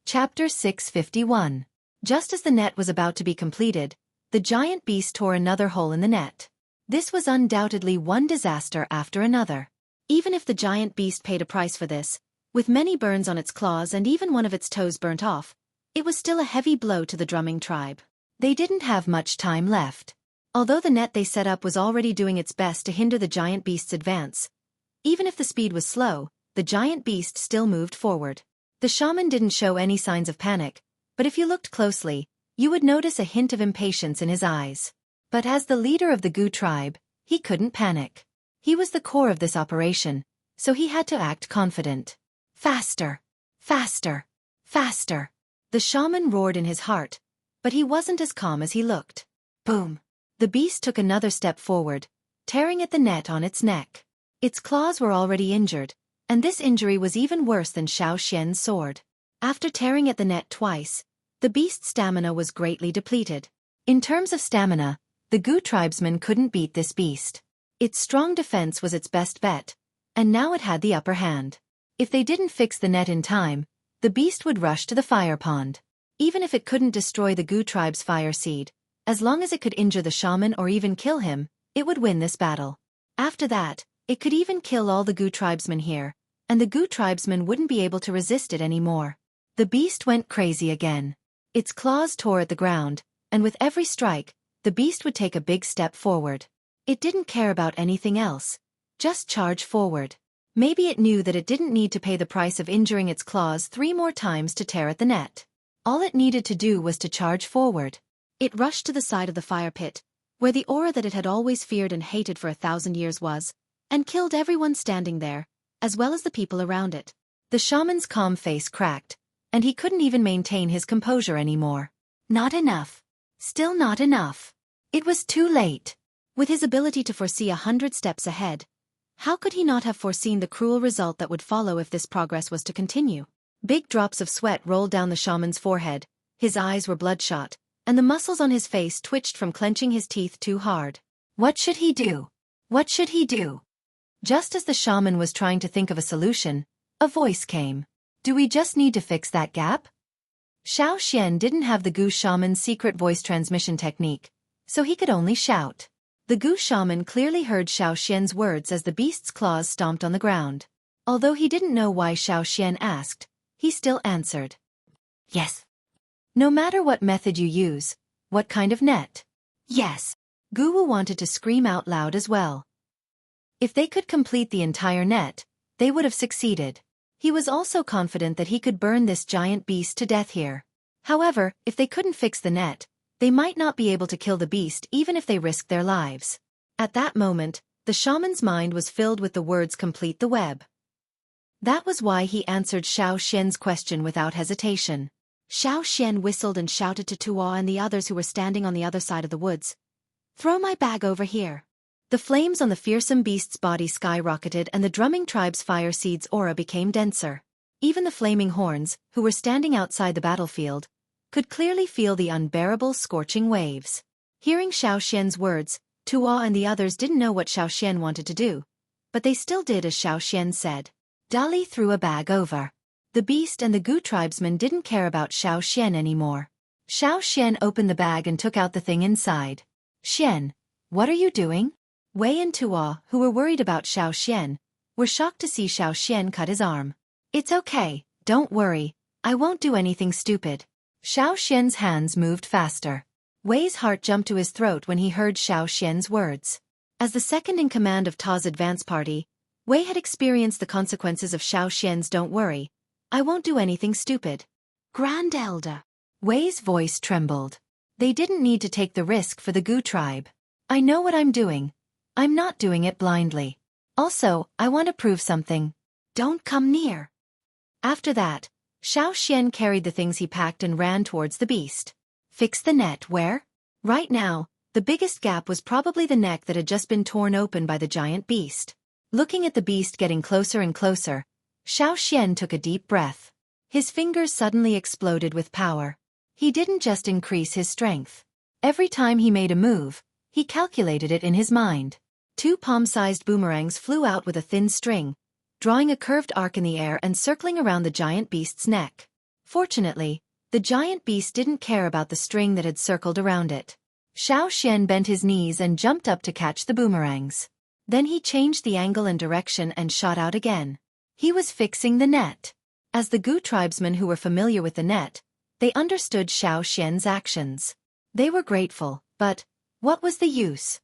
Chapter 651. Just as the net was about to be completed, the giant beast tore another hole in the net. This was undoubtedly one disaster after another. Even if the giant beast paid a price for this, with many burns on its claws and even one of its toes burnt off, it was still a heavy blow to the drumming tribe. They didn't have much time left. Although the net they set up was already doing its best to hinder the giant beast's advance, even if the speed was slow, the giant beast still moved forward. The shaman didn't show any signs of panic, but if you looked closely, you would notice a hint of impatience in his eyes. But as the leader of the Gu tribe, he couldn't panic. He was the core of this operation, so he had to act confident. Faster! Faster! Faster! The shaman roared in his heart, but he wasn't as calm as he looked. Boom! The beast took another step forward, tearing at the net on its neck. Its claws were already injured, and this injury was even worse than Xueqi's sword. After tearing at the net twice, the beast's stamina was greatly depleted. In terms of stamina, the Gu tribesmen couldn't beat this beast. Its strong defense was its best bet, and now it had the upper hand. If they didn't fix the net in time, the beast would rush to the fire pond. Even if it couldn't destroy the Gu tribe's fire seed, as long as it could injure the shaman or even kill him, it would win this battle. After that, it could even kill all the Gu tribesmen here, and the Gu tribesmen wouldn't be able to resist it anymore. The beast went crazy again. Its claws tore at the ground, and with every strike, the beast would take a big step forward. It didn't care about anything else. Just charge forward. Maybe it knew that it didn't need to pay the price of injuring its claws 3 more times to tear at the net. All it needed to do was to charge forward. It rushed to the side of the fire pit, where the aura that it had always feared and hated for 1,000 years was, and killed everyone standing there, as well as the people around it. The shaman's calm face cracked, and he couldn't even maintain his composure anymore. Not enough. Still not enough. It was too late. With his ability to foresee 100 steps ahead, how could he not have foreseen the cruel result that would follow if this progress was to continue? Big drops of sweat rolled down the shaman's forehead, his eyes were bloodshot, and the muscles on his face twitched from clenching his teeth too hard. What should he do? What should he do? Just as the shaman was trying to think of a solution, a voice came. Do we just need to fix that gap? Xueqi didn't have the Gu shaman's secret voice transmission technique, so he could only shout. The Gu shaman clearly heard Xueqi's words as the beast's claws stomped on the ground. Although he didn't know why Xueqi asked, he still answered. Yes. No matter what method you use, what kind of net? Yes. Guwu wanted to scream out loud as well. If they could complete the entire net, they would have succeeded. He was also confident that he could burn this giant beast to death here. However, if they couldn't fix the net, they might not be able to kill the beast even if they risked their lives. At that moment, the shaman's mind was filled with the words complete the web. That was why he answered Xueqi's question without hesitation. Xueqi whistled and shouted to Tuo and the others who were standing on the other side of the woods. Throw my bag over here. The flames on the fearsome beast's body skyrocketed and the drumming tribe's fire seed's aura became denser. Even the flaming horns, who were standing outside the battlefield, could clearly feel the unbearable scorching waves. Hearing Xueqi's words, Tuo and the others didn't know what Xueqi wanted to do, but they still did as Xueqi said. Dali threw a bag over. The beast and the Gu tribesmen didn't care about Xueqi anymore. Xueqi opened the bag and took out the thing inside. Xian, what are you doing? Wei and Tuo, who were worried about Xueqi, were shocked to see Xueqi cut his arm. It's okay, don't worry, I won't do anything stupid. Xueqi's hands moved faster. Wei's heart jumped to his throat when he heard Xueqi's words. As the second in command of Ta's advance party, Wei had experienced the consequences of Xueqi's don't worry, I won't do anything stupid. Grand Elder. Wei's voice trembled. They didn't need to take the risk for the Gu tribe. I know what I'm doing. I'm not doing it blindly. Also, I want to prove something. Don't come near. After that, Xueqi carried the things he packed and ran towards the beast. Fix the net where? Right now, the biggest gap was probably the neck that had just been torn open by the giant beast. Looking at the beast getting closer and closer, Xueqi took a deep breath. His fingers suddenly exploded with power. He didn't just increase his strength. Every time he made a move, he calculated it in his mind. 2 palm-sized boomerangs flew out with a thin string, drawing a curved arc in the air and circling around the giant beast's neck. Fortunately, the giant beast didn't care about the string that had circled around it. Xiao Xian bent his knees and jumped up to catch the boomerangs. Then he changed the angle and direction and shot out again. He was fixing the net. As the Gu tribesmen who were familiar with the net, they understood Xiao Xian's actions. They were grateful, but what was the use?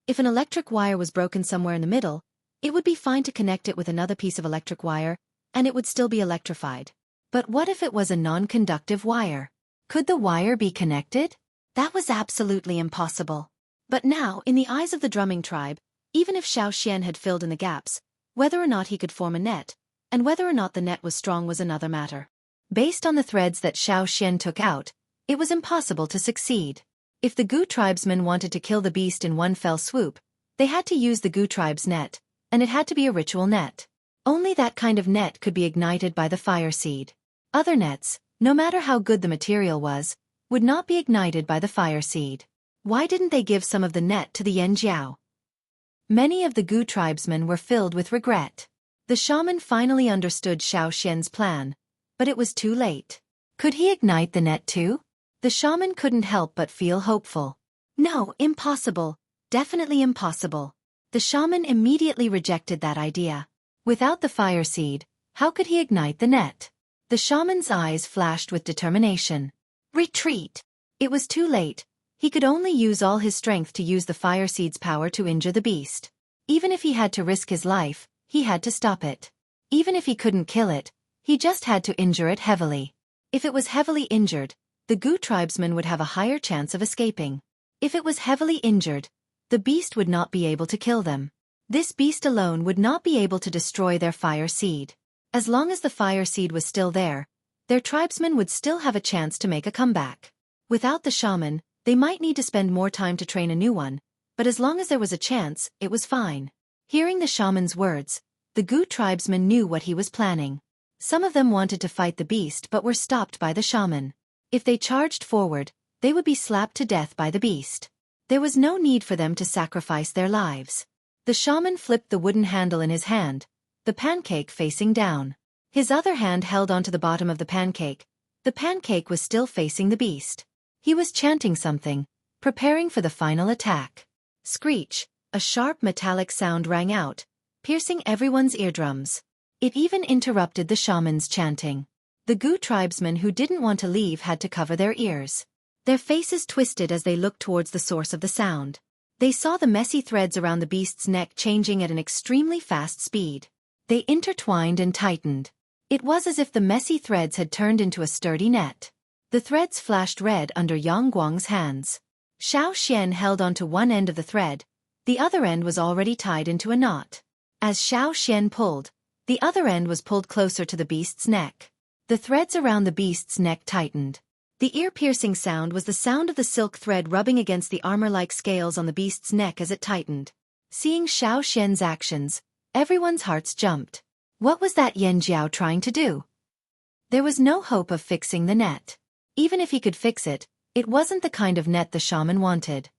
If an electric wire was broken somewhere in the middle, it would be fine to connect it with another piece of electric wire, and it would still be electrified. But what if it was a non-conductive wire? Could the wire be connected? That was absolutely impossible. But now, in the eyes of the drumming tribe, even if Xiao Xian had filled in the gaps, whether or not he could form a net, and whether or not the net was strong was another matter. Based on the threads that Xiao Xian took out, it was impossible to succeed. If the Gu tribesmen wanted to kill the beast in one fell swoop, they had to use the Gu tribe's net, and it had to be a ritual net. Only that kind of net could be ignited by the fire seed. Other nets, no matter how good the material was, would not be ignited by the fire seed. Why didn't they give some of the net to the Yanjiao? Many of the Gu tribesmen were filled with regret. The shaman finally understood Xiao Xian's plan, but it was too late. Could he ignite the net too? The shaman couldn't help but feel hopeful. No, impossible. Definitely impossible. The shaman immediately rejected that idea. Without the fire seed, how could he ignite the net? The shaman's eyes flashed with determination. Retreat! It was too late. He could only use all his strength to use the fire seed's power to injure the beast. Even if he had to risk his life, he had to stop it. Even if he couldn't kill it, he just had to injure it heavily. If it was heavily injured, the Gu tribesmen would have a higher chance of escaping. If it was heavily injured, the beast would not be able to kill them. This beast alone would not be able to destroy their fire seed. As long as the fire seed was still there, their tribesmen would still have a chance to make a comeback. Without the shaman, they might need to spend more time to train a new one, but as long as there was a chance, it was fine. Hearing the shaman's words, the Gu tribesmen knew what he was planning. Some of them wanted to fight the beast but were stopped by the shaman. If they charged forward, they would be slapped to death by the beast. There was no need for them to sacrifice their lives. The shaman flipped the wooden handle in his hand, the pancake facing down. His other hand held onto the bottom of the pancake. The pancake was still facing the beast. He was chanting something, preparing for the final attack. Screech, a sharp metallic sound rang out, piercing everyone's eardrums. It even interrupted the shaman's chanting. The Gu tribesmen who didn't want to leave had to cover their ears. Their faces twisted as they looked towards the source of the sound. They saw the messy threads around the beast's neck changing at an extremely fast speed. They intertwined and tightened. It was as if the messy threads had turned into a sturdy net. The threads flashed red under Yang Guang's hands. Xiao Xian held onto one end of the thread. The other end was already tied into a knot. As Xiao Xian pulled, the other end was pulled closer to the beast's neck. The threads around the beast's neck tightened. The ear-piercing sound was the sound of the silk thread rubbing against the armor-like scales on the beast's neck as it tightened. Seeing Xiao Xian's actions, everyone's hearts jumped. What was that Yanjiao trying to do? There was no hope of fixing the net. Even if he could fix it, it wasn't the kind of net the shaman wanted.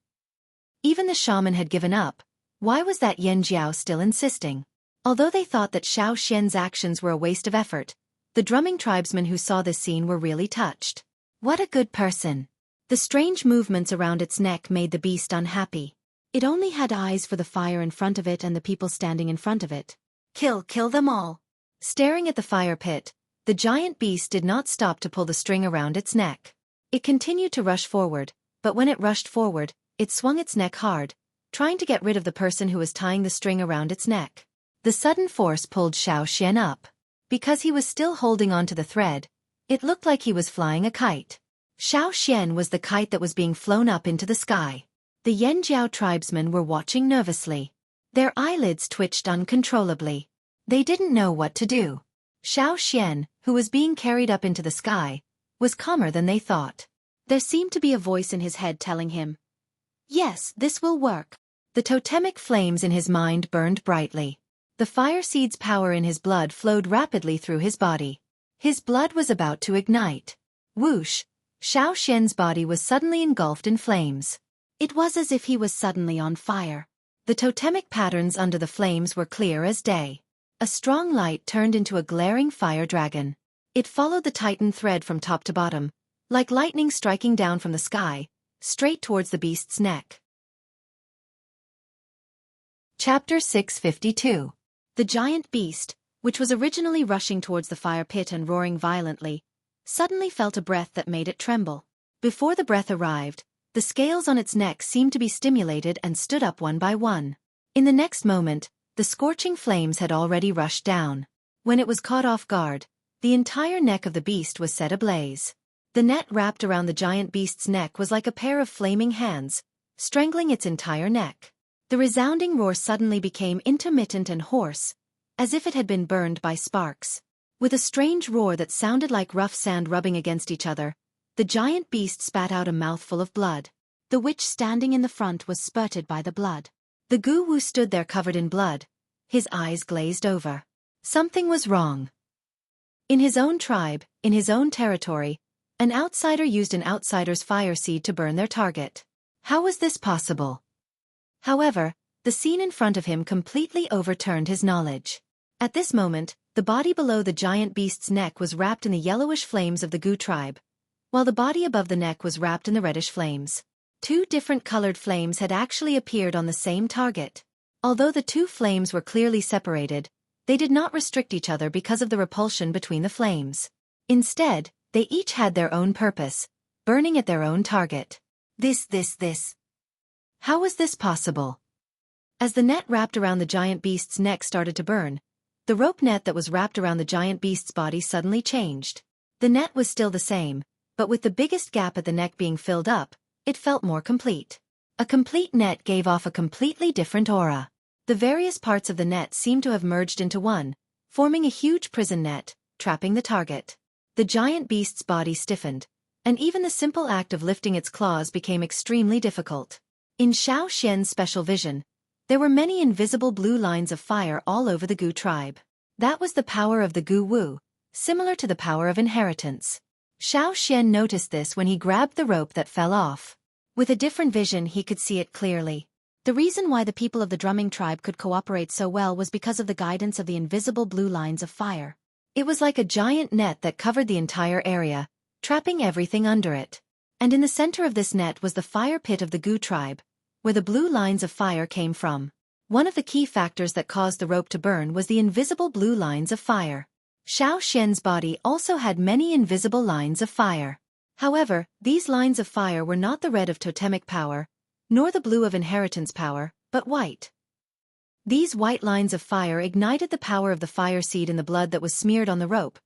Even the shaman had given up. Why was that Yanjiao still insisting? Although they thought that Xiao Xian's actions were a waste of effort, the drumming tribesmen who saw this scene were really touched. What a good person. The strange movements around its neck made the beast unhappy. It only had eyes for the fire in front of it and the people standing in front of it. Kill them all. Staring at the fire pit, the giant beast did not stop to pull the string around its neck. It continued to rush forward, but when it rushed forward, it swung its neck hard, trying to get rid of the person who was tying the string around its neck. The sudden force pulled Xiao Xian up. Because he was still holding onto the thread, it looked like he was flying a kite. Xiao Xian was the kite that was being flown up into the sky. The Yanjiao tribesmen were watching nervously. Their eyelids twitched uncontrollably. They didn't know what to do. Xiao Xian, who was being carried up into the sky, was calmer than they thought. There seemed to be a voice in his head telling him, "Yes, this will work." The totemic flames in his mind burned brightly. The fire seed's power in his blood flowed rapidly through his body. His blood was about to ignite. Whoosh! Xiao Xian's body was suddenly engulfed in flames. It was as if he was suddenly on fire. The totemic patterns under the flames were clear as day. A strong light turned into a glaring fire dragon. It followed the titan thread from top to bottom, like lightning striking down from the sky, straight towards the beast's neck. Chapter 652. The giant beast, which was originally rushing towards the fire pit and roaring violently, suddenly felt a breath that made it tremble. Before the breath arrived, the scales on its neck seemed to be stimulated and stood up one by one. In the next moment, the scorching flames had already rushed down. When it was caught off guard, the entire neck of the beast was set ablaze. The net wrapped around the giant beast's neck was like a pair of flaming hands, strangling its entire neck. The resounding roar suddenly became intermittent and hoarse, as if it had been burned by sparks. With a strange roar that sounded like rough sand rubbing against each other, the giant beast spat out a mouthful of blood. The witch standing in the front was spurted by the blood. The Gu-Wu stood there covered in blood, his eyes glazed over. Something was wrong. In his own tribe, in his own territory, an outsider used an outsider's fire seed to burn their target. How was this possible? However, the scene in front of him completely overturned his knowledge. At this moment, the body below the giant beast's neck was wrapped in the yellowish flames of the Gu tribe, while the body above the neck was wrapped in the reddish flames. Two different colored flames had actually appeared on the same target. Although the two flames were clearly separated, they did not restrict each other because of the repulsion between the flames. Instead, they each had their own purpose, burning at their own target. This. How was this possible? As the net wrapped around the giant beast's neck started to burn, the rope net that was wrapped around the giant beast's body suddenly changed. The net was still the same, but with the biggest gap at the neck being filled up, it felt more complete. A complete net gave off a completely different aura. The various parts of the net seemed to have merged into one, forming a huge prison net, trapping the target. The giant beast's body stiffened, and even the simple act of lifting its claws became extremely difficult. In Xiao Xian's special vision, there were many invisible blue lines of fire all over the Gu tribe. That was the power of the Gu-Wu, similar to the power of inheritance. Xiao Xian noticed this when he grabbed the rope that fell off. With a different vision he could see it clearly. The reason why the people of the drumming tribe could cooperate so well was because of the guidance of the invisible blue lines of fire. It was like a giant net that covered the entire area, trapping everything under it. And in the center of this net was the fire pit of the Gu tribe, where the blue lines of fire came from. One of the key factors that caused the rope to burn was the invisible blue lines of fire. Xiao Xian's body also had many invisible lines of fire. However, these lines of fire were not the red of totemic power, nor the blue of inheritance power, but white. These white lines of fire ignited the power of the fire seed in the blood that was smeared on the rope,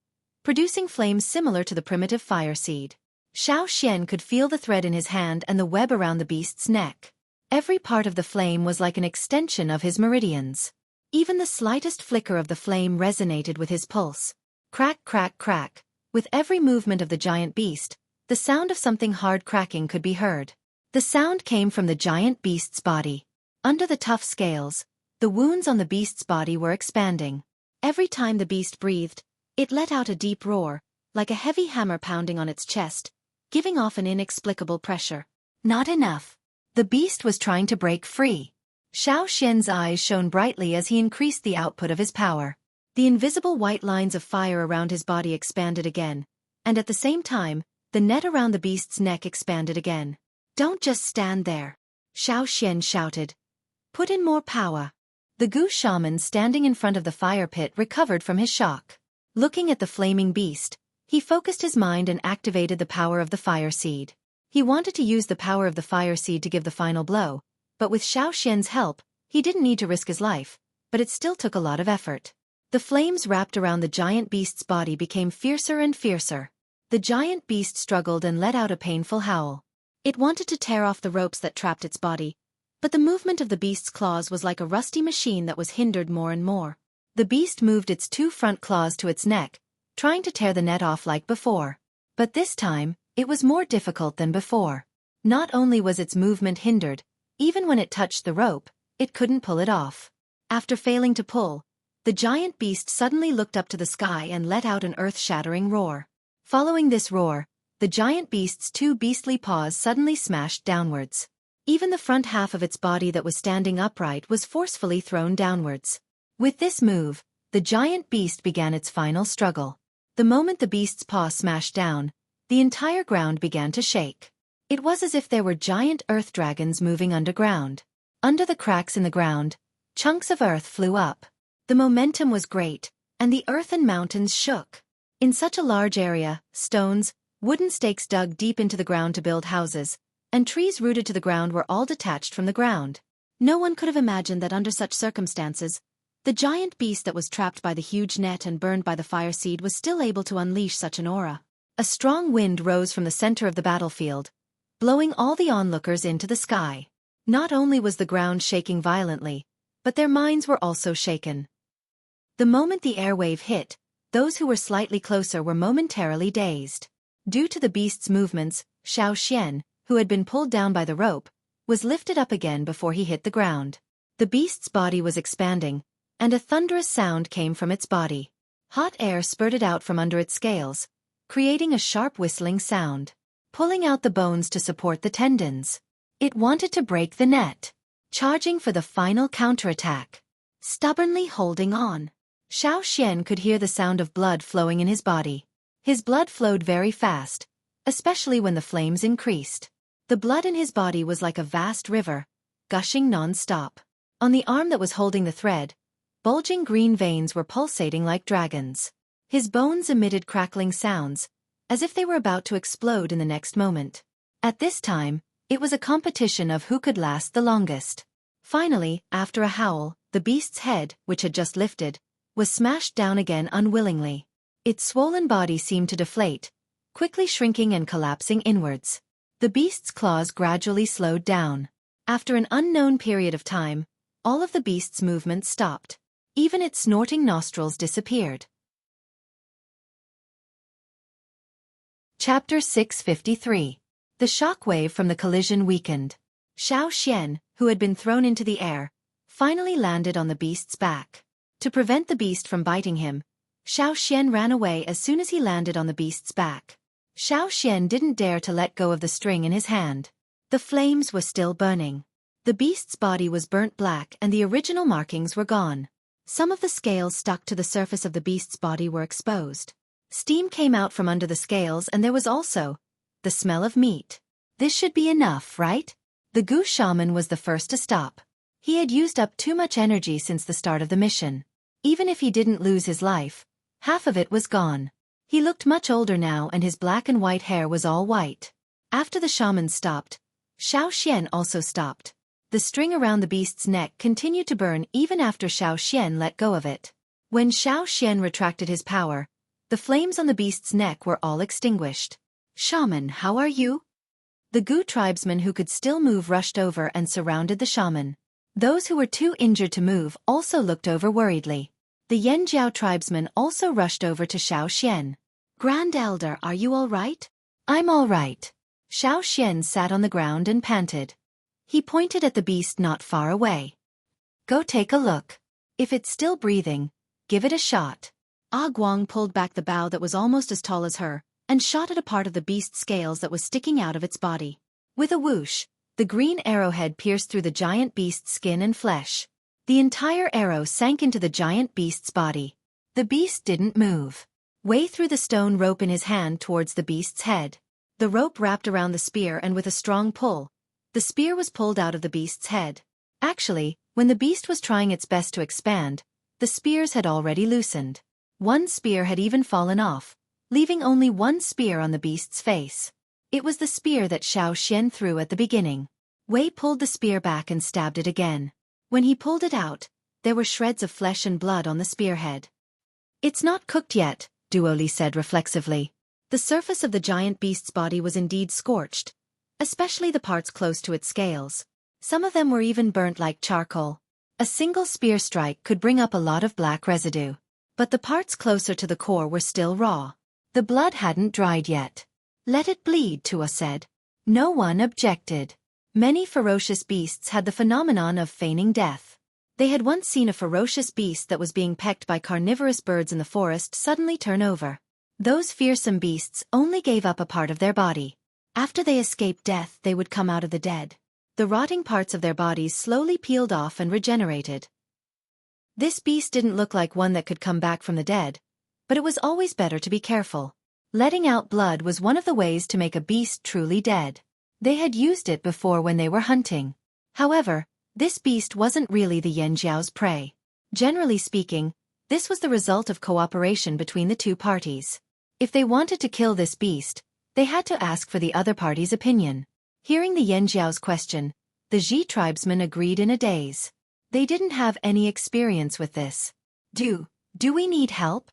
producing flames similar to the primitive fire seed. Xiao Xian could feel the thread in his hand and the web around the beast's neck. Every part of the flame was like an extension of his meridians. Even the slightest flicker of the flame resonated with his pulse. Crack, crack, crack. With every movement of the giant beast, the sound of something hard cracking could be heard. The sound came from the giant beast's body. Under the tough scales, the wounds on the beast's body were expanding. Every time the beast breathed, it let out a deep roar, like a heavy hammer pounding on its chest, giving off an inexplicable pressure. Not enough. The beast was trying to break free. Xiao Xian's eyes shone brightly as he increased the output of his power. The invisible white lines of fire around his body expanded again, and at the same time, the net around the beast's neck expanded again. Don't just stand there. Xiao Xian shouted. Put in more power. The Gu shaman standing in front of the fire pit recovered from his shock. Looking at the flaming beast, he focused his mind and activated the power of the fire seed. He wanted to use the power of the fire seed to give the final blow, but with Xiao Xian's help, he didn't need to risk his life, but it still took a lot of effort. The flames wrapped around the giant beast's body became fiercer and fiercer. The giant beast struggled and let out a painful howl. It wanted to tear off the ropes that trapped its body, but the movement of the beast's claws was like a rusty machine that was hindered more and more. The beast moved its two front claws to its neck, trying to tear the net off like before. But this time, it was more difficult than before. Not only was its movement hindered, even when it touched the rope, it couldn't pull it off. After failing to pull, the giant beast suddenly looked up to the sky and let out an earth-shattering roar. Following this roar, the giant beast's two beastly paws suddenly smashed downwards. Even the front half of its body that was standing upright was forcefully thrown downwards. With this move, the giant beast began its final struggle. The moment the beast's paw smashed down, the entire ground began to shake. It was as if there were giant earth dragons moving underground. Under the cracks in the ground, chunks of earth flew up. The momentum was great, and the earth and mountains shook. In such a large area, stones, wooden stakes dug deep into the ground to build houses, and trees rooted to the ground were all detached from the ground. No one could have imagined that under such circumstances, the giant beast that was trapped by the huge net and burned by the fire seed was still able to unleash such an aura. A strong wind rose from the center of the battlefield, blowing all the onlookers into the sky. Not only was the ground shaking violently, but their minds were also shaken. The moment the airwave hit, those who were slightly closer were momentarily dazed. Due to the beast's movements, Xueqi, who had been pulled down by the rope, was lifted up again before he hit the ground. The beast's body was expanding, and a thunderous sound came from its body. Hot air spurted out from under its scales, creating a sharp whistling sound, pulling out the bones to support the tendons. It wanted to break the net, charging for the final counterattack, stubbornly holding on. Xueqi could hear the sound of blood flowing in his body. His blood flowed very fast, especially when the flames increased. The blood in his body was like a vast river, gushing non-stop. On the arm that was holding the thread, bulging green veins were pulsating like dragons. His bones emitted crackling sounds, as if they were about to explode in the next moment. At this time, it was a competition of who could last the longest. Finally, after a howl, the beast's head, which had just lifted, was smashed down again unwillingly. Its swollen body seemed to deflate, quickly shrinking and collapsing inwards. The beast's claws gradually slowed down. After an unknown period of time, all of the beast's movements stopped. Even its snorting nostrils disappeared. Chapter 653. The shockwave from the collision weakened. Xueqi, who had been thrown into the air, finally landed on the beast's back. To prevent the beast from biting him, Xueqi ran away as soon as he landed on the beast's back. Xueqi didn't dare to let go of the string in his hand. The flames were still burning. The beast's body was burnt black and the original markings were gone. Some of the scales stuck to the surface of the beast's body were exposed. Steam came out from under the scales and there was also the smell of meat. This should be enough, right? The Gu shaman was the first to stop. He had used up too much energy since the start of the mission. Even if he didn't lose his life, half of it was gone. He looked much older now and his black and white hair was all white. After the shaman stopped, Xueqi also stopped. The string around the beast's neck continued to burn even after Xueqi let go of it. When Xueqi retracted his power, the flames on the beast's neck were all extinguished. "Shaman, how are you?" The Gu tribesmen who could still move rushed over and surrounded the shaman. Those who were too injured to move also looked over worriedly. The Yanjiao tribesmen also rushed over to Xueqi. "Grand Elder, are you all right?" "I'm all right." Xueqi sat on the ground and panted. He pointed at the beast not far away. "Go take a look. If it's still breathing, give it a shot." Ah Guang pulled back the bough that was almost as tall as her, and shot at a part of the beast's scales that was sticking out of its body. With a whoosh, the green arrowhead pierced through the giant beast's skin and flesh. The entire arrow sank into the giant beast's body. The beast didn't move. Wei threw the stone rope in his hand towards the beast's head. The rope wrapped around the spear and with a strong pull, the spear was pulled out of the beast's head. Actually, when the beast was trying its best to expand, the spears had already loosened. One spear had even fallen off, leaving only one spear on the beast's face. It was the spear that Xueqi threw at the beginning. Wei pulled the spear back and stabbed it again. When he pulled it out, there were shreds of flesh and blood on the spearhead. "It's not cooked yet," Duoli said reflexively. The surface of the giant beast's body was indeed scorched, especially the parts close to its scales. Some of them were even burnt like charcoal. A single spear strike could bring up a lot of black residue. But the parts closer to the core were still raw. The blood hadn't dried yet. "Let it bleed," Tua said. No one objected. Many ferocious beasts had the phenomenon of feigning death. They had once seen a ferocious beast that was being pecked by carnivorous birds in the forest suddenly turn over. Those fearsome beasts only gave up a part of their body. After they escaped death, they would come out of the dead. The rotting parts of their bodies slowly peeled off and regenerated. This beast didn't look like one that could come back from the dead, but it was always better to be careful. Letting out blood was one of the ways to make a beast truly dead. They had used it before when they were hunting. However, this beast wasn't really the Yanjiao's prey. Generally speaking, this was the result of cooperation between the two parties. If they wanted to kill this beast, they had to ask for the other party's opinion. Hearing the Yanjiao's question, the Ji tribesmen agreed in a daze. They didn't have any experience with this. Do we need help?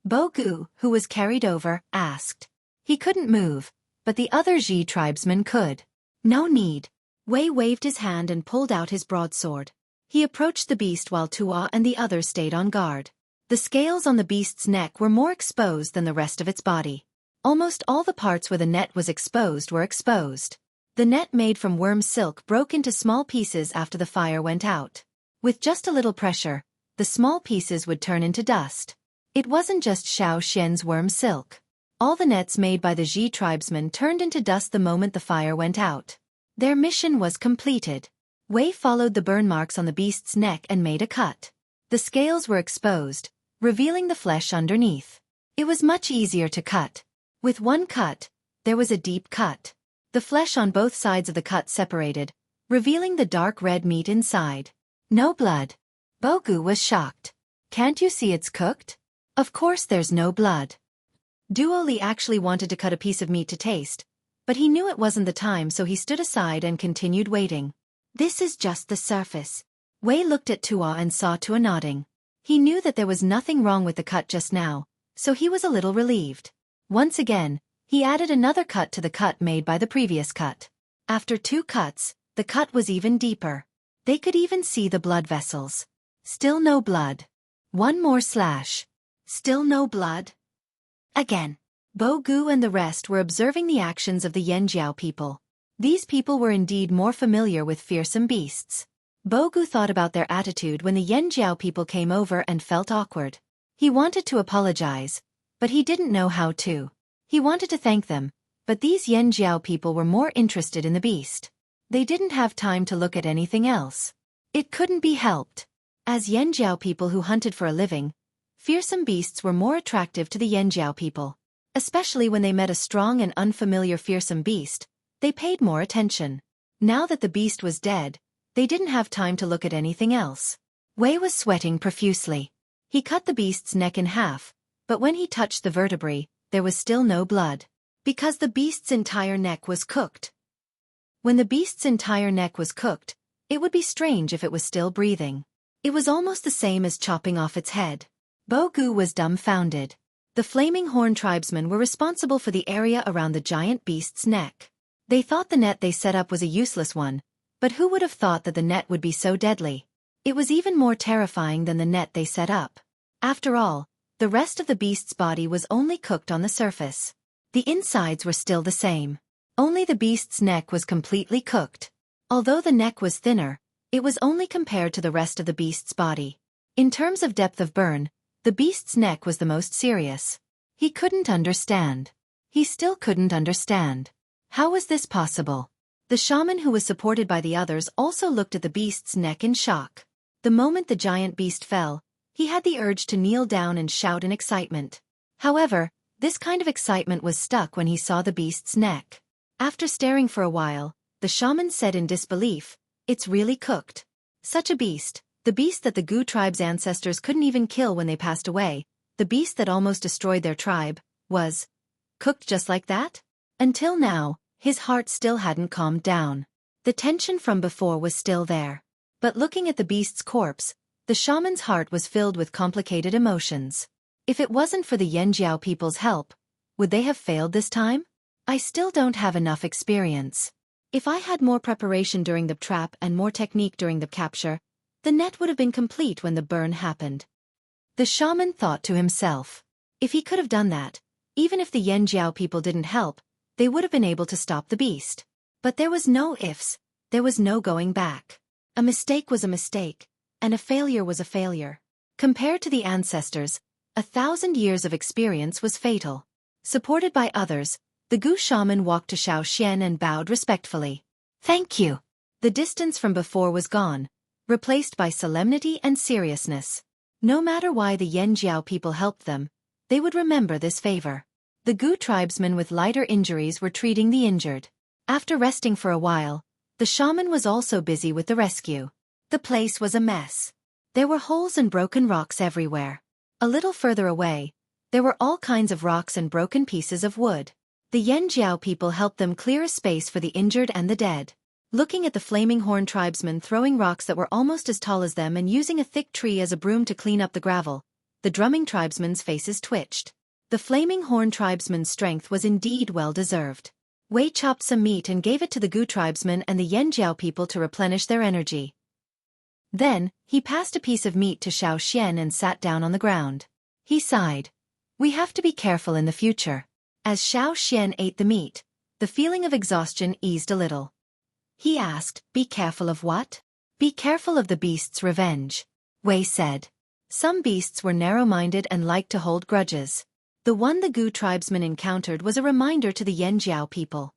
Bogu, who was carried over, asked. He couldn't move, but the other Ji tribesman could. No need. Wei waved his hand and pulled out his broadsword. He approached the beast while Tua and the others stayed on guard. The scales on the beast's neck were more exposed than the rest of its body. Almost all the parts where the net was exposed were exposed. The net made from worm silk broke into small pieces after the fire went out. With just a little pressure, the small pieces would turn into dust. It wasn't just Xiao Xian's worm silk. All the nets made by the Ji tribesmen turned into dust the moment the fire went out. Their mission was completed. Wei followed the burn marks on the beast's neck and made a cut. The scales were exposed, revealing the flesh underneath. It was much easier to cut. With one cut, there was a deep cut. The flesh on both sides of the cut separated, revealing the dark red meat inside. No blood. Bogu was shocked. Can't you see it's cooked? Of course there's no blood. Duoli actually wanted to cut a piece of meat to taste, but he knew it wasn't the time, so he stood aside and continued waiting. This is just the surface. Wei looked at Tua and saw Tua nodding. He knew that there was nothing wrong with the cut just now, so he was a little relieved. Once again, he added another cut to the cut made by the previous cut. After 2 cuts, the cut was even deeper. They could even see the blood vessels. Still no blood. One more slash. Still no blood. Again. Bogu and the rest were observing the actions of the Yanjiao people. These people were indeed more familiar with fearsome beasts. Bogu thought about their attitude when the Yanjiao people came over and felt awkward. He wanted to apologize, but he didn't know how to. He wanted to thank them, but these Yanjiao people were more interested in the beast. They didn't have time to look at anything else. It couldn't be helped. As Yanjiao people who hunted for a living, fearsome beasts were more attractive to the Yanjiao people. Especially when they met a strong and unfamiliar fearsome beast, they paid more attention. Now that the beast was dead, they didn't have time to look at anything else. Wei was sweating profusely. He cut the beast's neck in half, but when he touched the vertebrae, there was still no blood. Because the beast's entire neck was cooked. When the beast's entire neck was cooked, it would be strange if it was still breathing. It was almost the same as chopping off its head. Bogu was dumbfounded. The Flaming Horn tribesmen were responsible for the area around the giant beast's neck. They thought the net they set up was a useless one, but who would have thought that the net would be so deadly? It was even more terrifying than the net they set up. After all, the rest of the beast's body was only cooked on the surface. The insides were still the same. Only the beast's neck was completely cooked. Although the neck was thinner, it was only compared to the rest of the beast's body. In terms of depth of burn, the beast's neck was the most serious. He couldn't understand. He still couldn't understand. How was this possible? The shaman who was supported by the others also looked at the beast's neck in shock. The moment the giant beast fell, he had the urge to kneel down and shout in excitement. However, this kind of excitement was stuck when he saw the beast's neck. After staring for a while, the shaman said in disbelief, "It's really cooked." Such a beast, the beast that the Gu tribe's ancestors couldn't even kill when they passed away, the beast that almost destroyed their tribe, was cooked just like that? Until now, his heart still hadn't calmed down. The tension from before was still there. But looking at the beast's corpse, the shaman's heart was filled with complicated emotions. If it wasn't for the Yanjiao people's help, would they have failed this time? I still don't have enough experience. If I had more preparation during the trap and more technique during the capture, the net would have been complete when the burn happened. The shaman thought to himself. If he could have done that, even if the Yanjiao people didn't help, they would have been able to stop the beast. But there was no ifs, there was no going back. A mistake was a mistake, and a failure was a failure. Compared to the ancestors, 1,000 years of experience was fatal. Supported by others, the Gu shaman walked to Xiao Xian and bowed respectfully. "Thank you." The distance from before was gone, replaced by solemnity and seriousness. No matter why the Yanjiao people helped them, they would remember this favor. The Gu tribesmen with lighter injuries were treating the injured. After resting for a while, the shaman was also busy with the rescue. The place was a mess. There were holes and broken rocks everywhere. A little further away, there were all kinds of rocks and broken pieces of wood. The Yanjiao people helped them clear a space for the injured and the dead. Looking at the Flaming Horn tribesmen throwing rocks that were almost as tall as them and using a thick tree as a broom to clean up the gravel, the drumming tribesmen's faces twitched. The Flaming Horn tribesmen's strength was indeed well-deserved. Wei chopped some meat and gave it to the Gu tribesmen and the Yanjiao people to replenish their energy. Then, he passed a piece of meat to Xiao Xian and sat down on the ground. He sighed. We have to be careful in the future. As Xiao Xian ate the meat, the feeling of exhaustion eased a little. He asked, be careful of what? Be careful of the beast's revenge. Wei said. Some beasts were narrow-minded and liked to hold grudges. The one the Gu tribesmen encountered was a reminder to the Yanjiao people.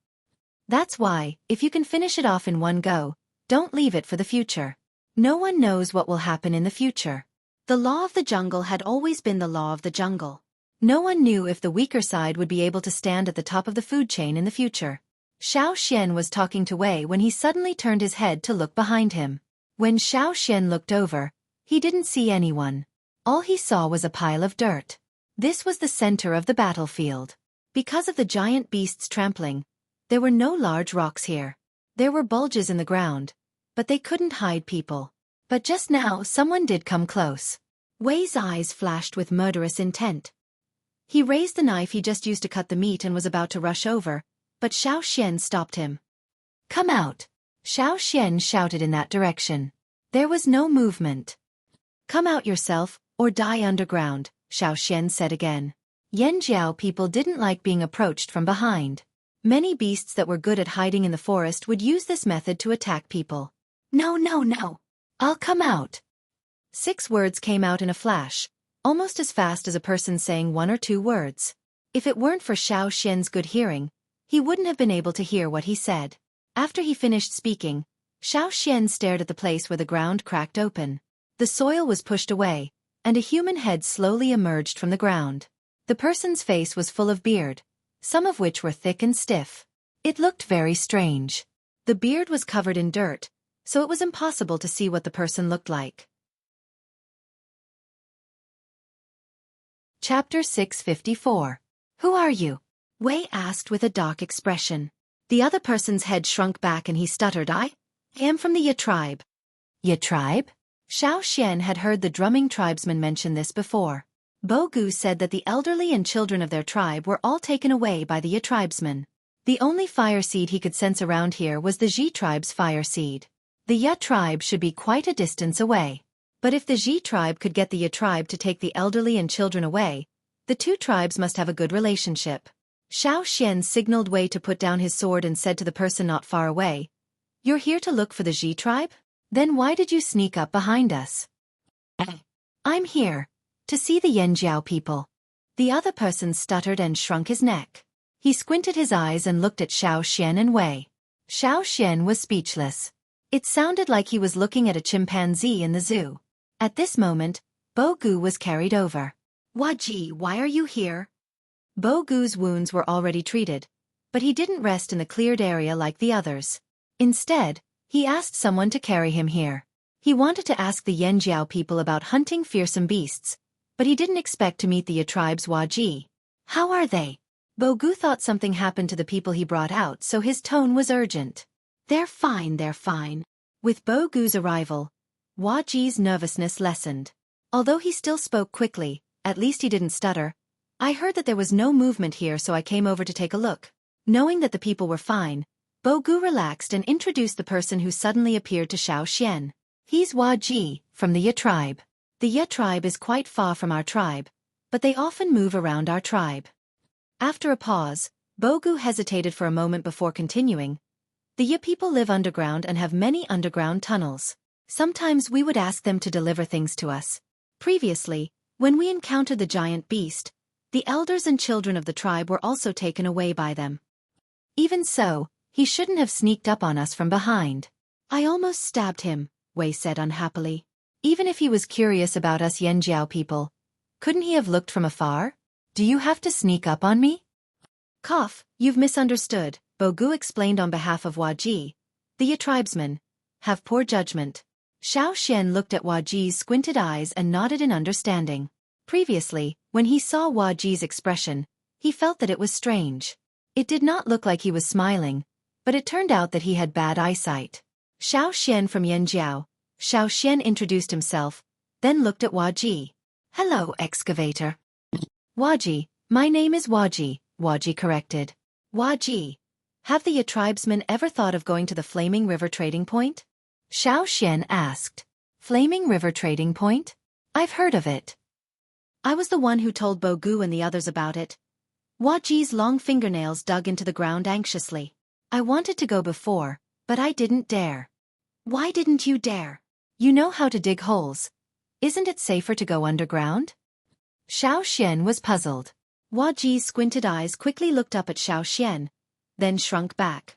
That's why, if you can finish it off in one go, don't leave it for the future. No one knows what will happen in the future. The law of the jungle had always been the law of the jungle. No one knew if the weaker side would be able to stand at the top of the food chain in the future. Xiao Xian was talking to Wei when he suddenly turned his head to look behind him. When Xiao Xian looked over, he didn't see anyone. All he saw was a pile of dirt. This was the center of the battlefield. Because of the giant beast's trampling, there were no large rocks here. There were bulges in the ground, but they couldn't hide people. But just now someone did come close. Wei's eyes flashed with murderous intent. He raised the knife he just used to cut the meat and was about to rush over, but Xiao Xian stopped him. Come out! Xiao Xian shouted in that direction. There was no movement. Come out yourself, or die underground, Xiao Xian said again. Yanjiao people didn't like being approached from behind. Many beasts that were good at hiding in the forest would use this method to attack people. No, no, no. I'll come out. 6 words came out in a flash, almost as fast as a person saying 1 or 2 words. If it weren't for Xiao Xian's good hearing, he wouldn't have been able to hear what he said. After he finished speaking, Xiao Xian stared at the place where the ground cracked open. The soil was pushed away, and a human head slowly emerged from the ground. The person's face was full of beard, some of which were thick and stiff. It looked very strange. The beard was covered in dirt, so it was impossible to see what the person looked like. Chapter 654. Who are you? Wei asked with a dark expression. The other person's head shrunk back and he stuttered, I am from the Ya tribe. Ya tribe? Xiao Xian had heard the drumming tribesmen mention this before. Bo Gu said that the elderly and children of their tribe were all taken away by the Ya tribesmen. The only fire seed he could sense around here was the Ji tribe's fire seed. The Ya tribe should be quite a distance away. But if the Ji tribe could get the Ya tribe to take the elderly and children away, the 2 tribes must have a good relationship. Xiao Xian signaled Wei to put down his sword and said to the person not far away, You're here to look for the Ji tribe? Then why did you sneak up behind us? I'm here to see the Yanjiao people. The other person stuttered and shrunk his neck. He squinted his eyes and looked at Xiao Xian and Wei. Xiao Xian was speechless. It sounded like he was looking at a chimpanzee in the zoo. At this moment, Bo Gu was carried over. Waji, why are you here? Bo Gu's wounds were already treated, but he didn't rest in the cleared area like the others. Instead, he asked someone to carry him here. He wanted to ask the Yanjiao people about hunting fearsome beasts, but he didn't expect to meet the Ya tribe's Waji. How are they? Bo Gu thought something happened to the people he brought out, so his tone was urgent. They're fine, they're fine. With Bo Gu's arrival, Waji's nervousness lessened. Although he still spoke quickly, at least he didn't stutter. I heard that there was no movement here, so I came over to take a look. Knowing that the people were fine, Bo Gu relaxed and introduced the person who suddenly appeared to Xiao Xian. He's Waji, from the Ya tribe. The Ya tribe is quite far from our tribe, but they often move around our tribe. After a pause, Bo Gu hesitated for a moment before continuing. The Ya people live underground and have many underground tunnels. Sometimes we would ask them to deliver things to us. Previously, when we encountered the giant beast, the elders and children of the tribe were also taken away by them. Even so, he shouldn't have sneaked up on us from behind. I almost stabbed him, Wei said unhappily. Even if he was curious about us Yanjiao people, couldn't he have looked from afar? Do you have to sneak up on me? Cough, you've misunderstood, Bogu explained on behalf of Huaji. The tribesmen have poor judgment. Xiao Xian looked at Huaji's squinted eyes and nodded in understanding. Previously, when he saw Huaji's expression, he felt that it was strange. It did not look like he was smiling, but it turned out that he had bad eyesight. Xiao Xian from Yanjiao. Xiao Xian introduced himself, then looked at Huaji. Hello, excavator. Huaji, my name is Huaji, Huaji corrected. Huaji, have the tribesmen ever thought of going to the Flaming River trading point? Xiao Xian asked. Flaming River trading point? I've heard of it. I was the one who told Bogu and the others about it. Huaji's long fingernails dug into the ground anxiously. I wanted to go before, but I didn't dare. Why didn't you dare? You know how to dig holes. Isn't it safer to go underground? Xiao Xian was puzzled. Huaji's squinted eyes quickly looked up at Xiao Xian, then shrunk back.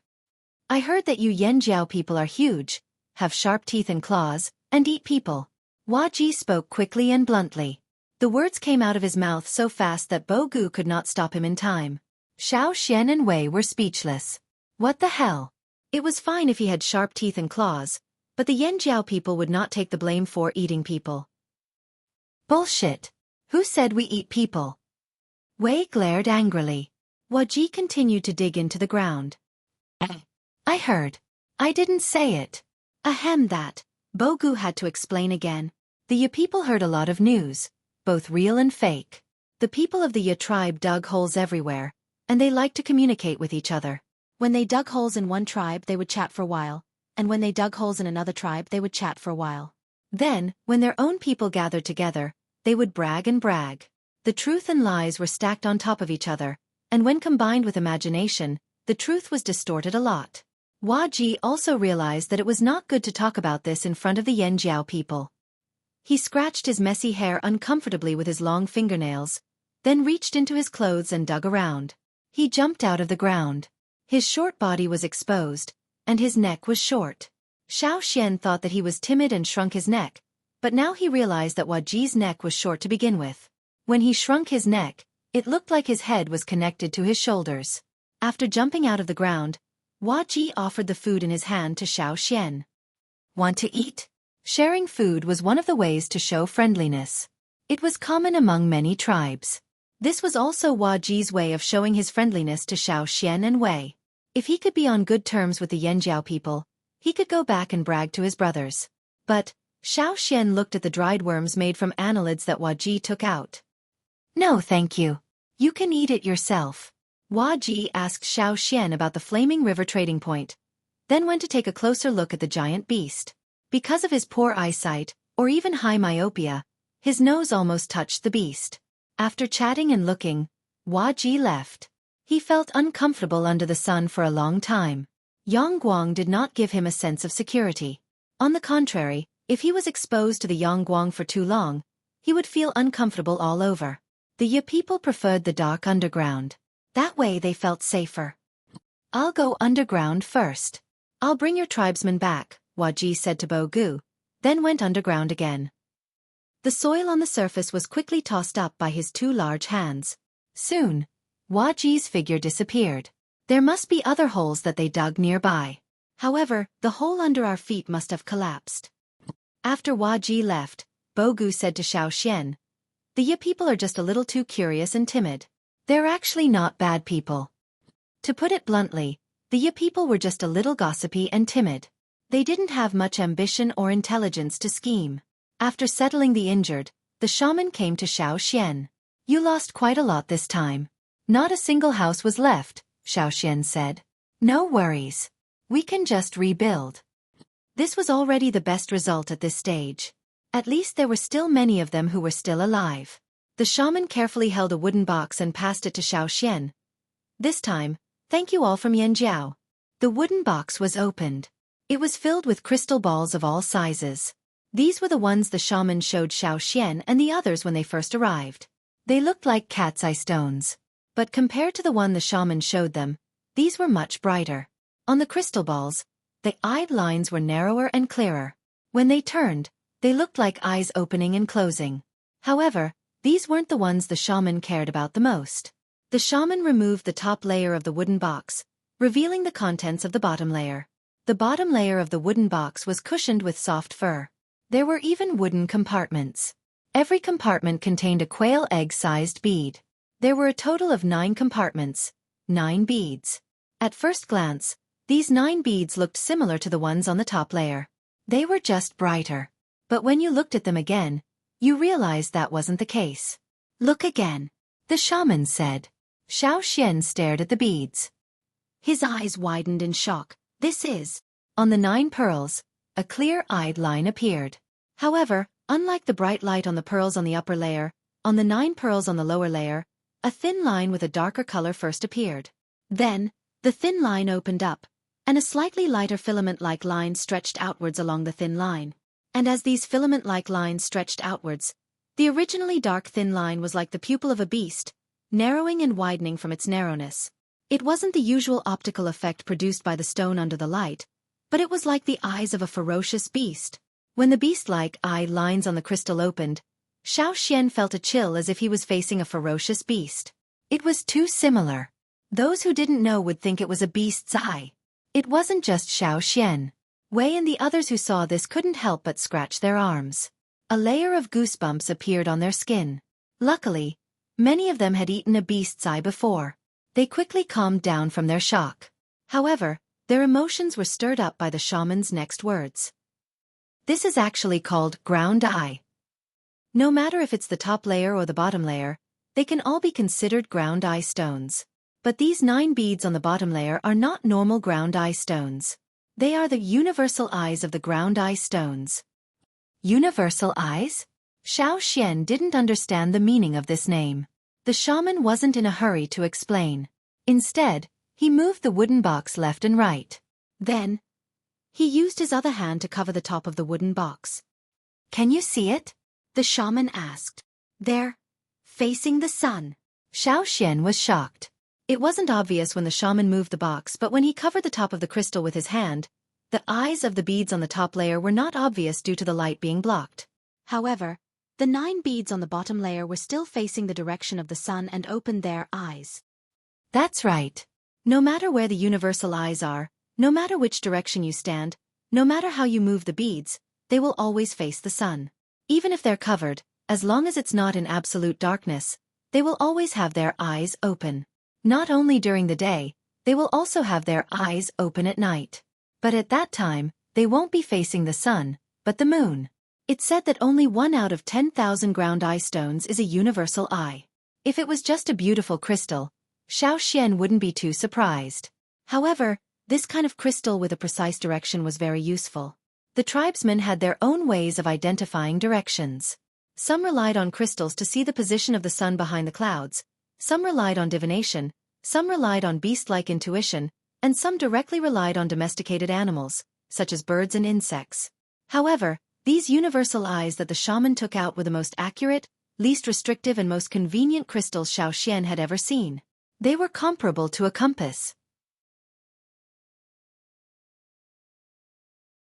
I heard that you Yanjiao people are huge, have sharp teeth and claws, and eat people. Huaji spoke quickly and bluntly. The words came out of his mouth so fast that Bogu could not stop him in time. Xiao Xian and Wei were speechless. What the hell? It was fine if he had sharp teeth and claws, but the Yanjiao people would not take the blame for eating people. Bullshit. Who said we eat people? Wei glared angrily. Huaji continued to dig into the ground. I heard. I didn't say it. Ahem that. Bogu had to explain again. The Ya people heard a lot of news, both real and fake. The people of the Ya tribe dug holes everywhere, and they liked to communicate with each other. When they dug holes in one tribe they would chat for a while, and when they dug holes in another tribe they would chat for a while. Then, when their own people gathered together, they would brag and brag. The truth and lies were stacked on top of each other, and when combined with imagination, the truth was distorted a lot. Huaji also realized that it was not good to talk about this in front of the Yanjiao people. He scratched his messy hair uncomfortably with his long fingernails, then reached into his clothes and dug around. He jumped out of the ground. His short body was exposed, and his neck was short. Xiao Xian thought that he was timid and shrunk his neck, but now he realized that Huaji's neck was short to begin with. When he shrunk his neck, it looked like his head was connected to his shoulders. After jumping out of the ground, Huaji offered the food in his hand to Xiao Xian. Want to eat? Sharing food was one of the ways to show friendliness. It was common among many tribes. This was also Huaji's way of showing his friendliness to Xiao Xian and Wei. If he could be on good terms with the Yanjiao people, he could go back and brag to his brothers. But Xiao Xian looked at the dried worms made from annelids that Huaji took out. No thank you. You can eat it yourself. Huaji asked Xiao Xian about the Flaming River trading point, then went to take a closer look at the giant beast. Because of his poor eyesight, or even high myopia, his nose almost touched the beast. After chatting and looking, Huaji left. He felt uncomfortable under the sun for a long time. Yangguang did not give him a sense of security. On the contrary, if he was exposed to the Yangguang for too long, he would feel uncomfortable all over. The Ya people preferred the dark underground. That way they felt safer. I'll go underground first. I'll bring your tribesmen back, Huaji said to Bogu, then went underground again. The soil on the surface was quickly tossed up by his two large hands. Soon, Huaji's figure disappeared. There must be other holes that they dug nearby. However, the hole under our feet must have collapsed. After Huaji left, Bogu said to Xiao Xian, the Ya people are just a little too curious and timid. They're actually not bad people. To put it bluntly, the Ya people were just a little gossipy and timid. They didn't have much ambition or intelligence to scheme. After settling the injured, the shaman came to Xiao Xian. You lost quite a lot this time. Not a single house was left, Xiao Xian said. No worries. We can just rebuild. This was already the best result at this stage. At least there were still many of them who were still alive. The shaman carefully held a wooden box and passed it to Xiao Xian. This time, thank you all from Yanjiao. The wooden box was opened. It was filled with crystal balls of all sizes. These were the ones the shaman showed Xiao Xian and the others when they first arrived. They looked like cat's eye stones. But compared to the one the shaman showed them, these were much brighter. On the crystal balls, the eye lines were narrower and clearer. When they turned, they looked like eyes opening and closing. However, these weren't the ones the shaman cared about the most. The shaman removed the top layer of the wooden box, revealing the contents of the bottom layer. The bottom layer of the wooden box was cushioned with soft fur. There were even wooden compartments. Every compartment contained a quail egg-sized bead. There were a total of 9 compartments, 9 beads. At first glance, these 9 beads looked similar to the ones on the top layer. They were just brighter. But when you looked at them again, you realized that wasn't the case. "Look again," the shaman said. Xueqi stared at the beads. His eyes widened in shock. "This is..." On the 9 pearls, a clear-eyed line appeared. However, unlike the bright light on the pearls on the upper layer, on the 9 pearls on the lower layer, a thin line with a darker color first appeared. Then, the thin line opened up, and a slightly lighter filament-like line stretched outwards along the thin line. And as these filament-like lines stretched outwards, the originally dark thin line was like the pupil of a beast, narrowing and widening from its narrowness. It wasn't the usual optical effect produced by the stone under the light, but it was like the eyes of a ferocious beast. When the beast-like eye lines on the crystal opened, Xueqi felt a chill as if he was facing a ferocious beast. It was too similar. Those who didn't know would think it was a beast's eye. It wasn't just Xueqi. Wei and the others who saw this couldn't help but scratch their arms. A layer of goosebumps appeared on their skin. Luckily, many of them had eaten a beast's eye before. They quickly calmed down from their shock. However, their emotions were stirred up by the shaman's next words. "This is actually called ground eye. No matter if it's the top layer or the bottom layer, they can all be considered ground eye stones. But these 9 beads on the bottom layer are not normal ground eye stones. They are the universal eyes of the ground eye stones." Universal eyes? Xueqi didn't understand the meaning of this name. The shaman wasn't in a hurry to explain. Instead, he moved the wooden box left and right. Then, he used his other hand to cover the top of the wooden box. "Can you see it?" the shaman asked. "They're facing the sun." Xueqi was shocked. It wasn't obvious when the shaman moved the box, but when he covered the top of the crystal with his hand, the eyes of the beads on the top layer were not obvious due to the light being blocked. However, the 9 beads on the bottom layer were still facing the direction of the sun and opened their eyes. That's right. No matter where the universal eyes are, no matter which direction you stand, no matter how you move the beads, they will always face the sun. Even if they're covered, as long as it's not in absolute darkness, they will always have their eyes open. Not only during the day, they will also have their eyes open at night. But at that time, they won't be facing the sun, but the moon. It's said that only 1 out of 10,000 ground eye stones is a universal eye. If it was just a beautiful crystal, Xueqi wouldn't be too surprised. However, this kind of crystal with a precise direction was very useful. The tribesmen had their own ways of identifying directions. Some relied on crystals to see the position of the sun behind the clouds, some relied on divination, some relied on beast-like intuition, and some directly relied on domesticated animals, such as birds and insects. However, these universal eyes that the shaman took out were the most accurate, least restrictive and most convenient crystals Xueqi had ever seen. They were comparable to a compass.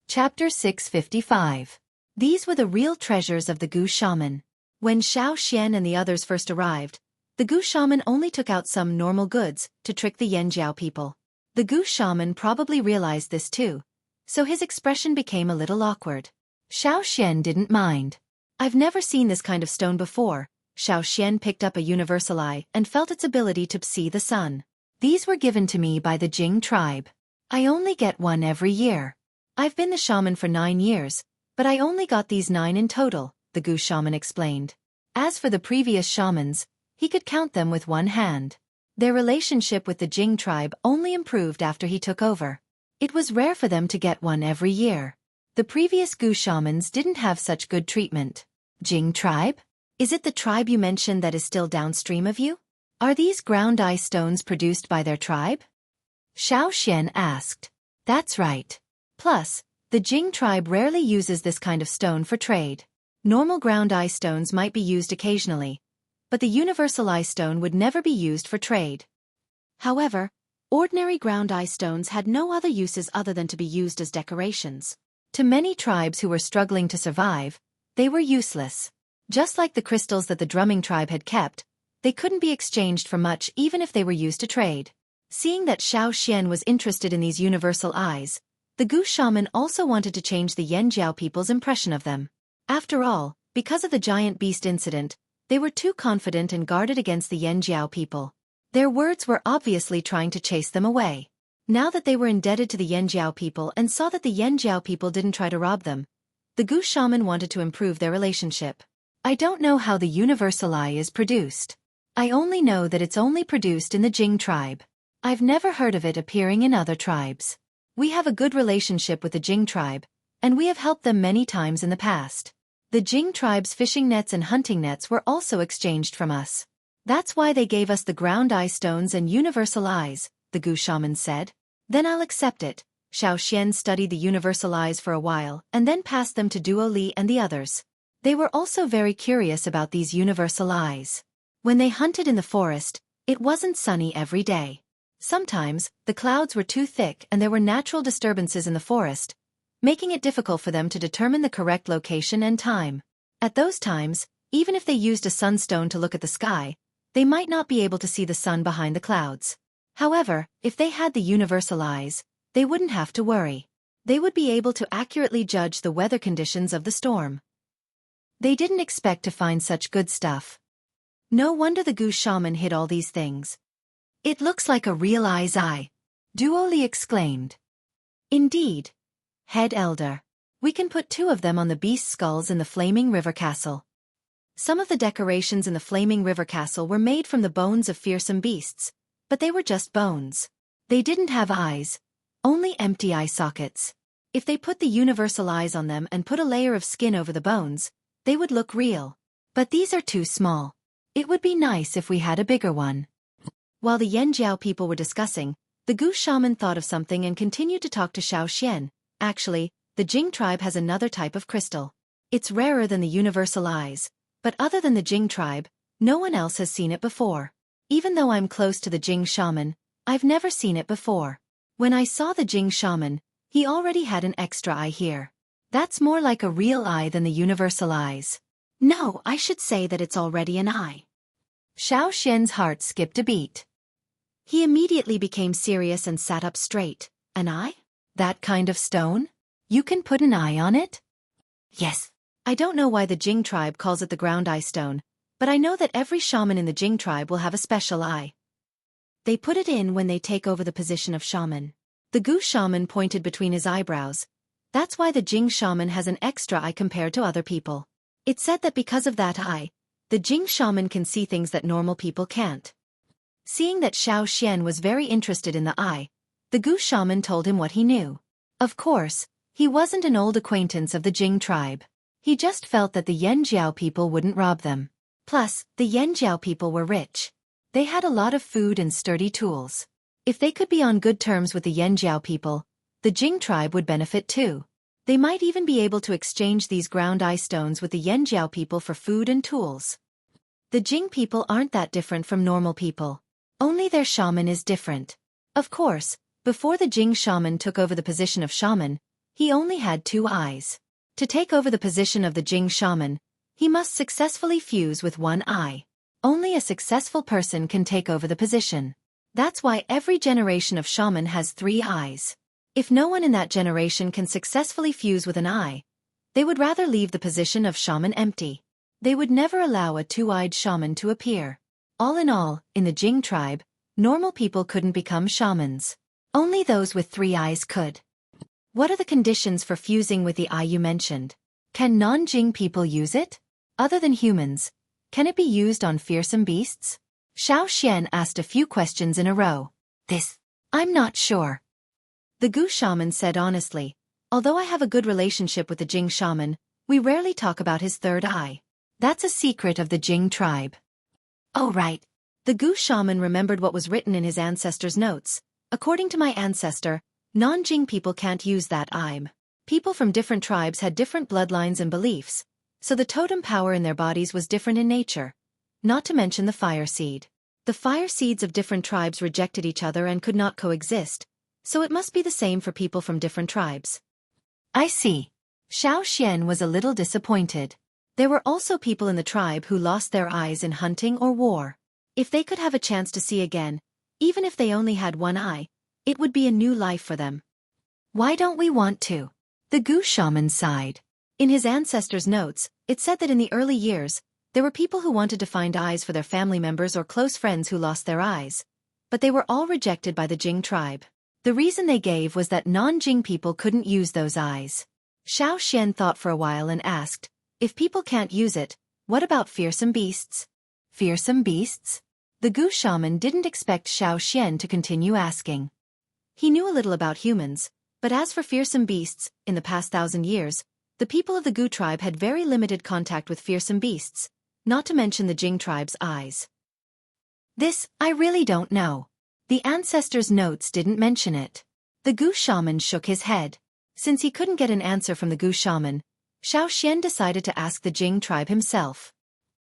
Chapter 655. These were the real treasures of the Gu shaman. When Xueqi and the others first arrived, the Gu shaman only took out some normal goods to trick the Yanjiao people. The Gu shaman probably realized this too, so his expression became a little awkward. Xueqi didn't mind. "I've never seen this kind of stone before." Xueqi picked up a universal eye and felt its ability to see the sun. "These were given to me by the Jing tribe. I only get one every year. I've been the shaman for 9 years, but I only got these 9 in total," the Gu shaman explained. As for the previous shamans, he could count them with one hand. Their relationship with the Jing tribe only improved after he took over. It was rare for them to get one every year. The previous Gu shamans didn't have such good treatment. "Jing tribe? Is it the tribe you mentioned that is still downstream of you? Are these ground eye stones produced by their tribe?" Xueqi asked. "That's right. Plus, the Jing tribe rarely uses this kind of stone for trade. Normal ground eye stones might be used occasionally, but the universal eye stone would never be used for trade. However, ordinary ground eye stones had no other uses other than to be used as decorations. To many tribes who were struggling to survive, they were useless. Just like the crystals that the drumming tribe had kept, they couldn't be exchanged for much even if they were used to trade. Seeing that Xueqi was interested in these universal eyes, the Gu shaman also wanted to change the Yanjiao people's impression of them. After all, because of the giant beast incident, they were too confident and guarded against the Yanjiao people. Their words were obviously trying to chase them away. Now that they were indebted to the Yanjiao people and saw that the Yanjiao people didn't try to rob them, the Gu shaman wanted to improve their relationship. I don't know how the universal eye is produced. I only know that it's only produced in the Jing tribe. I've never heard of it appearing in other tribes. We have a good relationship with the Jing tribe, and we have helped them many times in the past. The Jing tribe's fishing nets and hunting nets were also exchanged from us. That's why they gave us the ground eye stones and universal eyes, the Gu shaman said. Then I'll accept it. Xueqi studied the universal eyes for a while and then passed them to Duo Li and the others. They were also very curious about these universal eyes. When they hunted in the forest, it wasn't sunny every day. Sometimes, the clouds were too thick and there were natural disturbances in the forest, making it difficult for them to determine the correct location and time. At those times, even if they used a sunstone to look at the sky, they might not be able to see the sun behind the clouds. However, if they had the universal eyes, they wouldn't have to worry. They would be able to accurately judge the weather conditions of the storm. They didn't expect to find such good stuff. No wonder the Gu shaman hid all these things. It looks like a real eye's eye, Duo Li exclaimed. Indeed. Head Elder. We can put 2 of them on the beast skulls in the Flaming River Castle. Some of the decorations in the Flaming River Castle were made from the bones of fearsome beasts, but they were just bones. They didn't have eyes, only empty eye sockets. If they put the universal eyes on them and put a layer of skin over the bones, they would look real. But these are too small. It would be nice if we had a bigger one. While the Yanjiao people were discussing, the Gu shaman thought of something and continued to talk to Xueqi. Actually, the Jing tribe has another type of crystal. It's rarer than the universal eyes, but other than the Jing tribe, no one else has seen it before. Even though I'm close to the Jing shaman, I've never seen it before. When I saw the Jing shaman, he already had an extra eye here. That's more like a real eye than the universal eyes. No, I should say that it's already an eye. Xueqi's heart skipped a beat. He immediately became serious and sat up straight. An eye? That kind of stone? You can put an eye on it? Yes. I don't know why the Jing tribe calls it the ground eye stone, but I know that every shaman in the Jing tribe will have a special eye. They put it in when they take over the position of shaman. The Gu shaman pointed between his eyebrows. That's why the Jing shaman has an extra eye compared to other people. It's said that because of that eye, the Jing shaman can see things that normal people can't. Seeing that Xueqi was very interested in the eye, the Gu shaman told him what he knew. Of course, he wasn't an old acquaintance of the Jing tribe. He just felt that the Yanjiao people wouldn't rob them. Plus, the Yanjiao people were rich. They had a lot of food and sturdy tools. If they could be on good terms with the Yanjiao people, the Jing tribe would benefit too. They might even be able to exchange these ground eye stones with the Yanjiao people for food and tools. The Jing people aren't that different from normal people. Only their shaman is different. Of course, before the Jing shaman took over the position of shaman, he only had 2 eyes. To take over the position of the Jing shaman, he must successfully fuse with 1 eye. Only a successful person can take over the position. That's why every generation of shaman has 3 eyes. If no one in that generation can successfully fuse with an eye, they would rather leave the position of shaman empty. They would never allow a 2-eyed shaman to appear. All in all, in the Jing tribe, normal people couldn't become shamans. Only those with 3 eyes could. What are the conditions for fusing with the eye you mentioned? Can non-Jing people use it? Other than humans, can it be used on fearsome beasts? Xueqi asked a few questions in a row. I'm not sure. The Gu shaman said honestly, although I have a good relationship with the Jing shaman, we rarely talk about his 3rd eye. That's a secret of the Jing tribe. Oh right. The Gu shaman remembered what was written in his ancestor's notes. According to my ancestor, non-Jing people can't use that eye. People from different tribes had different bloodlines and beliefs, so the totem power in their bodies was different in nature. Not to mention the fire seed. The fire seeds of different tribes rejected each other and could not coexist, so it must be the same for people from different tribes. I see. Xueqi was a little disappointed. There were also people in the tribe who lost their eyes in hunting or war. If they could have a chance to see again, even if they only had one eye, it would be a new life for them. Why don't we want to? The goose shaman sighed. In his ancestors' notes, it said that in the early years, there were people who wanted to find eyes for their family members or close friends who lost their eyes. But they were all rejected by the Jing tribe. The reason they gave was that non-Jing people couldn't use those eyes. Xiao Xian thought for a while and asked, if people can't use it, what about fearsome beasts? Fearsome beasts? The goose shaman didn't expect Xiao Xian to continue asking. He knew a little about humans, but as for fearsome beasts, in the past 1,000 years, the people of the Gu tribe had very limited contact with fearsome beasts, not to mention the Jing tribe's eyes. This, I really don't know. The ancestors' notes didn't mention it. The goose shaman shook his head. Since he couldn't get an answer from the goose shaman, Xiao Xian decided to ask the Jing tribe himself.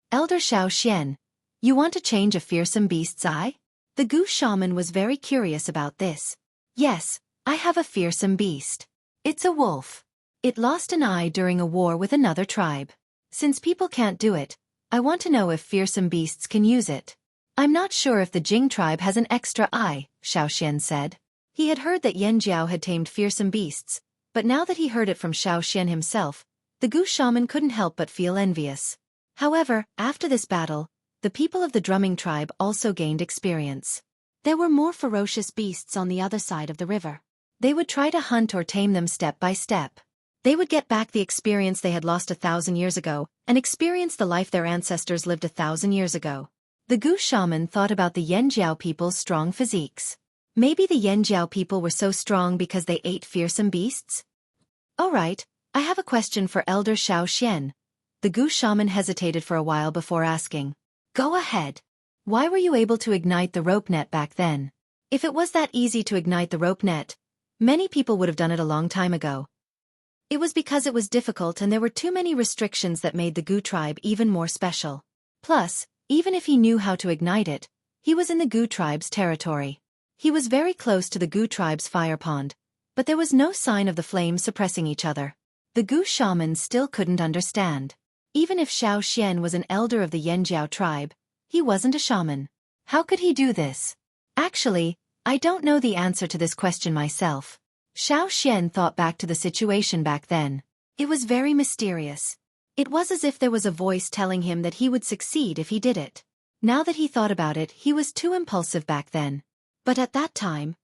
Elder Xiao Xian, you want to change a fearsome beast's eye? The goose shaman was very curious about this. Yes, I have a fearsome beast. It's a wolf. It lost an eye during a war with another tribe. Since people can't do it, I want to know if fearsome beasts can use it. I'm not sure if the Jing tribe has an extra eye, Xiao Xian said. He had heard that Yan Jiao had tamed fearsome beasts, but now that he heard it from Xiao Xian himself, the goose shaman couldn't help but feel envious. However, after this battle, the people of the drumming tribe also gained experience. There were more ferocious beasts on the other side of the river. They would try to hunt or tame them step by step. They would get back the experience they had lost 1,000 years ago, and experience the life their ancestors lived 1,000 years ago. The goose shaman thought about the Yanjiao people's strong physiques. Maybe the Yanjiao people were so strong because they ate fearsome beasts? Alright, I have a question for Elder Xiao Xian. The goose shaman hesitated for a while before asking. Go ahead. Why were you able to ignite the rope net back then? If it was that easy to ignite the rope net, many people would have done it a long time ago. It was because it was difficult and there were too many restrictions that made the Gu tribe even more special. Plus, even if he knew how to ignite it, he was in the Gu tribe's territory. He was very close to the Gu tribe's fire pond, but there was no sign of the flames suppressing each other. The Gu shaman still couldn't understand. Even if Xiao Xian was an elder of the Yanjiao tribe, he wasn't a shaman. How could he do this? Actually, I don't know the answer to this question myself. Xiao Xian thought back to the situation back then. It was very mysterious. It was as if there was a voice telling him that he would succeed if he did it. Now that he thought about it, he was too impulsive back then. But at that time,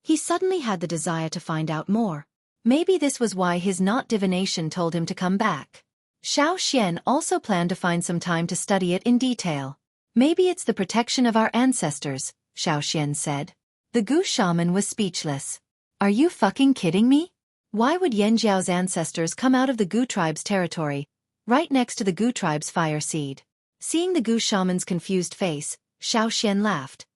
he suddenly had the desire to find out more. Maybe this was why his not divination told him to come back. Xiao Xian also planned to find some time to study it in detail. Maybe it's the protection of our ancestors, Xiao Xian said. The Gu shaman was speechless. Are you fucking kidding me? Why would Yanjiao's ancestors come out of the Gu tribe's territory, right next to the Gu tribe's fire seed? Seeing the Gu shaman's confused face, Xiao Xian laughed.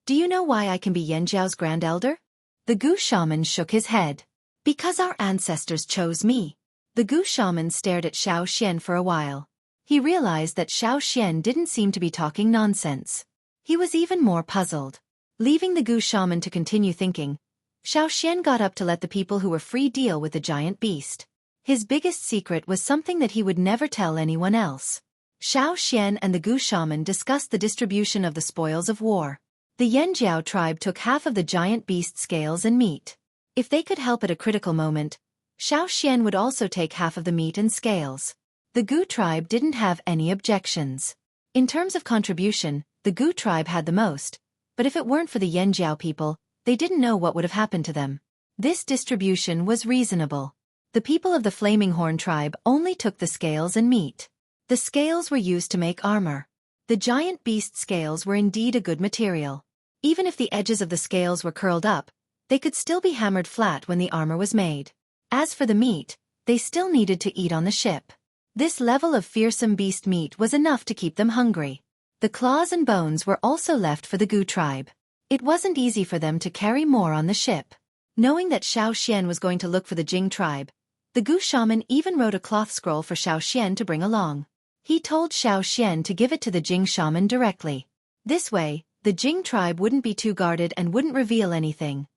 Do you know why I can be Yanjiao's grand elder? The Gu shaman shook his head. Because our ancestors chose me. The Gu shaman stared at Xiao Xian for a while. He realized that Xiao Xian didn't seem to be talking nonsense. He was even more puzzled. Leaving the Gu shaman to continue thinking, Xiao Xian got up to let the people who were free deal with the giant beast. His biggest secret was something that he would never tell anyone else. Xiao Xian and the Gu shaman discussed the distribution of the spoils of war. The Yanjiao tribe took half of the giant beast scales and meat. If they could help at a critical moment, Xiao Xian would also take half of the meat and scales. The Gu tribe didn't have any objections. In terms of contribution, the Gu tribe had the most, but if it weren't for the Yanjiao people, they didn't know what would have happened to them. This distribution was reasonable. The people of the Flaming Horn tribe only took the scales and meat. The scales were used to make armor. The giant beast scales were indeed a good material. Even if the edges of the scales were curled up, they could still be hammered flat when the armor was made. As for the meat, they still needed to eat on the ship. This level of fearsome beast meat was enough to keep them hungry. The claws and bones were also left for the Gu tribe. It wasn't easy for them to carry more on the ship. Knowing that Xiao Xian was going to look for the Jing tribe, the Gu shaman even wrote a cloth scroll for Xiao Xian to bring along. He told Xiao Xian to give it to the Jing shaman directly. This way, the Jing tribe wouldn't be too guarded and wouldn't reveal anything.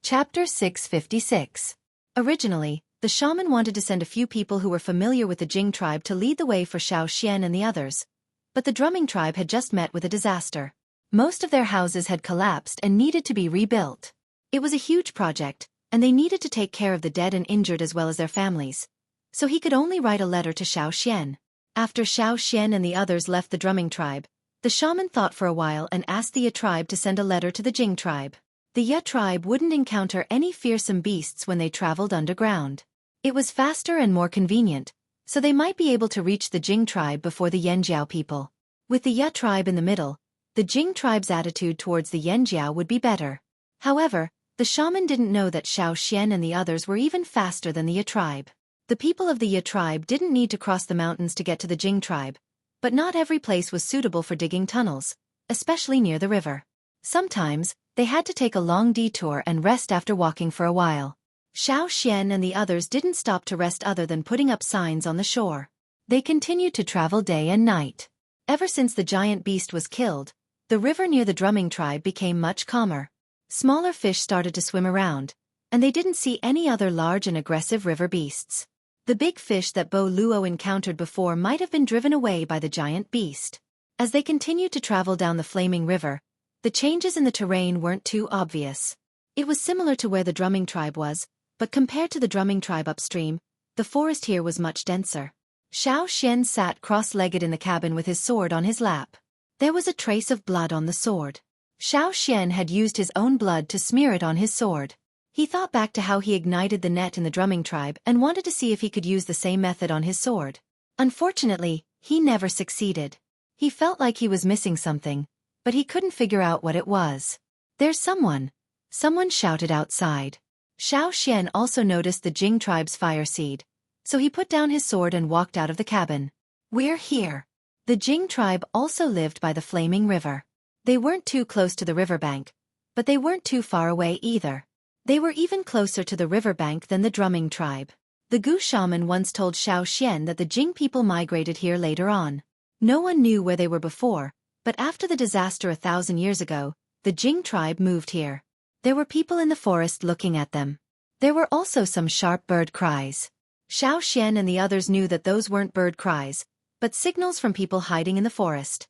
Chapter 656. Originally, the shaman wanted to send a few people who were familiar with the Jing tribe to lead the way for Xueqi and the others. But the drumming tribe had just met with a disaster. Most of their houses had collapsed and needed to be rebuilt. It was a huge project, and they needed to take care of the dead and injured as well as their families. So he could only write a letter to Xueqi. After Xueqi and the others left the drumming tribe, the shaman thought for a while and asked the Ya tribe to send a letter to the Jing tribe. The Ya tribe wouldn't encounter any fearsome beasts when they traveled underground. It was faster and more convenient, so they might be able to reach the Jing tribe before the Yanjiao people. With the Ya tribe in the middle, the Jing tribe's attitude towards the Yanjiao would be better. However, the shaman didn't know that Xueqi and the others were even faster than the Ya tribe. The people of the Ya tribe didn't need to cross the mountains to get to the Jing tribe, but not every place was suitable for digging tunnels, especially near the river. Sometimes, they had to take a long detour and rest after walking for a while. Xueqi and the others didn't stop to rest other than putting up signs on the shore. They continued to travel day and night. Ever since the giant beast was killed, the river near the drumming tribe became much calmer. Smaller fish started to swim around, and they didn't see any other large and aggressive river beasts. The big fish that Bo Luo encountered before might have been driven away by the giant beast. As they continued to travel down the flaming river, the changes in the terrain weren't too obvious. It was similar to where the drumming tribe was, but compared to the drumming tribe upstream, the forest here was much denser. Xueqi sat cross-legged in the cabin with his sword on his lap. There was a trace of blood on the sword. Xueqi had used his own blood to smear it on his sword. He thought back to how he ignited the net in the drumming tribe and wanted to see if he could use the same method on his sword. Unfortunately, he never succeeded. He felt like he was missing something, but he couldn't figure out what it was. "There's someone!" Someone shouted outside. Xueqi also noticed the Jing tribe's fire seed, so he put down his sword and walked out of the cabin. "We're here." The Jing tribe also lived by the flaming river. They weren't too close to the riverbank, but they weren't too far away either. They were even closer to the riverbank than the drumming tribe. The Gu shaman once told Xueqi that the Jing people migrated here later on. No one knew where they were before, but after the disaster 1,000 years ago, the Jing tribe moved here. There were people in the forest looking at them. There were also some sharp bird cries. Xueqi and the others knew that those weren't bird cries, but signals from people hiding in the forest.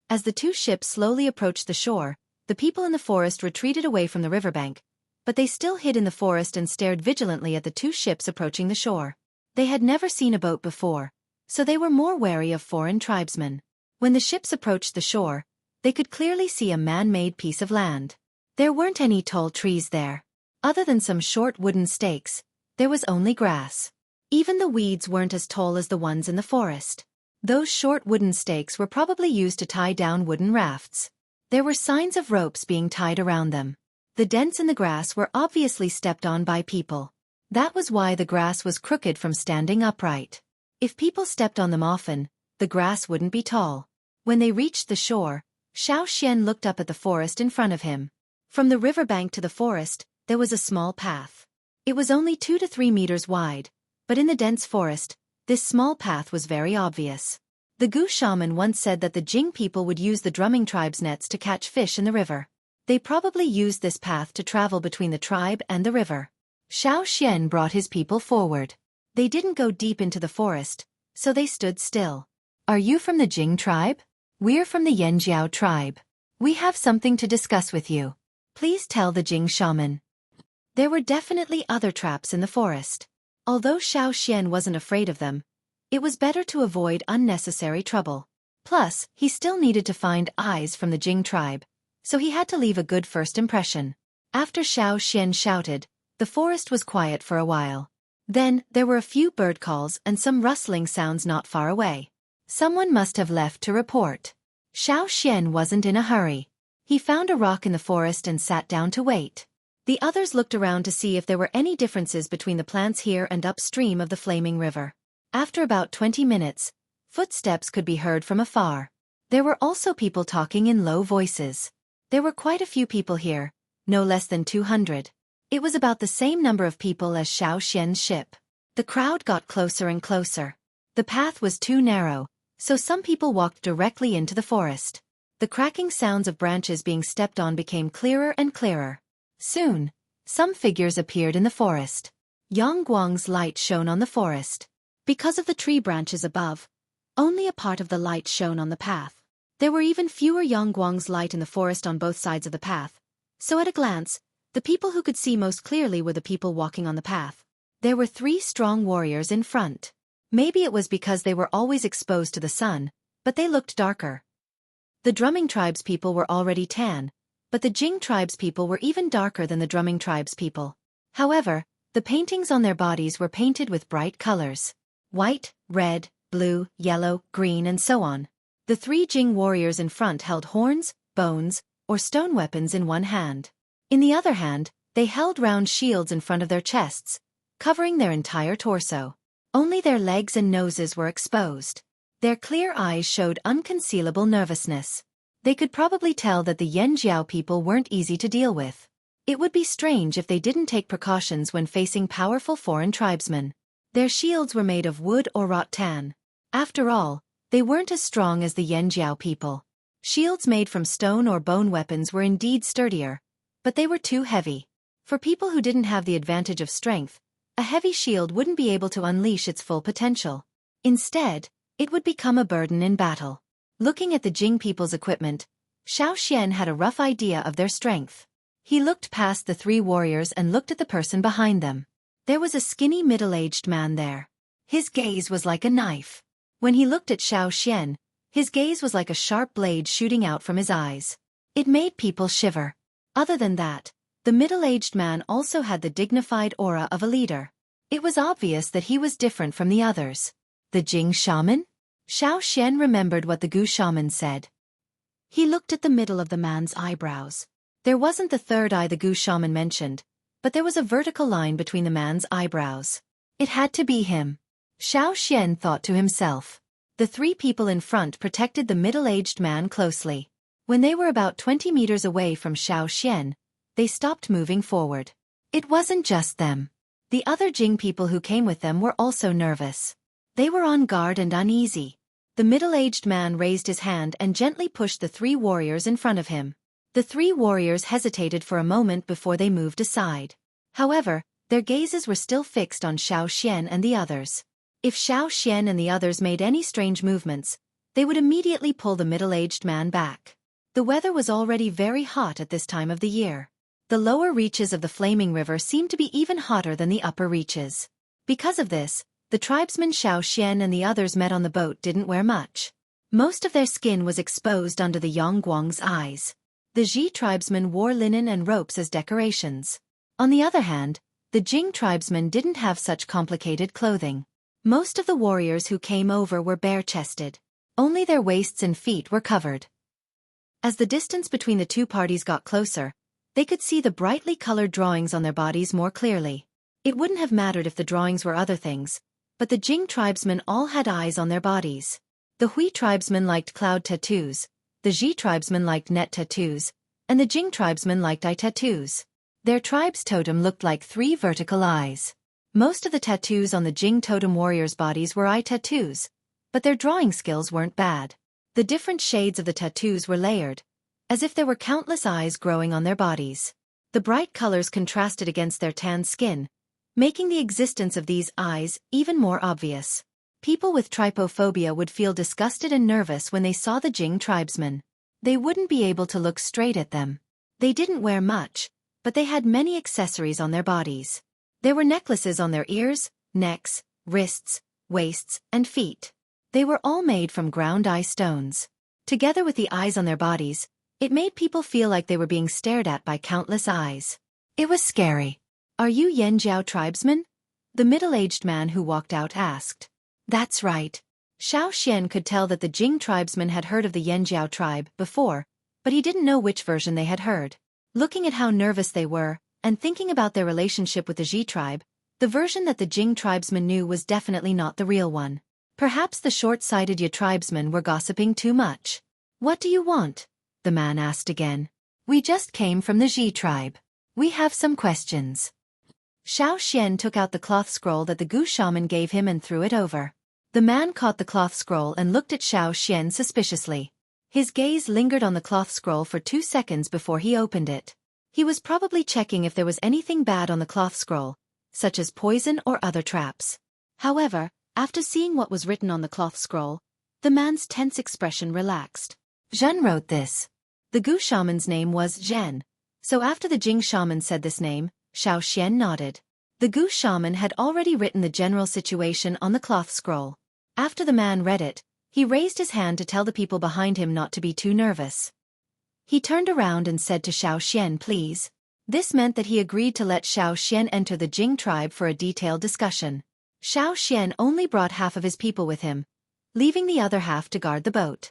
As the two ships slowly approached the shore, the people in the forest retreated away from the riverbank, but they still hid in the forest and stared vigilantly at the two ships approaching the shore. They had never seen a boat before, so they were more wary of foreign tribesmen. When the ships approached the shore, they could clearly see a man-made piece of land. There weren't any tall trees there. Other than some short wooden stakes, there was only grass. Even the weeds weren't as tall as the ones in the forest. Those short wooden stakes were probably used to tie down wooden rafts. There were signs of ropes being tied around them. The dents in the grass were obviously stepped on by people. That was why the grass was crooked from standing upright. If people stepped on them often, the grass wouldn't be tall. When they reached the shore, Xueqi looked up at the forest in front of him. From the riverbank to the forest, there was a small path. It was only 2 to 3 meters wide, but in the dense forest, this small path was very obvious. The Gu shaman once said that the Jing people would use the drumming tribe's nets to catch fish in the river. They probably used this path to travel between the tribe and the river. Xueqi brought his people forward. They didn't go deep into the forest, so they stood still. "Are you from the Jing tribe?" "We're from the Yanjiao tribe. We have something to discuss with you. Please tell the Jing shaman." There were definitely other traps in the forest. Although Xueqi wasn't afraid of them, it was better to avoid unnecessary trouble. Plus, he still needed to find eyes from the Jing tribe, so he had to leave a good first impression. After Xueqi shouted, the forest was quiet for a while. Then, there were a few bird calls and some rustling sounds not far away. Someone must have left to report. Xueqi wasn't in a hurry. He found a rock in the forest and sat down to wait. The others looked around to see if there were any differences between the plants here and upstream of the flaming river. After about 20 minutes, footsteps could be heard from afar. There were also people talking in low voices. There were quite a few people here, no less than 200. It was about the same number of people as Xueqi's ship. The crowd got closer and closer. The path was too narrow, so some people walked directly into the forest. The cracking sounds of branches being stepped on became clearer and clearer. Soon, some figures appeared in the forest. Yangguang's light shone on the forest. Because of the tree branches above, only a part of the light shone on the path. There were even fewer Yangguang's light in the forest on both sides of the path, so at a glance, the people who could see most clearly were the people walking on the path. There were 3 strong warriors in front. Maybe it was because they were always exposed to the sun, but they looked darker. The drumming tribes people were already tan, but the Jing tribes people were even darker than the drumming tribes people. However, the paintings on their bodies were painted with bright colors. White, red, blue, yellow, green and so on. The 3 Jing warriors in front held horns, bones, or stone weapons in one hand. In the other hand, they held round shields in front of their chests, covering their entire torso. Only their legs and noses were exposed. Their clear eyes showed unconcealable nervousness. They could probably tell that the Yanjiao people weren't easy to deal with. It would be strange if they didn't take precautions when facing powerful foreign tribesmen. Their shields were made of wood or rattan. After all, they weren't as strong as the Yanjiao people. Shields made from stone or bone weapons were indeed sturdier, but they were too heavy. For people who didn't have the advantage of strength, a heavy shield wouldn't be able to unleash its full potential. Instead, it would become a burden in battle. Looking at the Jing people's equipment, Xiao Xian had a rough idea of their strength. He looked past the 3 warriors and looked at the person behind them. There was a skinny middle-aged man there. His gaze was like a knife. When he looked at Xiao Xian, his gaze was like a sharp blade shooting out from his eyes. It made people shiver. Other than that, the middle-aged man also had the dignified aura of a leader. It was obvious that he was different from the others. The Jing shaman? Xiao Xian remembered what the Gu shaman said. He looked at the middle of the man's eyebrows. There wasn't the third eye the Gu shaman mentioned, but there was a vertical line between the man's eyebrows. It had to be him. Xiao Xian thought to himself. The 3 people in front protected the middle-aged man closely. When they were about 20 meters away from Xiao Xian, they stopped moving forward. It wasn't just them. The other Jing people who came with them were also nervous. They were on guard and uneasy. The middle-aged man raised his hand and gently pushed the 3 warriors in front of him. The 3 warriors hesitated for a moment before they moved aside. However, their gazes were still fixed on Xiao Xian and the others. If Xiao Xian and the others made any strange movements, they would immediately pull the middle-aged man back. The weather was already very hot at this time of the year. The lower reaches of the flaming river seemed to be even hotter than the upper reaches. Because of this, the tribesmen Xiao Xian and the others met on the boat didn't wear much. Most of their skin was exposed under the Yangguang's eyes. The Ji tribesmen wore linen and ropes as decorations. On the other hand, the Jing tribesmen didn't have such complicated clothing. Most of the warriors who came over were bare-chested. Only their waists and feet were covered. As the distance between the 2 parties got closer, they could see the brightly colored drawings on their bodies more clearly. It wouldn't have mattered if the drawings were other things, but the Jing tribesmen all had eyes on their bodies. The Hui tribesmen liked cloud tattoos, the Ji tribesmen liked net tattoos, and the Jing tribesmen liked eye tattoos. Their tribe's totem looked like 3 vertical eyes. Most of the tattoos on the Jing totem warriors' bodies were eye tattoos, but their drawing skills weren't bad. The different shades of the tattoos were layered, as if there were countless eyes growing on their bodies. The bright colors contrasted against their tan skin, making the existence of these eyes even more obvious. People with trypophobia would feel disgusted and nervous when they saw the Jing tribesmen. They wouldn't be able to look straight at them. They didn't wear much, but they had many accessories on their bodies. There were necklaces on their ears, necks, wrists, waists, and feet. They were all made from ground eye stones. Together with the eyes on their bodies, it made people feel like they were being stared at by countless eyes. It was scary. "Are you Yanjiao tribesmen?" the middle-aged man who walked out asked. "That's right." Xiao Xian could tell that the Jing tribesmen had heard of the Yanjiao tribe before, but he didn't know which version they had heard. Looking at how nervous they were, and thinking about their relationship with the Ji tribe, the version that the Jing tribesmen knew was definitely not the real one. Perhaps the short-sighted Ya tribesmen were gossiping too much. "What do you want?" the man asked again. "We just came from the Ji tribe. We have some questions." Xiao Xian took out the cloth scroll that the Gu shaman gave him and threw it over. The man caught the cloth scroll and looked at Xiao Xian suspiciously. His gaze lingered on the cloth scroll for 2 seconds before he opened it. He was probably checking if there was anything bad on the cloth scroll, such as poison or other traps. However, after seeing what was written on the cloth scroll, the man's tense expression relaxed. Zhen wrote this. The Gu shaman's name was Zhen, so after the Jing shaman said this name, Xiao nodded. The Gu shaman had already written the general situation on the cloth scroll. After the man read it, he raised his hand to tell the people behind him not to be too nervous. He turned around and said to Xiao, please. This meant that he agreed to let Xiao enter the Jing tribe for a detailed discussion. Xiao only brought half of his people with him, leaving the other half to guard the boat.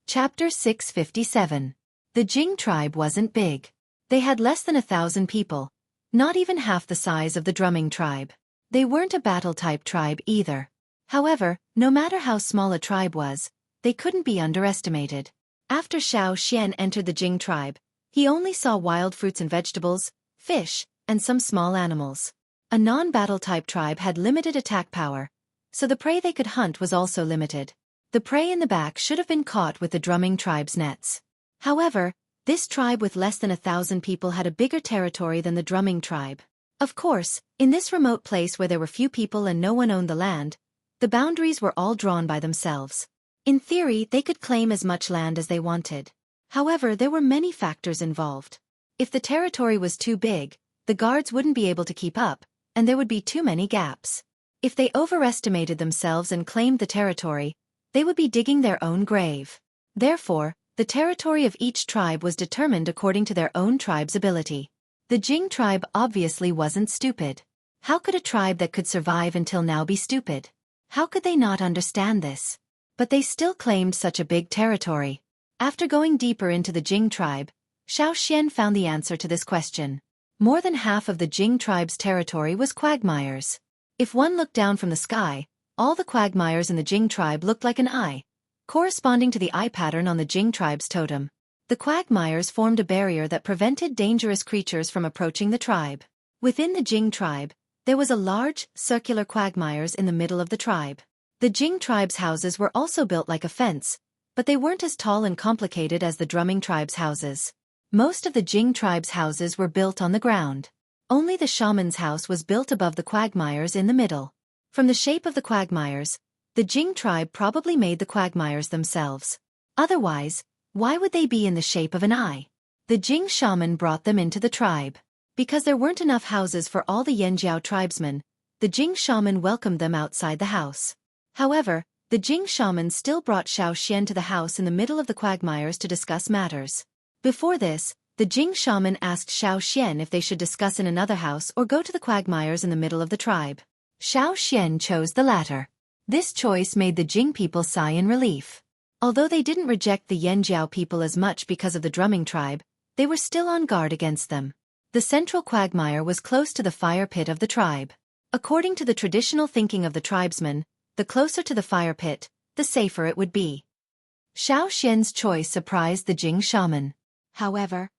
Chapter 657. The Jing tribe wasn't big. They had less than 1,000 people, not even half the size of the drumming tribe. They weren't a battle-type tribe either. However, no matter how small a tribe was, they couldn't be underestimated. After Xiao entered the Jing tribe, he only saw wild fruits and vegetables, fish, and some small animals. A non-battle-type tribe had limited attack power, so the prey they could hunt was also limited. The prey in the back should have been caught with the drumming tribe's nets. However, this tribe with less than 1,000 people had a bigger territory than the drumming tribe. Of course, in this remote place where there were few people and no one owned the land, the boundaries were all drawn by themselves. In theory, they could claim as much land as they wanted. However, there were many factors involved. If the territory was too big, the guards wouldn't be able to keep up, and there would be too many gaps. If they overestimated themselves and claimed the territory, they would be digging their own grave. Therefore, the territory of each tribe was determined according to their own tribe's ability. The Jing tribe obviously wasn't stupid. How could a tribe that could survive until now be stupid? How could they not understand this? But they still claimed such a big territory. After going deeper into the Jing tribe, Xiao found the answer to this question. More than half of the Jing tribe's territory was quagmires. If one looked down from the sky, all the quagmires in the Jing tribe looked like an eye, corresponding to the eye pattern on the Jing tribe's totem. The quagmires formed a barrier that prevented dangerous creatures from approaching the tribe. Within the Jing tribe, there was a large, circular quagmires in the middle of the tribe. The Jing tribe's houses were also built like a fence, but they weren't as tall and complicated as the drumming tribe's houses. Most of the Jing tribe's houses were built on the ground. Only the shaman's house was built above the quagmires in the middle. From the shape of the quagmires, the Jing tribe probably made the quagmires themselves. Otherwise, why would they be in the shape of an eye? The Jing shaman brought them into the tribe. Because there weren't enough houses for all the Yanjiao tribesmen, the Jing shaman welcomed them outside the house. However, the Jing shaman still brought Xiao to the house in the middle of the quagmires to discuss matters. Before this, the Jing shaman asked Xiao if they should discuss in another house or go to the quagmires in the middle of the tribe. Xiao chose the latter. This choice made the Jing people sigh in relief. Although they didn't reject the Yanjiao people as much because of the drumming tribe, they were still on guard against them. The central quagmire was close to the fire pit of the tribe. According to the traditional thinking of the tribesmen, the closer to the fire pit, the safer it would be. Xiao's choice surprised the Jing shaman. However,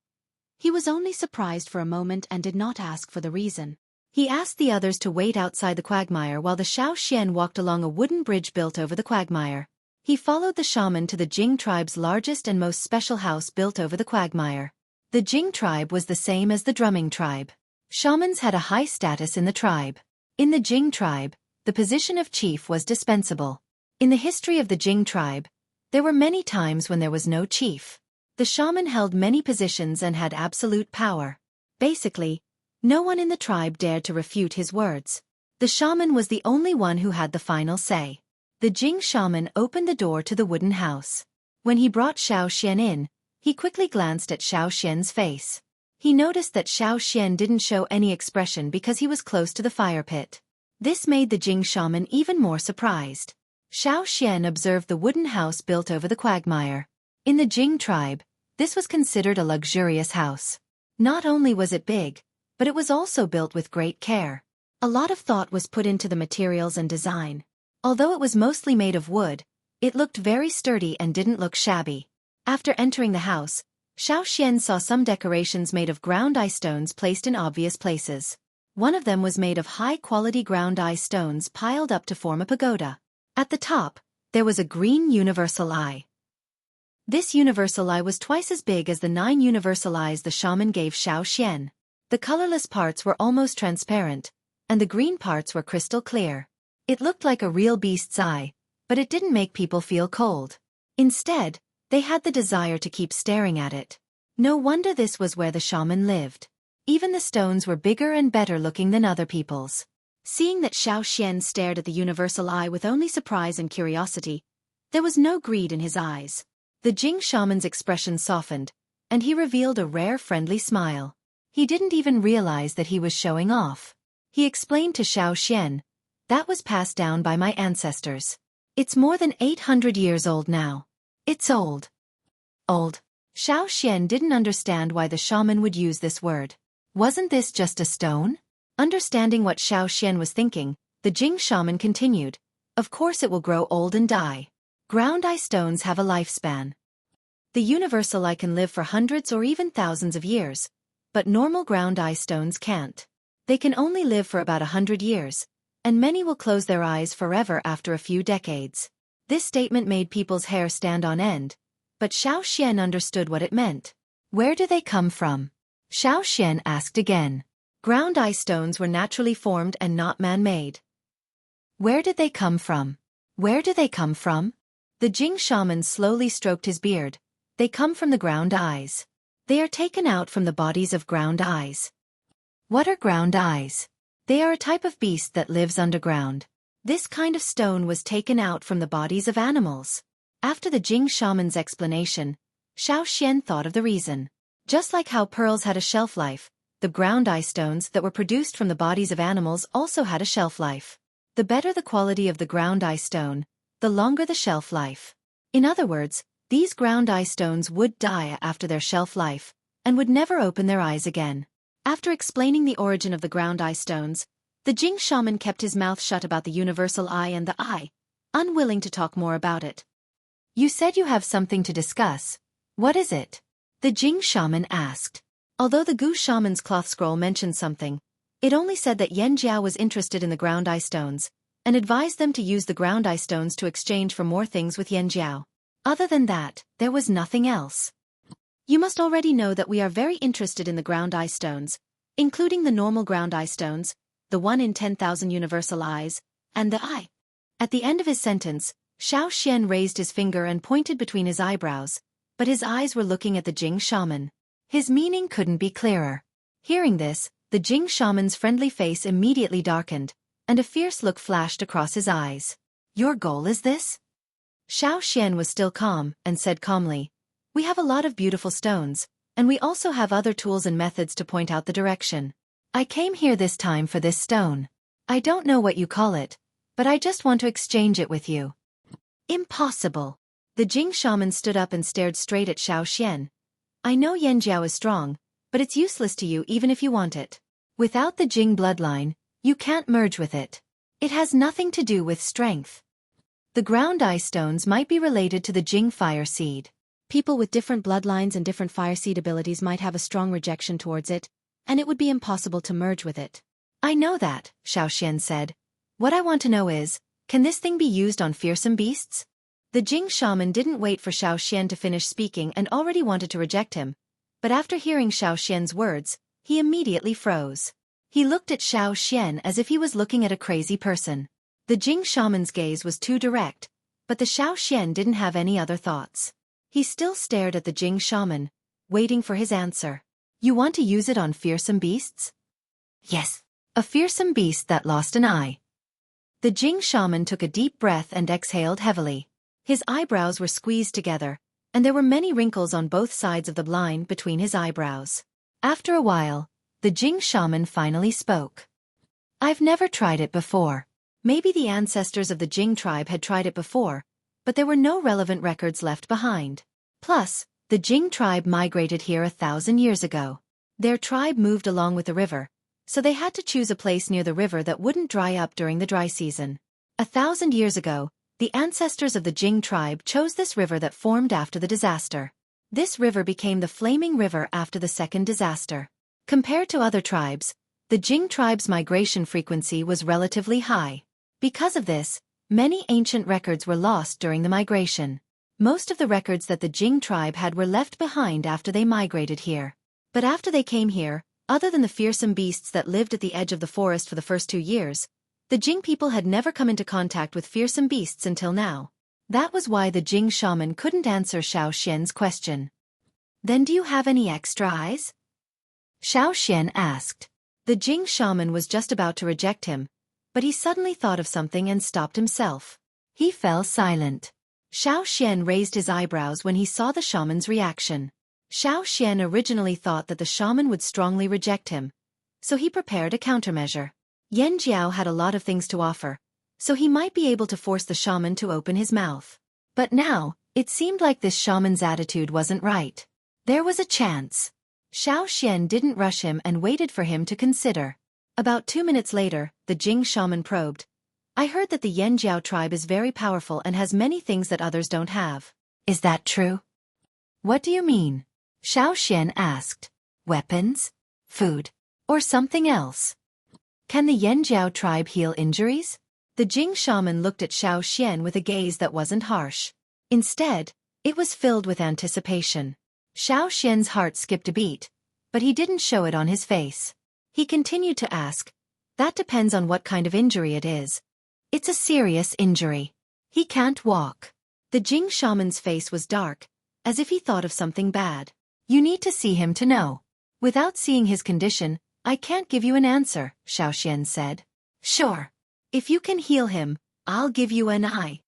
he was only surprised for a moment and did not ask for the reason. He asked the others to wait outside the quagmire while the Xiao walked along a wooden bridge built over the quagmire. He followed the shaman to the Jing tribe's largest and most special house built over the quagmire. The Jing tribe was the same as the drumming tribe. Shamans had a high status in the tribe. In the Jing tribe, the position of chief was dispensable. In the history of the Jing tribe, there were many times when there was no chief. The shaman held many positions and had absolute power. Basically, no one in the tribe dared to refute his words. The shaman was the only one who had the final say. The Jing shaman opened the door to the wooden house. When he brought Xiao in, he quickly glanced at Xiao's face. He noticed that Xiao didn't show any expression because he was close to the fire pit. This made the Jing shaman even more surprised. Xiao observed the wooden house built over the quagmire. In the Jing tribe, this was considered a luxurious house. Not only was it big, but it was also built with great care. A lot of thought was put into the materials and design. Although it was mostly made of wood, it looked very sturdy and didn't look shabby. After entering the house, Xiao saw some decorations made of ground eye stones placed in obvious places. One of them was made of high-quality ground eye stones piled up to form a pagoda. At the top, there was a green universal eye. This universal eye was twice as big as the 9 universal eyes the shaman gave Xueqi. The colorless parts were almost transparent, and the green parts were crystal clear. It looked like a real beast's eye, but it didn't make people feel cold. Instead, they had the desire to keep staring at it. No wonder this was where the shaman lived. Even the stones were bigger and better looking than other people's. Seeing that Xueqi stared at the universal eye with only surprise and curiosity, there was no greed in his eyes. The Jing shaman's expression softened, and he revealed a rare friendly smile. He didn't even realize that he was showing off. He explained to Xueqi, "That was passed down by my ancestors. It's more than 800 years old now. It's old." Old. Xueqi didn't understand why the shaman would use this word. Wasn't this just a stone? Understanding what Xueqi was thinking, the Jing shaman continued, "Of course it will grow old and die. Ground eye stones have a lifespan. The universal eye can live for hundreds or even thousands of years, but normal ground eye stones can't. They can only live for about 100 years, and many will close their eyes forever after a few decades." This statement made people's hair stand on end, but Xueqi understood what it meant. "Where do they come from?" Xueqi asked again. Ground eye stones were naturally formed and not man-made. "Where did they come from? Where do they come from?" The Jing shaman slowly stroked his beard. "They come from the ground eyes. They are taken out from the bodies of ground eyes." What are ground eyes? They are a type of beast that lives underground. This kind of stone was taken out from the bodies of animals. After the Jing shaman's explanation, Xueqi thought of the reason. Just like how pearls had a shelf life, the ground eye stones that were produced from the bodies of animals also had a shelf life. The better the quality of the ground eye stone, the longer the shelf life. In other words, these ground eye stones would die after their shelf life, and would never open their eyes again. After explaining the origin of the ground eye stones, the Jing shaman kept his mouth shut about the universal eye and the eye, unwilling to talk more about it. "You said you have something to discuss. What is it?" the Jing shaman asked. Although the Gu shaman's cloth scroll mentioned something, it only said that Yan Jiao was interested in the ground eye stones, and advised them to use the ground eye stones to exchange for more things with Yan Jiao. Other than that, there was nothing else. "You must already know that we are very interested in the ground eye stones, including the normal ground eye stones, the 1 in 10,000 universal eyes, and the eye." At the end of his sentence, Xueqi raised his finger and pointed between his eyebrows, but his eyes were looking at the Jing shaman. His meaning couldn't be clearer. Hearing this, the Jing shaman's friendly face immediately darkened, and a fierce look flashed across his eyes. "Your goal is this?" Xueqi was still calm, and said calmly, "We have a lot of beautiful stones, and we also have other tools and methods to point out the direction. I came here this time for this stone. I don't know what you call it, but I just want to exchange it with you." "Impossible." The Jing shaman stood up and stared straight at Xueqi. "I know Yan Jiao is strong, but it's useless to you even if you want it. Without the Jing bloodline, you can't merge with it. It has nothing to do with strength." The ground eye stones might be related to the Jing fire seed. People with different bloodlines and different fire seed abilities might have a strong rejection towards it, and it would be impossible to merge with it. "I know that," Xueqi said. "What I want to know is, can this thing be used on fearsome beasts?" The Jing shaman didn't wait for Xueqi to finish speaking and already wanted to reject him, but after hearing Xueqi's words, he immediately froze. He looked at Xueqi as if he was looking at a crazy person. The Jing shaman's gaze was too direct, but the Xueqi didn't have any other thoughts. He still stared at the Jing shaman, waiting for his answer. "You want to use it on fearsome beasts?" "Yes." "A fearsome beast that lost an eye." The Jing shaman took a deep breath and exhaled heavily. His eyebrows were squeezed together, and there were many wrinkles on both sides of the line between his eyebrows. After a while, the Jing shaman finally spoke. "I've never tried it before." Maybe the ancestors of the Jing tribe had tried it before, but there were no relevant records left behind. Plus, the Jing tribe migrated here 1,000 years ago. Their tribe moved along with the river, so they had to choose a place near the river that wouldn't dry up during the dry season. 1,000 years ago, the ancestors of the Jing tribe chose this river that formed after the disaster. This river became the Flaming River after the second disaster. Compared to other tribes, the Jing tribe's migration frequency was relatively high. Because of this, many ancient records were lost during the migration. Most of the records that the Jing tribe had were left behind after they migrated here. But after they came here, other than the fearsome beasts that lived at the edge of the forest for the first 2 years, the Jing people had never come into contact with fearsome beasts until now. That was why the Jing shaman couldn't answer Xiao Xian's question. Then do you have any extra eyes? Xiao Xian asked. The Jing shaman was just about to reject him, but he suddenly thought of something and stopped himself. He fell silent. Xiao Xian raised his eyebrows when he saw the shaman's reaction. Xiao Xian originally thought that the shaman would strongly reject him, so he prepared a countermeasure. Yan Jiao had a lot of things to offer, so he might be able to force the shaman to open his mouth. But now, it seemed like this shaman's attitude wasn't right. There was a chance. Xiao Xian didn't rush him and waited for him to consider. About 2 minutes later, the Jing shaman probed. I heard that the Yanjiao tribe is very powerful and has many things that others don't have. Is that true? What do you mean? Xiao Xian asked. Weapons? Food? Or something else? Can the Yanjiao tribe heal injuries? The Jing shaman looked at Xiao Xian with a gaze that wasn't harsh. Instead, it was filled with anticipation. Xiao Xian's heart skipped a beat, but he didn't show it on his face. He continued to ask, that depends on what kind of injury it is. It's a serious injury. He can't walk. The Jing shaman's face was dark, as if he thought of something bad. You need to see him to know. Without seeing his condition, I can't give you an answer, Xiao Xian said. Sure. If you can heal him, I'll give you an eye.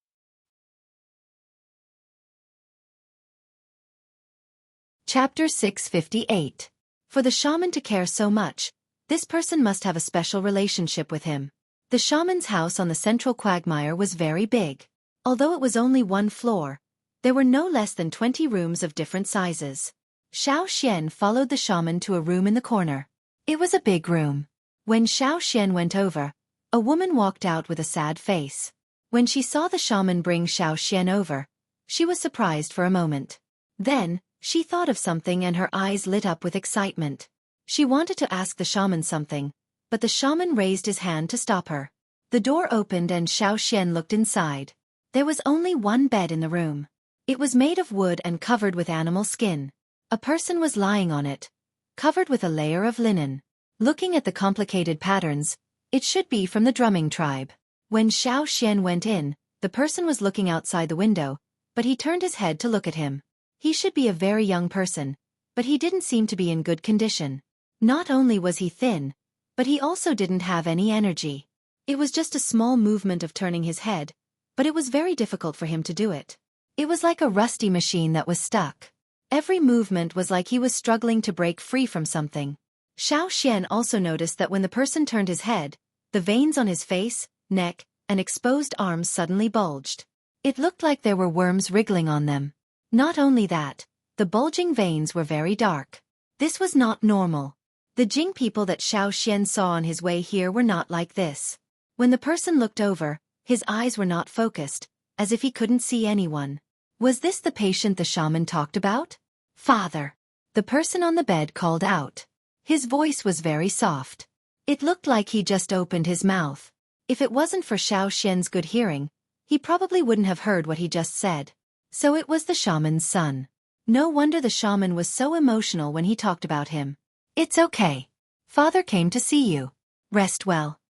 Chapter 658. For the shaman to care so much, this person must have a special relationship with him. The shaman's house on the central quagmire was very big. Although it was only 1 floor, there were no less than 20 rooms of different sizes. Xiao Xian followed the shaman to a room in the corner. It was a big room. When Xiao Xian went over, a woman walked out with a sad face. When she saw the shaman bring Xiao Xian over, she was surprised for a moment. Then, she thought of something and her eyes lit up with excitement. She wanted to ask the shaman something, but the shaman raised his hand to stop her. The door opened and Xiao Xian looked inside. There was only 1 bed in the room. It was made of wood and covered with animal skin. A person was lying on it, covered with a layer of linen. Looking at the complicated patterns, it should be from the drumming tribe. When Xiao Xian went in, the person was looking outside the window, but he turned his head to look at him. He should be a very young person, but he didn't seem to be in good condition. Not only was he thin, but he also didn't have any energy. It was just a small movement of turning his head, but it was very difficult for him to do it. It was like a rusty machine that was stuck. Every movement was like he was struggling to break free from something. Xiao Xian also noticed that when the person turned his head, the veins on his face, neck, and exposed arms suddenly bulged. It looked like there were worms wriggling on them. Not only that, the bulging veins were very dark. This was not normal. The Jing people that Xiao Xian saw on his way here were not like this. When the person looked over, his eyes were not focused, as if he couldn't see anyone. Was this the patient the shaman talked about? Father. The person on the bed called out. His voice was very soft. It looked like he just opened his mouth. If it wasn't for Xiao Xian's good hearing, he probably wouldn't have heard what he just said. So it was the shaman's son. No wonder the shaman was so emotional when he talked about him. It's okay. Father came to see you. Rest well.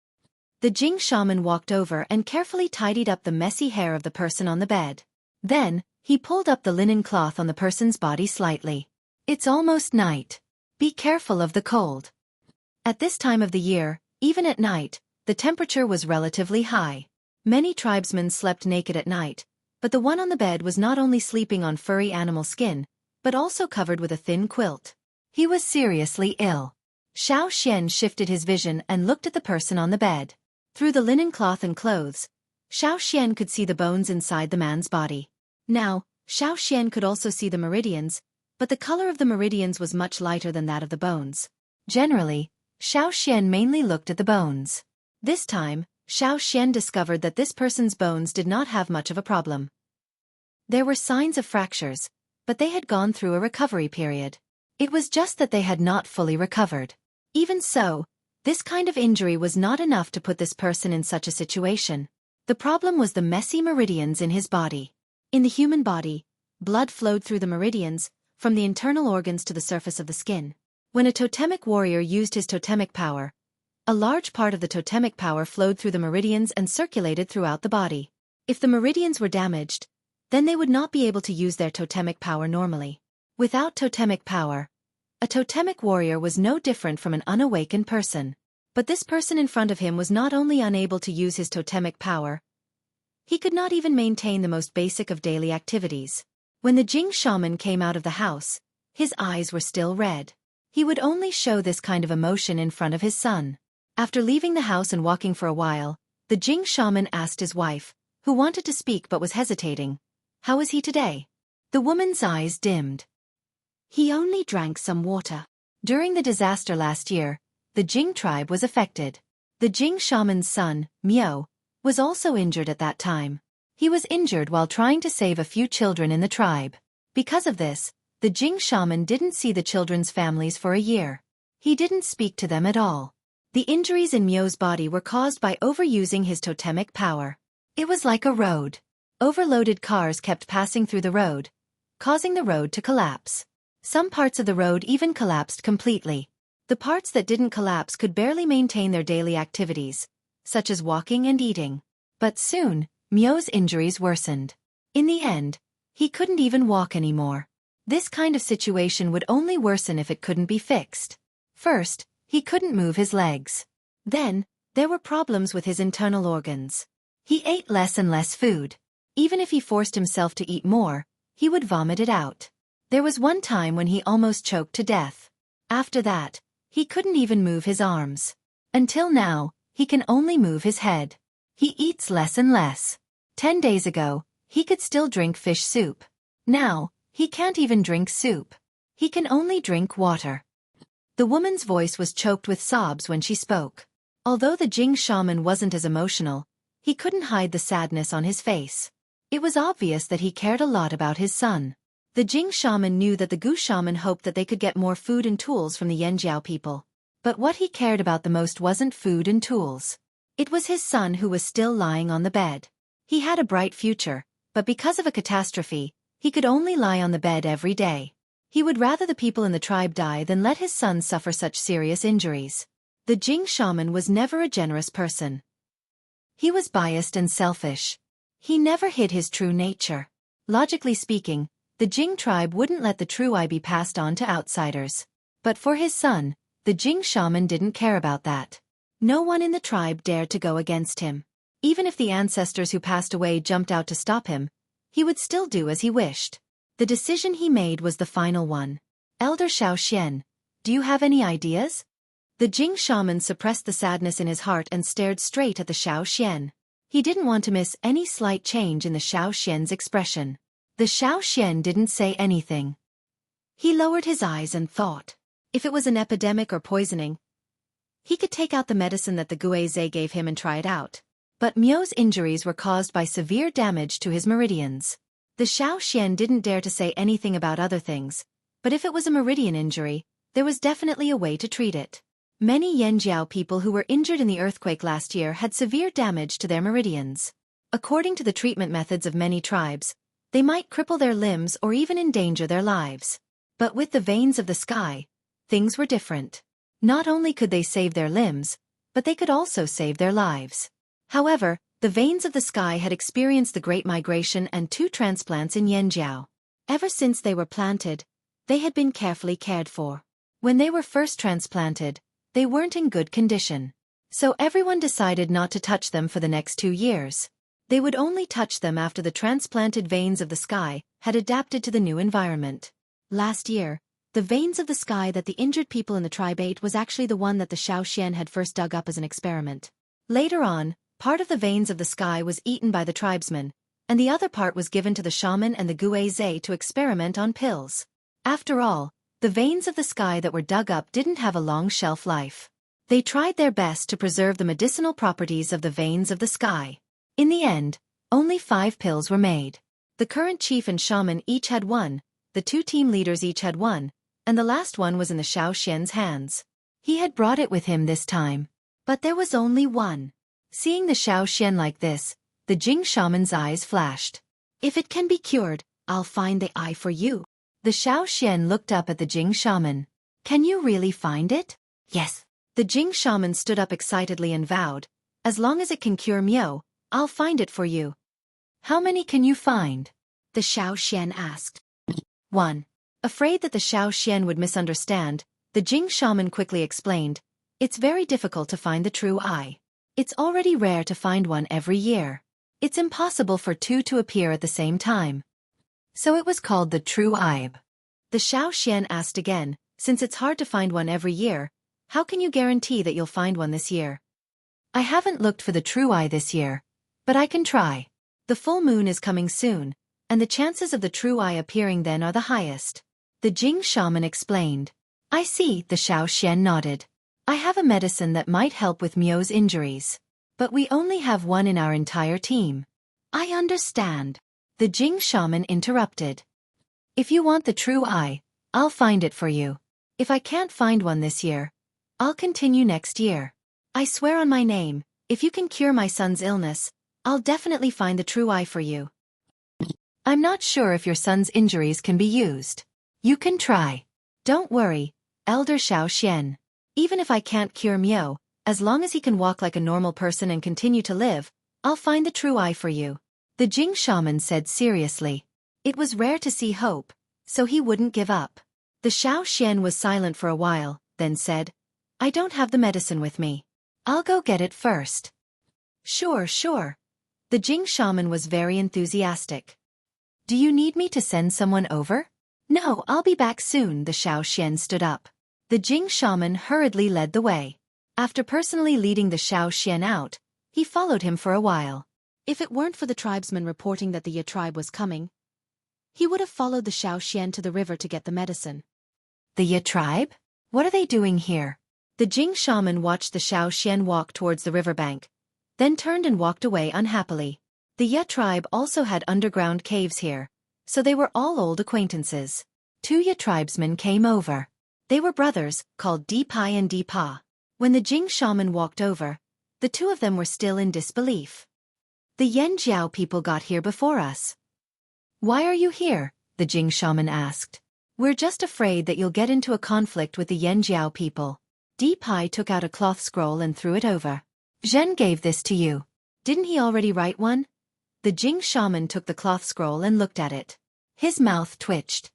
The Jing shaman walked over and carefully tidied up the messy hair of the person on the bed. Then, he pulled up the linen cloth on the person's body slightly. It's almost night. Be careful of the cold. At this time of the year, even at night, the temperature was relatively high. Many tribesmen slept naked at night, but the one on the bed was not only sleeping on furry animal skin, but also covered with a thin quilt. He was seriously ill. Xiao Xian shifted his vision and looked at the person on the bed. Through the linen cloth and clothes, Xiao Xian could see the bones inside the man's body. Now, Xiao Xian could also see the meridians, but the color of the meridians was much lighter than that of the bones. Generally, Xiao Xian mainly looked at the bones. This time, Xiao Xian discovered that this person's bones did not have much of a problem. There were signs of fractures, but they had gone through a recovery period. It was just that they had not fully recovered. Even so, this kind of injury was not enough to put this person in such a situation. The problem was the messy meridians in his body. In the human body, Blood flowed through the meridians, from the internal organs to the surface of the skin. When a totemic warrior used his totemic power, a large part of the totemic power flowed through the meridians and circulated throughout the body. If the meridians were damaged, then they would not be able to use their totemic power normally. Without totemic power, a totemic warrior was no different from an unawakened person. But this person in front of him was not only unable to use his totemic power, he could not even maintain the most basic of daily activities. When the Jing shaman came out of the house, his eyes were still red. He would only show this kind of emotion in front of his son. After leaving the house and walking for a while, the Jing shaman asked his wife, who wanted to speak but was hesitating, "How is he today?" The woman's eyes dimmed. "He only drank some water." During the disaster last year, the Jing tribe was affected. The Jing shaman's son, Miao, was also injured at that time. He was injured while trying to save a few children in the tribe. Because of this, the Jing shaman didn't see the children's families for a year. He didn't speak to them at all. The injuries in Miao's body were caused by overusing his totemic power. It was like a road. Overloaded cars kept passing through the road, causing the road to collapse. Some parts of the road even collapsed completely. The parts that didn't collapse could barely maintain their daily activities, such as walking and eating. But soon, Miao's injuries worsened. In the end, he couldn't even walk anymore. This kind of situation would only worsen if it couldn't be fixed. First, he couldn't move his legs. Then, there were problems with his internal organs. He ate less and less food. Even if he forced himself to eat more, he would vomit it out. There was one time when he almost choked to death. After that, he couldn't even move his arms. Until now, he can only move his head. He eats less and less. 10 days ago, he could still drink fish soup. Now, he can't even drink soup. He can only drink water. The woman's voice was choked with sobs when she spoke. Although the Jing shaman wasn't as emotional, he couldn't hide the sadness on his face. It was obvious that he cared a lot about his son. The Jing shaman knew that the Gu shaman hoped that they could get more food and tools from the Yanjiao people. But what he cared about the most wasn't food and tools. It was his son who was still lying on the bed. He had a bright future, but because of a catastrophe, he could only lie on the bed every day. He would rather the people in the tribe die than let his son suffer such serious injuries. The Jing shaman was never a generous person. He was biased and selfish. He never hid his true nature. Logically speaking, the Jing tribe wouldn't let the true I be passed on to outsiders. But for his son, the Jing shaman didn't care about that. No one in the tribe dared to go against him. Even if the ancestors who passed away jumped out to stop him, he would still do as he wished. The decision he made was the final one. "Elder Xiao, do you have any ideas?" The Jing shaman suppressed the sadness in his heart and stared straight at the Xiao. He didn't want to miss any slight change in the Xiao's expression. The Xiao didn't say anything. He lowered his eyes and thought. If it was an epidemic or poisoning, he could take out the medicine that the Guizhe gave him and try it out. But Miao's injuries were caused by severe damage to his meridians. The Xiao didn't dare to say anything about other things, but if it was a meridian injury, there was definitely a way to treat it. Many Yanjiao people who were injured in the earthquake last year had severe damage to their meridians. According to the treatment methods of many tribes, they might cripple their limbs or even endanger their lives. But with the veins of the sky, things were different. Not only could they save their limbs, but they could also save their lives. However, the veins of the sky had experienced the Great Migration and 2 transplants in Yanjiao. Ever since they were planted, they had been carefully cared for. When they were first transplanted, they weren't in good condition. So everyone decided not to touch them for the next 2 years. They would only touch them after the transplanted veins of the sky had adapted to the new environment. Last year, the veins of the sky that the injured people in the tribe ate was actually the one that the Xiao had first dug up as an experiment. Later on, part of the veins of the sky was eaten by the tribesmen, and the other part was given to the shaman and the Guizhe to experiment on pills. After all, the veins of the sky that were dug up didn't have a long shelf life. They tried their best to preserve the medicinal properties of the veins of the sky. In the end, only 5 pills were made. The current chief and shaman each had 1, the 2 team leaders each had 1, and the last one was in the Xiao's hands. He had brought it with him this time. But there was only 1. Seeing the Xiao like this, the Jing shaman's eyes flashed. If it can be cured, I'll find the eye for you. The Xiaoxian looked up at the Jing shaman. Can you really find it? Yes. The Jing shaman stood up excitedly and vowed, as long as it can cure Miao, I'll find it for you. How many can you find? The Xiaoxian asked. 1. Afraid that the Xiaoxian would misunderstand, the Jing shaman quickly explained, it's very difficult to find the true eye. It's already rare to find one every year. It's impossible for two to appear at the same time. So it was called the true eye. The Xiaoxian asked again, since it's hard to find one every year, how can you guarantee that you'll find one this year? I haven't looked for the true eye this year, but I can try. The full moon is coming soon, and the chances of the true eye appearing then are the highest. The Jing shaman explained. I see, the Xiaoxian nodded. I have a medicine that might help with Miao's injuries. But we only have one in our entire team. I understand. The Jing shaman interrupted. If you want the true eye, I'll find it for you. If I can't find one this year, I'll continue next year. I swear on my name, if you can cure my son's illness, I'll definitely find the true eye for you. I'm not sure if your son's injuries can be used. You can try. Don't worry, Elder Xiaoxian. Even if I can't cure Miao, as long as he can walk like a normal person and continue to live, I'll find the true eye for you. The Jing shaman said seriously. It was rare to see hope, so he wouldn't give up. The Xiaoxian was silent for a while, then said, I don't have the medicine with me. I'll go get it first. Sure. The Jing shaman was very enthusiastic. Do you need me to send someone over? No, I'll be back soon. The Xiaoxian stood up. The Jing shaman hurriedly led the way. After personally leading the Xiaoxian out, he followed him for a while. If it weren't for the tribesman reporting that the Ye tribe was coming, he would have followed the Xiaoxian to the river to get the medicine. The Ye tribe? What are they doing here? The Jing shaman watched the Xiaoxian walk towards the riverbank, then turned and walked away unhappily. The Ye tribe also had underground caves here, so they were all old acquaintances. 2 Ye tribesmen came over. They were brothers, called Di Pai and Di Pa. When the Jing shaman walked over, the 2 of them were still in disbelief. The Yanjiao people got here before us. Why are you here? The Jing shaman asked. We're just afraid that you'll get into a conflict with the Yanjiao people. Di Pai took out a cloth scroll and threw it over. Zhen gave this to you. Didn't he already write one? The Jing shaman took the cloth scroll and looked at it. His mouth twitched.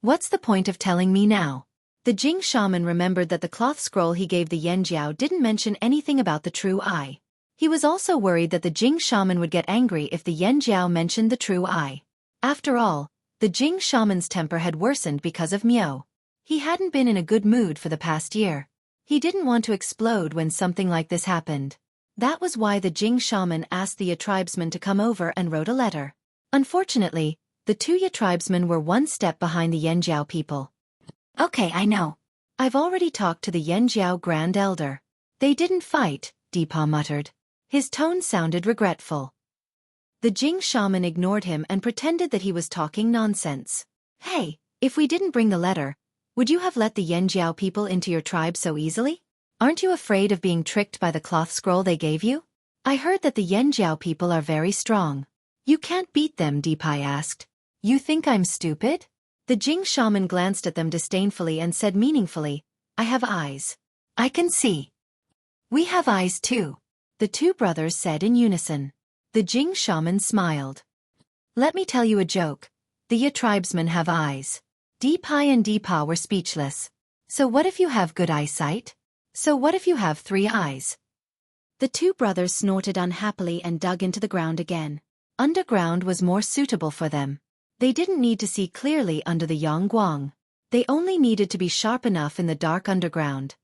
What's the point of telling me now? The Jing shaman remembered that the cloth scroll he gave the Yanjiao didn't mention anything about the true eye. He was also worried that the Jing shaman would get angry if the Yanjiao mentioned the true eye. After all, the Jing shaman's temper had worsened because of Miao. He hadn't been in a good mood for the past year. He didn't want to explode when something like this happened. That was why the Jing shaman asked the Ye tribesmen to come over and wrote a letter. Unfortunately, the 2 Ye tribesmen were one step behind the Yanjiao people. Okay, I know. I've already talked to the Yanjiao Grand Elder. They didn't fight, Deepa muttered. His tone sounded regretful. The Jing shaman ignored him and pretended that he was talking nonsense. Hey, if we didn't bring the letter, would you have let the Yanjiao people into your tribe so easily? Aren't you afraid of being tricked by the cloth scroll they gave you? I heard that the Yanjiao people are very strong. You can't beat them, Deepai asked. You think I'm stupid? The Jing shaman glanced at them disdainfully and said meaningfully, I have eyes. I can see. We have eyes too. The 2 brothers said in unison. The Jing shaman smiled. Let me tell you a joke. The Ye tribesmen have eyes. Di Pai and Di Pa were speechless. So what if you have good eyesight? So what if you have 3 eyes? The 2 brothers snorted unhappily and dug into the ground again. Underground was more suitable for them. They didn't need to see clearly under the Yangguang. They only needed to be sharp enough in the dark underground.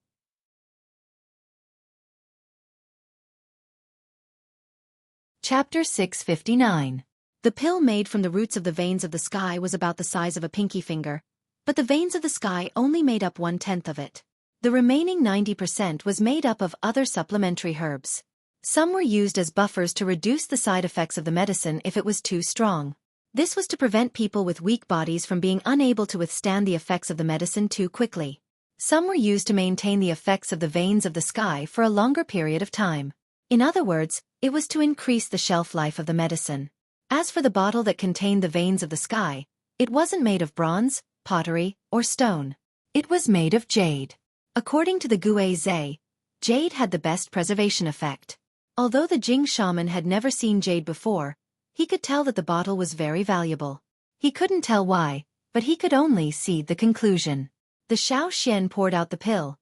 Chapter 659. The pill made from the roots of the veins of the sky was about the size of a pinky finger, but the veins of the sky only made up 1/10 of it. The remaining 90% was made up of other supplementary herbs. Some were used as buffers to reduce the side effects of the medicine if it was too strong. This was to prevent people with weak bodies from being unable to withstand the effects of the medicine too quickly. Some were used to maintain the effects of the veins of the sky for a longer period of time. In other words, it was to increase the shelf life of the medicine. As for the bottle that contained the veins of the sky, it wasn't made of bronze, pottery, or stone. It was made of jade. According to the Guizhe, jade had the best preservation effect. Although the Jing shaman had never seen jade before, he could tell that the bottle was very valuable. He couldn't tell why, but he could only see the conclusion. The Xiao Xian poured out the pill.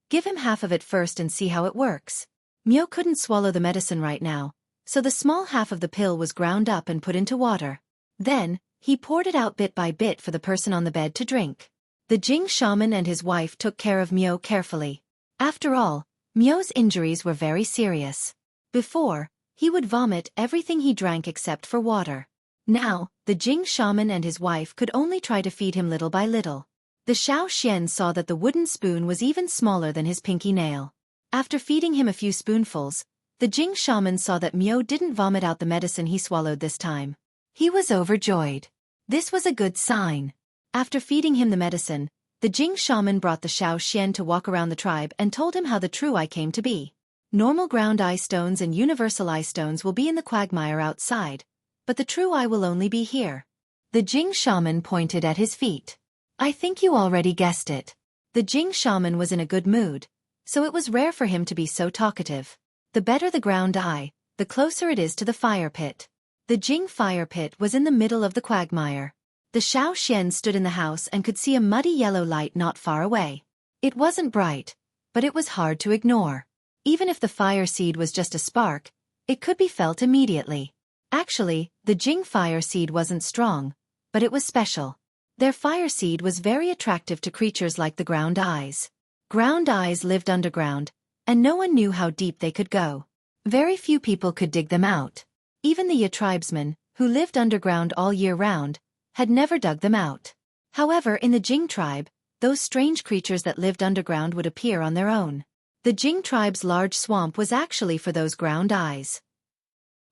Give him half of it first and see how it works. Miao couldn't swallow the medicine right now, so the small half of the pill was ground up and put into water. Then, he poured it out bit by bit for the person on the bed to drink. The Jing shaman and his wife took care of Miao carefully. After all, Miao's injuries were very serious. Before, he would vomit everything he drank except for water. Now, the Jing shaman and his wife could only try to feed him little by little. The Xiao Xian saw that the wooden spoon was even smaller than his pinky nail. After feeding him a few spoonfuls, the Jing shaman saw that Miao didn't vomit out the medicine he swallowed this time. He was overjoyed. This was a good sign. After feeding him the medicine, the Jing shaman brought the Xiao Xian to walk around the tribe and told him how the true eye came to be. Normal ground eye stones and universal eye stones will be in the quagmire outside, but the true eye will only be here. The Jing shaman pointed at his feet. I think you already guessed it. The Jing shaman was in a good mood, so it was rare for him to be so talkative. The better the ground eye, the closer it is to the fire pit. The Jing fire pit was in the middle of the quagmire. The Xiao Xian stood in the house and could see a muddy yellow light not far away. It wasn't bright, but it was hard to ignore. Even if the fire seed was just a spark, it could be felt immediately. Actually, the Jing fire seed wasn't strong, but it was special. Their fire seed was very attractive to creatures like the ground eyes. Ground eyes lived underground, and no one knew how deep they could go. Very few people could dig them out. Even the Ye tribesmen, who lived underground all year round, had never dug them out. However, in the Jing tribe, those strange creatures that lived underground would appear on their own. The Jing tribe's large swamp was actually for those ground eyes.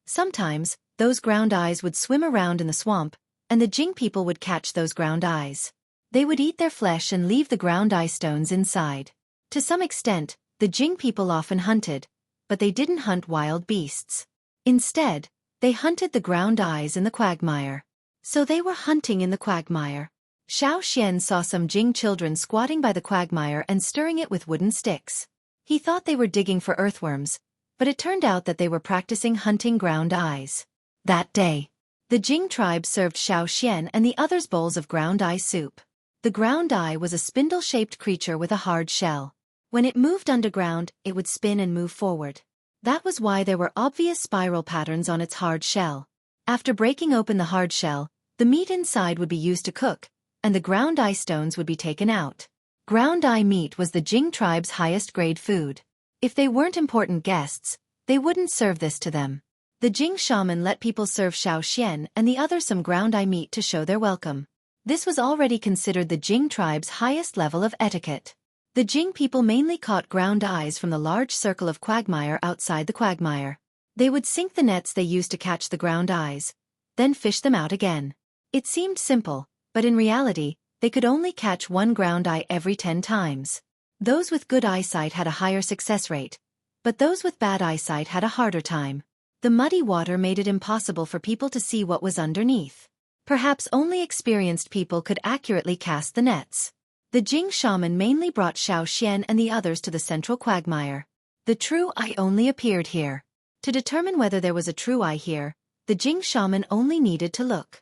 Sometimes, those ground eyes would swim around in the swamp, and the Jing people would catch those ground eyes. They would eat their flesh and leave the ground eye stones inside. To some extent, the Jing people often hunted, but they didn't hunt wild beasts. Instead, they hunted the ground eyes in the quagmire. So they were hunting in the quagmire. Xiao Xian saw some Jing children squatting by the quagmire and stirring it with wooden sticks. He thought they were digging for earthworms, but it turned out that they were practicing hunting ground eyes. That day, the Jing tribe served Xiao Xian and the others bowls of ground eye soup. The ground eye was a spindle-shaped creature with a hard shell. When it moved underground, it would spin and move forward. That was why there were obvious spiral patterns on its hard shell. After breaking open the hard shell, the meat inside would be used to cook, and the ground eye stones would be taken out. Ground eye meat was the Jing tribe's highest grade food. If they weren't important guests, they wouldn't serve this to them. The Jing shaman let people serve Xiao Xian and the others some ground eye meat to show their welcome. This was already considered the Jing tribe's highest level of etiquette. The Jing people mainly caught ground eyes from the large circle of quagmire outside the quagmire. They would sink the nets they used to catch the ground eyes, then fish them out again. It seemed simple, but in reality, they could only catch one ground eye every 10 times. Those with good eyesight had a higher success rate, but those with bad eyesight had a harder time. The muddy water made it impossible for people to see what was underneath. Perhaps only experienced people could accurately cast the nets. The Jing shaman mainly brought Xiao Xian and the others to the central quagmire. The true eye only appeared here. To determine whether there was a true eye here, the Jing shaman only needed to look.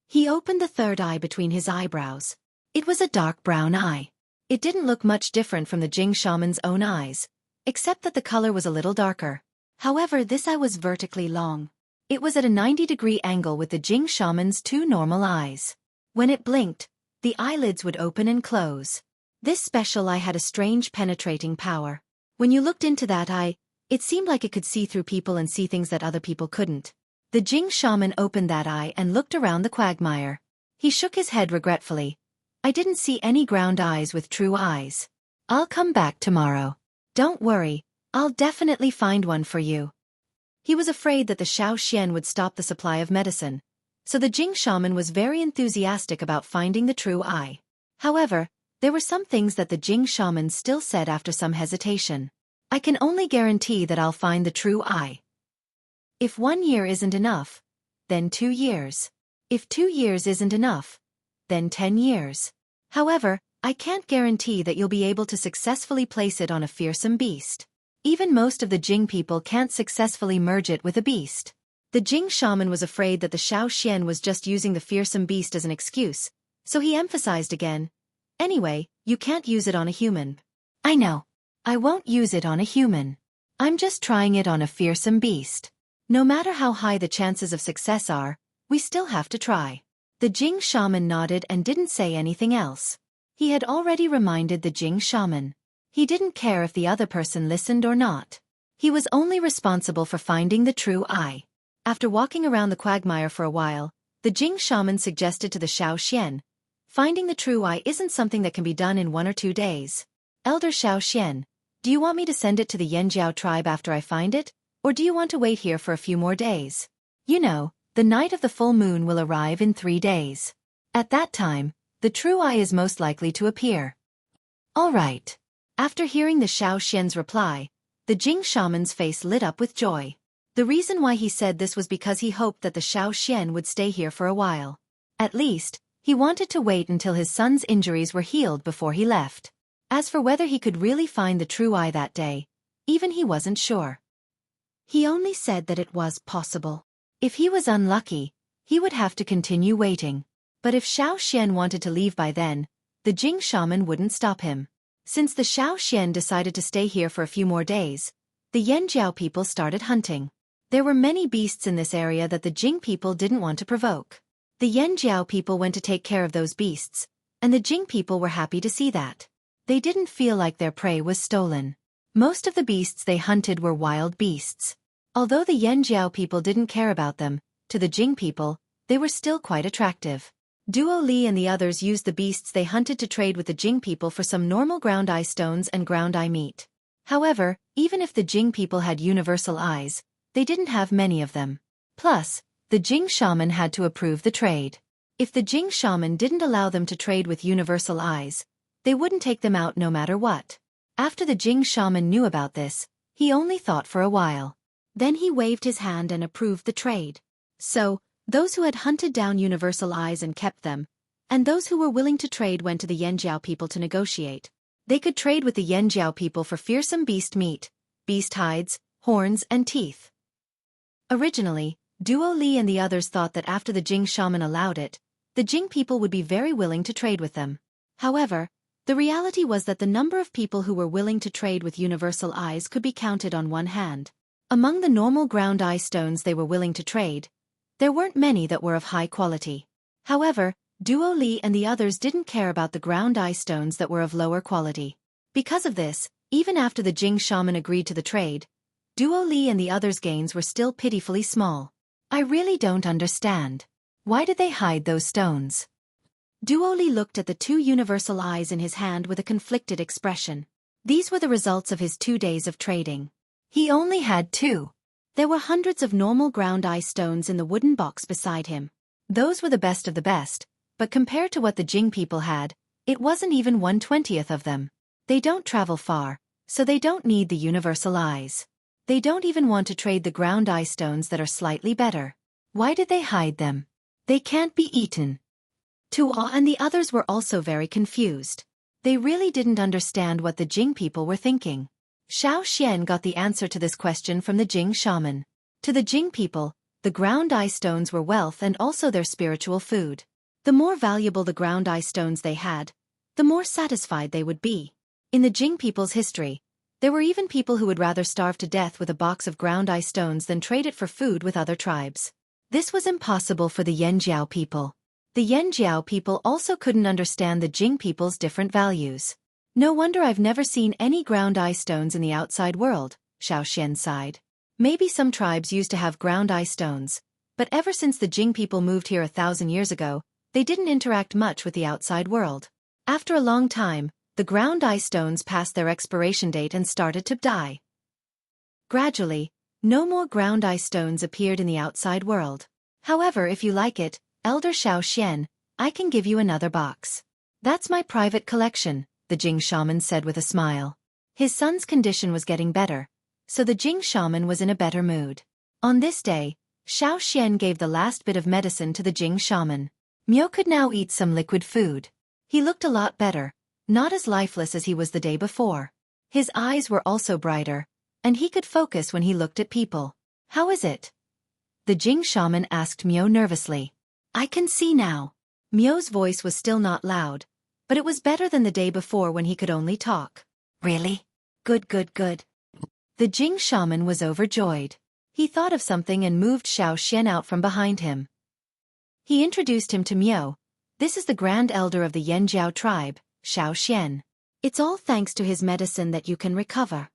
He opened the third eye between his eyebrows. It was a dark brown eye. It didn't look much different from the Jing shaman's own eyes, except that the color was a little darker. However, this eye was vertically long. It was at a 90-degree angle with the Jing shaman's 2 normal eyes. When it blinked, the eyelids would open and close. This special eye had a strange penetrating power. When you looked into that eye, it seemed like it could see through people and see things that other people couldn't. The Jing shaman opened that eye and looked around the quagmire. He shook his head regretfully. I didn't see any ground eyes with true eyes. I'll come back tomorrow. Don't worry, I'll definitely find one for you. He was afraid that the Xiao Xian would stop the supply of medicine, so the Jing shaman was very enthusiastic about finding the true eye. However, there were some things that the Jing shaman still said after some hesitation. I can only guarantee that I'll find the true eye If 1 year isn't enough, then 2 years. If 2 years isn't enough, then 10 years. However, I can't guarantee that you'll be able to successfully place it on a fearsome beast. Even most of the Jing people can't successfully merge it with a beast. The Jing shaman was afraid that the Xian was just using the fearsome beast as an excuse, so he emphasized again, "Anyway, you can't use it on a human." "I know. I won't use it on a human. I'm just trying it on a fearsome beast. No matter how high the chances of success are, we still have to try." The Jing shaman nodded and didn't say anything else. He had already reminded the Jing shaman. He didn't care if the other person listened or not. He was only responsible for finding the true eye. After walking around the quagmire for a while, the Jing shaman suggested to the Xian, "Finding the true eye isn't something that can be done in 1 or 2 days. Elder Xian, do you want me to send it to the Yanjiao tribe after I find it? Or do you want to wait here for a few more days? You know, the night of the full moon will arrive in 3 days. At that time, the true eye is most likely to appear." "All right." After hearing the Xian's reply, the Jing shaman's face lit up with joy. The reason why he said this was because he hoped that the Xian would stay here for a while. At least, he wanted to wait until his son's injuries were healed before he left. As for whether he could really find the true eye that day, even he wasn't sure. He only said that it was possible. If he was unlucky, he would have to continue waiting. But if Xian wanted to leave by then, the Jing shaman wouldn't stop him. Since the Xian decided to stay here for a few more days, the Yanjiao people started hunting. There were many beasts in this area that the Jing people didn't want to provoke. The Yanjiao people went to take care of those beasts, and the Jing people were happy to see that. They didn't feel like their prey was stolen. Most of the beasts they hunted were wild beasts. Although the Yanjiao people didn't care about them, to the Jing people, they were still quite attractive. Duo Li and the others used the beasts they hunted to trade with the Jing people for some normal ground eye stones and ground eye meat. However, even if the Jing people had universal eyes, they didn't have many of them. Plus, the Jing shaman had to approve the trade. If the Jing shaman didn't allow them to trade with universal eyes, they wouldn't take them out no matter what. After the Jing shaman knew about this, he only thought for a while. Then he waved his hand and approved the trade. So, those who had hunted down universal eyes and kept them, and those who were willing to trade went to the Yanjiao people to negotiate. They could trade with the Yanjiao people for fearsome beast meat, beast hides, horns and teeth. Originally, Duo Li and the others thought that after the Jing shaman allowed it, the Jing people would be very willing to trade with them. However, the reality was that the number of people who were willing to trade with universal eyes could be counted on one hand. Among the normal ground eye stones they were willing to trade, there weren't many that were of high quality. However, Duo Li and the others didn't care about the ground eye stones that were of lower quality. Because of this, even after the Jing shaman agreed to the trade, Duo Li and the others' gains were still pitifully small. "I really don't understand. Why did they hide those stones?" Duo Li looked at the 2 universal eyes in his hand with a conflicted expression. These were the results of his 2 days of trading. He only had 2. There were hundreds of normal ground eye stones in the wooden box beside him. Those were the best of the best, but compared to what the Jing people had, it wasn't even 1/20th of them. They don't travel far, so they don't need the universal eyes. They don't even want to trade the ground eye stones that are slightly better. Why did they hide them? They can't be eaten. Tuo and the others were also very confused. They really didn't understand what the Jing people were thinking. Xian got the answer to this question from the Jing shaman. To the Jing people, the ground eye stones were wealth and also their spiritual food. The more valuable the ground eye stones they had, the more satisfied they would be. In the Jing people's history, there were even people who would rather starve to death with a box of ground eye stones than trade it for food with other tribes. This was impossible for the Yanjiao people. The Yanjiao people also couldn't understand the Jing people's different values. "No wonder I've never seen any ground eye stones in the outside world," Xian sighed. Maybe some tribes used to have ground eye stones, but ever since the Jing people moved here 1,000 years ago, they didn't interact much with the outside world. After a long time, the ground eye stones passed their expiration date and started to die. Gradually, no more ground eye stones appeared in the outside world. "However, if you like it, Elder Xian, I can give you another box." "That's my private collection," the Jing shaman said with a smile. His son's condition was getting better, so the Jing shaman was in a better mood. On this day, Xiao Xian gave the last bit of medicine to the Jing shaman. Miao could now eat some liquid food. He looked a lot better, not as lifeless as he was the day before. His eyes were also brighter, and he could focus when he looked at people. How is it? The Jing shaman asked Miao nervously. I can see now. Miao's voice was still not loud, but it was better than the day before when he could only talk. Really? Good, good, good. The Jing shaman was overjoyed. He thought of something and moved Xiao Xian out from behind him. He introduced him to Miao. This is the Grand Elder of the Yanjiao tribe, Xiao Xian. It's all thanks to his medicine that you can recover.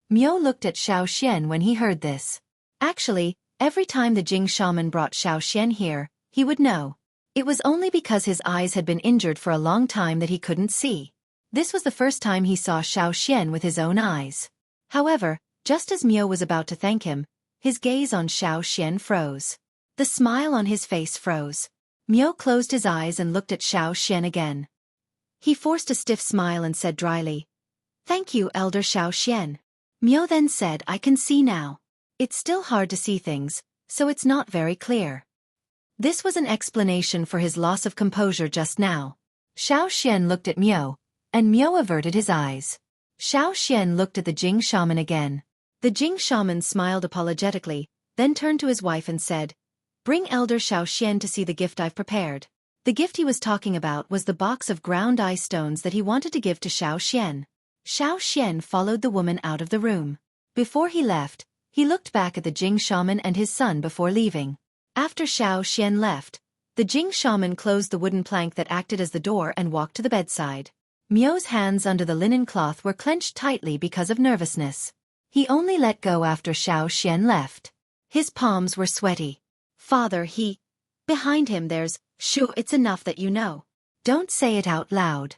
Miao looked at Xiao Xian when he heard this. Actually, every time the Jing shaman brought Xiao Xian here, he would know. It was only because his eyes had been injured for a long time that he couldn't see. This was the first time he saw Xiao Xian with his own eyes. However, just as Miao was about to thank him, his gaze on Xiao Xian froze. The smile on his face froze. Miao closed his eyes and looked at Xiao Xian again. He forced a stiff smile and said dryly, Thank you, Elder Xiao Xian. Miao then said, I can see now. It's still hard to see things, so it's not very clear. This was an explanation for his loss of composure just now. Xiao Xian looked at Miao, and Miao averted his eyes. Xiao Xian looked at the Jing shaman again. The Jing shaman smiled apologetically, then turned to his wife and said, Bring Elder Xiao Xian to see the gift I've prepared. The gift he was talking about was the box of ground eye stones that he wanted to give to Xiao Xian. Xiao Xian followed the woman out of the room. Before he left, he looked back at the Jing shaman and his son before leaving. After Xiao Xian left, the Jing shaman closed the wooden plank that acted as the door and walked to the bedside. Miao's hands under the linen cloth were clenched tightly because of nervousness. He only let go after Xiao Xian left. His palms were sweaty. Father, behind him there's, Shoo, it's enough that you know. Don't say it out loud.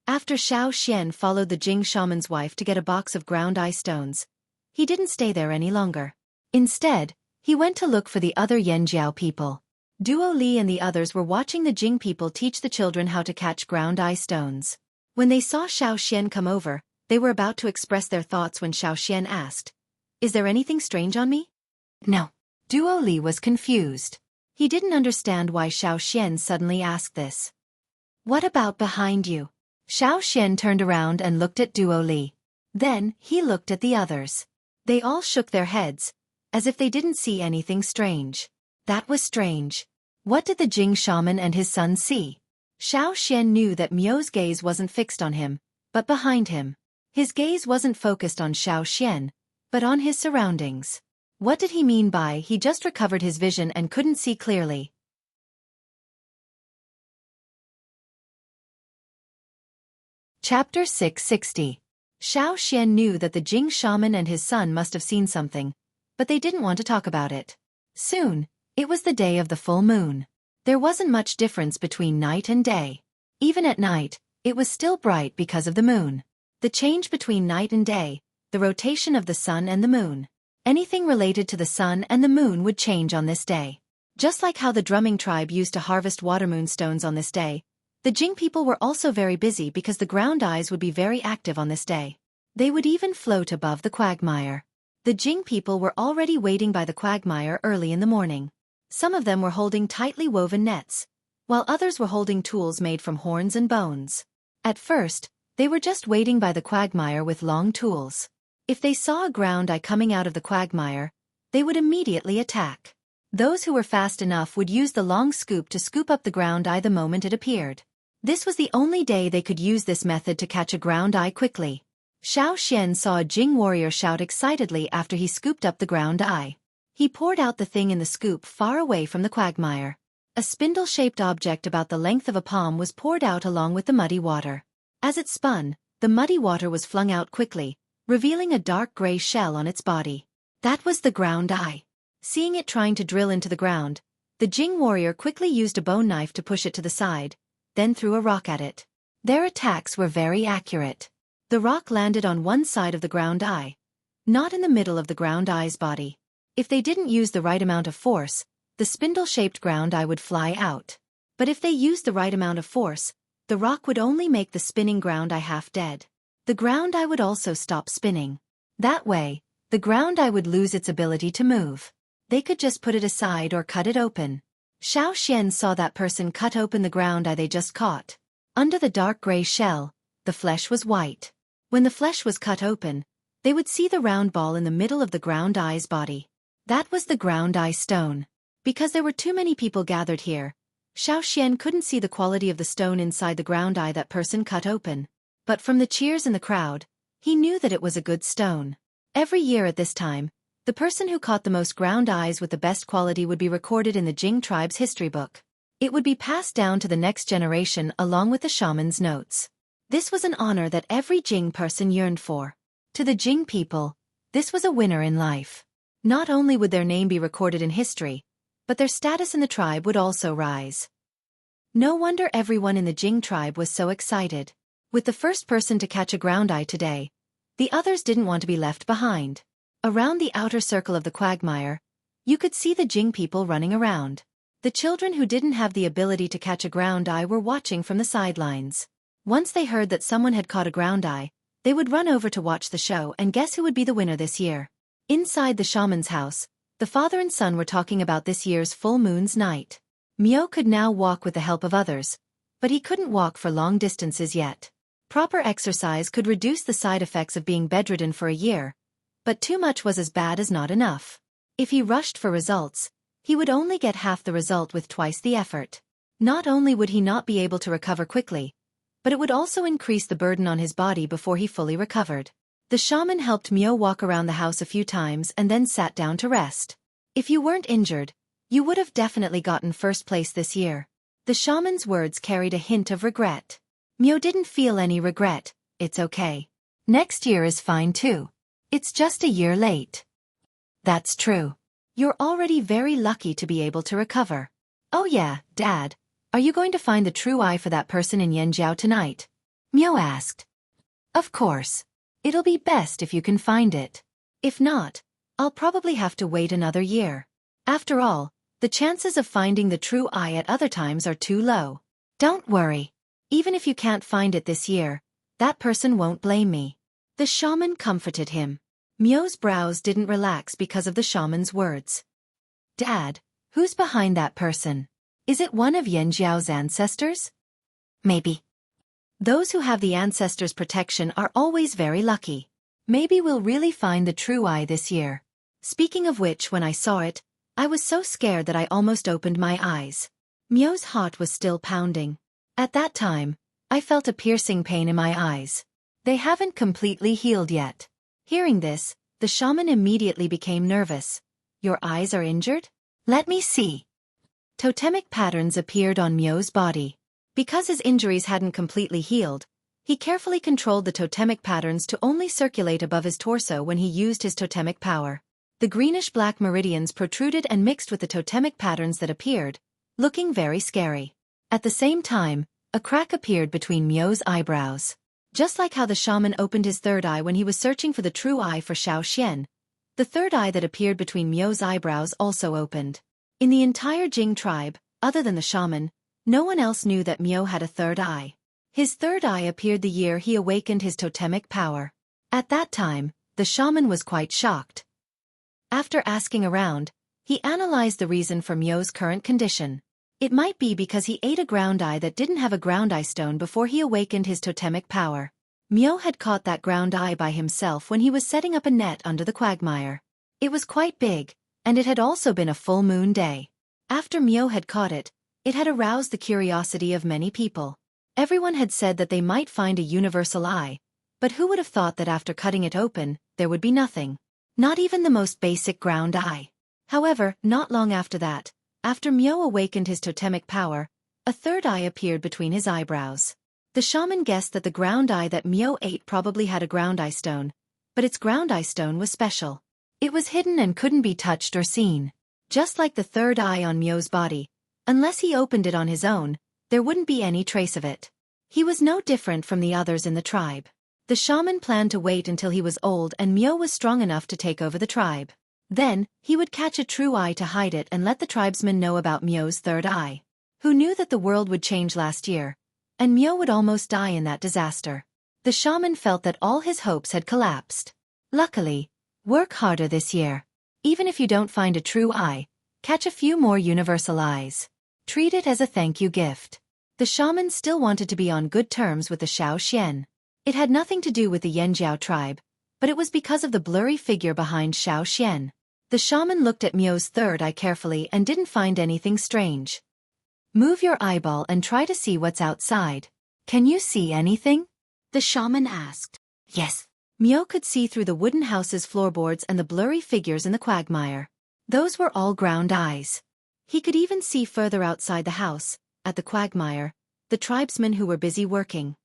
After Xiao Xian followed the Jing shaman's wife to get a box of ground eye stones, he didn't stay there any longer. Instead, he went to look for the other Yanjiao people. Duo Li and the others were watching the Jing people teach the children how to catch ground eye stones. When they saw Xiao Xian come over, they were about to express their thoughts when Xiao Xian asked, Is there anything strange on me? No. Duo Li was confused. He didn't understand why Xiao Xian suddenly asked this. What about behind you? Xiao Xian turned around and looked at Duo Li. Then, he looked at the others. They all shook their heads, as if they didn't see anything strange. That was strange. What did the Jing shaman and his son see? Xiao Xian knew that Miao's gaze wasn't fixed on him, but behind him. His gaze wasn't focused on Xiao Xian, but on his surroundings. What did he mean by he just recovered his vision and couldn't see clearly? Chapter 660. Xiao Xian knew that the Jing shaman and his son must have seen something, but they didn't want to talk about it. Soon, it was the day of the full moon. There wasn't much difference between night and day. Even at night, it was still bright because of the moon. The change between night and day, the rotation of the sun and the moon. Anything related to the sun and the moon would change on this day. Just like how the drumming tribe used to harvest water moonstones on this day, the Jing people were also very busy because the ground eyes would be very active on this day. They would even float above the quagmire. The Jing people were already waiting by the quagmire early in the morning. Some of them were holding tightly woven nets, while others were holding tools made from horns and bones. At first, they were just waiting by the quagmire with long tools. If they saw a ground eye coming out of the quagmire, they would immediately attack. Those who were fast enough would use the long scoop to scoop up the ground eye the moment it appeared. This was the only day they could use this method to catch a ground eye quickly. Xiao Xian saw a Jing warrior shout excitedly after he scooped up the ground eye. He poured out the thing in the scoop far away from the quagmire. A spindle-shaped object about the length of a palm was poured out along with the muddy water. As it spun, the muddy water was flung out quickly, revealing a dark gray shell on its body. That was the ground eye. Seeing it trying to drill into the ground, the Jing warrior quickly used a bone knife to push it to the side, then threw a rock at it. Their attacks were very accurate. The rock landed on one side of the ground eye, not in the middle of the ground eye's body. If they didn't use the right amount of force, the spindle-shaped ground eye would fly out. But if they used the right amount of force, the rock would only make the spinning ground eye half dead. The ground eye would also stop spinning. That way, the the ground eye would lose its ability to move. They could just put it aside or cut it open. Xueqi saw that person cut open the ground eye they just caught. Under the dark gray shell, the flesh was white. When the flesh was cut open, they would see the round ball in the middle of the ground eye's body. That was the ground eye stone. Because there were too many people gathered here, Xueqi couldn't see the quality of the stone inside the ground eye that person cut open. But from the cheers in the crowd, he knew that it was a good stone. Every year at this time, the person who caught the most ground eyes with the best quality would be recorded in the Jing tribe's history book. It would be passed down to the next generation along with the shaman's notes. This was an honor that every Jing person yearned for. To the Jing people, this was a winner in life. Not only would their name be recorded in history, but their status in the tribe would also rise. No wonder everyone in the Jing tribe was so excited. With the first person to catch a ground eye today, the others didn't want to be left behind. Around the outer circle of the quagmire, you could see the Jing people running around. The children who didn't have the ability to catch a ground eye were watching from the sidelines. Once they heard that someone had caught a ground eye, they would run over to watch the show and guess who would be the winner this year. Inside the shaman's house, the father and son were talking about this year's full moon's night. Mio could now walk with the help of others, but he couldn't walk for long distances yet. Proper exercise could reduce the side effects of being bedridden for a year, but too much was as bad as not enough. If he rushed for results, he would only get half the result with twice the effort. Not only would he not be able to recover quickly, but it would also increase the burden on his body before he fully recovered. The shaman helped Mio walk around the house a few times and then sat down to rest. If you weren't injured, you would have definitely gotten first place this year. The shaman's words carried a hint of regret. Mio didn't feel any regret. It's okay. Next year is fine too. It's just a year late. That's true. You're already very lucky to be able to recover. Oh yeah, Dad. Are you going to find the true eye for that person in Yanjiao tonight? Mio asked. Of course. It'll be best if you can find it. If not, I'll probably have to wait another year. After all, the chances of finding the true eye at other times are too low. Don't worry. Even if you can't find it this year, that person won't blame me. The shaman comforted him. Mio's brows didn't relax because of the shaman's words. Dad, who's behind that person? Is it one of Yanjiao's ancestors? Maybe. Those who have the ancestors' protection are always very lucky. Maybe we'll really find the true eye this year. Speaking of which, when I saw it, I was so scared that I almost opened my eyes. Mio's heart was still pounding. At that time, I felt a piercing pain in my eyes. They haven't completely healed yet. Hearing this, the shaman immediately became nervous. Your eyes are injured? Let me see. Totemic patterns appeared on Mio's body. Because his injuries hadn't completely healed, he carefully controlled the totemic patterns to only circulate above his torso when he used his totemic power. The greenish-black meridians protruded and mixed with the totemic patterns that appeared, looking very scary. At the same time, a crack appeared between Mio's eyebrows. Just like how the shaman opened his third eye when he was searching for the true eye for Xueqi, the third eye that appeared between Mio's eyebrows also opened. In the entire Jing tribe, other than the shaman, no one else knew that Mio had a third eye. His third eye appeared the year he awakened his totemic power. At that time, the shaman was quite shocked. After asking around, he analyzed the reason for Mio's current condition. It might be because he ate a ground eye that didn't have a ground eye stone before he awakened his totemic power. Mio had caught that ground eye by himself when he was setting up a net under the quagmire. It was quite big, and it had also been a full moon day. After Mio had caught it, it had aroused the curiosity of many people. Everyone had said that they might find a universal eye, but who would have thought that after cutting it open, there would be nothing? Not even the most basic ground eye. However, not long after that, after Mio awakened his totemic power, a third eye appeared between his eyebrows. The shaman guessed that the ground eye that Mio ate probably had a ground eye stone, but its ground eye stone was special. It was hidden and couldn't be touched or seen. Just like the third eye on Mio's body, unless he opened it on his own, there wouldn't be any trace of it. He was no different from the others in the tribe. The shaman planned to wait until he was old and Mio was strong enough to take over the tribe. Then, he would catch a true eye to hide it and let the tribesmen know about Mio's third eye. Who knew that the world would change last year, and Mio would almost die in that disaster. The shaman felt that all his hopes had collapsed. Luckily, Work harder this year. Even if you don't find a true eye, catch a few more universal eyes. Treat it as a thank you gift. The shaman still wanted to be on good terms with the Xiao. It had nothing to do with the Yanjiao tribe, but it was because of the blurry figure behind Xiao. The shaman looked at Miao's third eye carefully and didn't find anything strange. Move your eyeball and try to see what's outside. Can you see anything? The shaman asked. Yes. Miao could see through the wooden house's floorboards and the blurry figures in the quagmire. Those were all ground eyes. He could even see further outside the house, at the quagmire, the tribesmen who were busy working.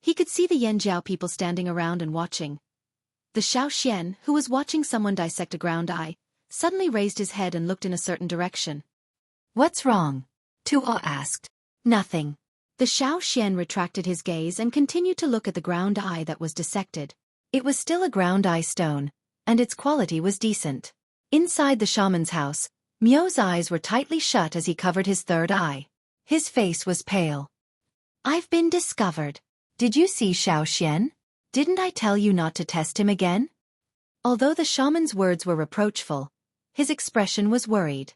He could see the Yanjiao people standing around and watching. The Xiao, who was watching someone dissect a ground eye, suddenly raised his head and looked in a certain direction. What's wrong? Tuo asked. Nothing. The Xiao retracted his gaze and continued to look at the ground eye that was dissected. It was still a ground eye stone, and its quality was decent. Inside the shaman's house, Miao's eyes were tightly shut as he covered his third eye. His face was pale. I've been discovered. Did you see Xiao? Didn't I tell you not to test him again? Although the shaman's words were reproachful, his expression was worried.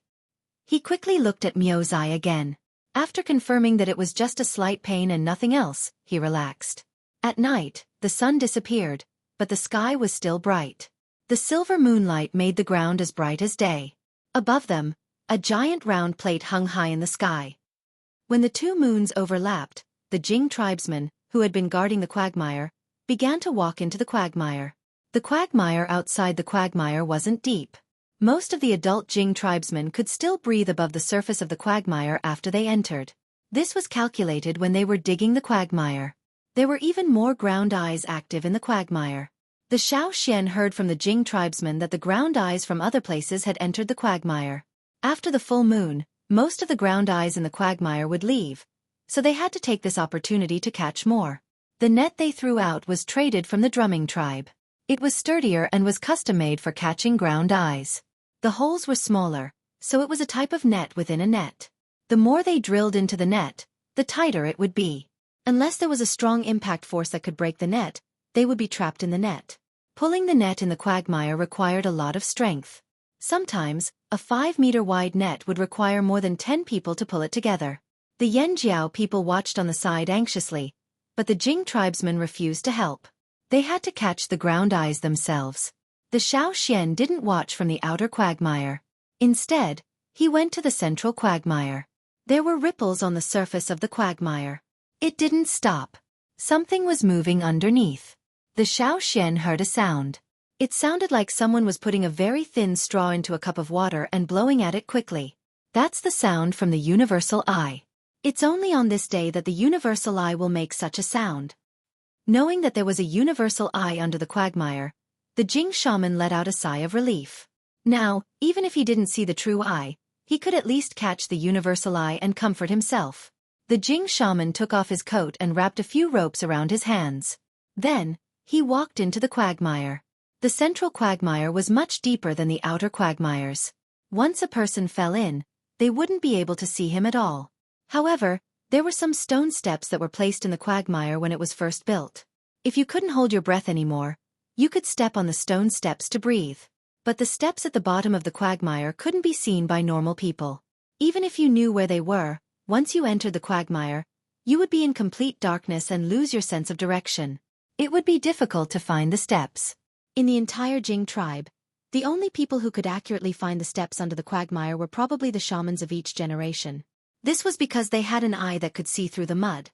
He quickly looked at Miao's eye again. After confirming that it was just a slight pain and nothing else, he relaxed. At night, the sun disappeared, but the sky was still bright. The silver moonlight made the ground as bright as day. Above them, a giant round plate hung high in the sky. When the two moons overlapped, the Jing tribesmen, who had been guarding the quagmire, began to walk into the quagmire. The quagmire outside the quagmire wasn't deep. Most of the adult Jing tribesmen could still breathe above the surface of the quagmire after they entered. This was calculated when they were digging the quagmire. There were even more ground eyes active in the quagmire. The Xiao heard from the Jing tribesmen that the ground eyes from other places had entered the quagmire. After the full moon, most of the ground eyes in the quagmire would leave, so they had to take this opportunity to catch more. The net they threw out was traded from the drumming tribe. It was sturdier and was custom-made for catching ground eyes. The holes were smaller, so it was a type of net within a net. The more they drilled into the net, the tighter it would be. Unless there was a strong impact force that could break the net, they would be trapped in the net. Pulling the net in the quagmire required a lot of strength. Sometimes, a 5-meter-wide net would require more than 10 people to pull it together. The Yanjiao people watched on the side anxiously, but the Jing tribesmen refused to help. They had to catch the ground eyes themselves. The Xiao didn't watch from the outer quagmire. Instead, he went to the central quagmire. There were ripples on the surface of the quagmire. It didn't stop. Something was moving underneath. The Xiao heard a sound. It sounded like someone was putting a very thin straw into a cup of water and blowing at it quickly. That's the sound from the universal eye. It's only on this day that the universal eye will make such a sound. Knowing that there was a universal eye under the quagmire, the Jing shaman let out a sigh of relief. Now, even if he didn't see the true eye, he could at least catch the universal eye and comfort himself. The Jing shaman took off his coat and wrapped a few ropes around his hands. Then, he walked into the quagmire. The central quagmire was much deeper than the outer quagmires. Once a person fell in, they wouldn't be able to see him at all. However, there were some stone steps that were placed in the quagmire when it was first built. If you couldn't hold your breath anymore, you could step on the stone steps to breathe. But the steps at the bottom of the quagmire couldn't be seen by normal people. Even if you knew where they were, once you entered the quagmire, you would be in complete darkness and lose your sense of direction. It would be difficult to find the steps. In the entire Jing tribe, the only people who could accurately find the steps under the quagmire were probably the shamans of each generation. This was because they had an eye that could see through the mud.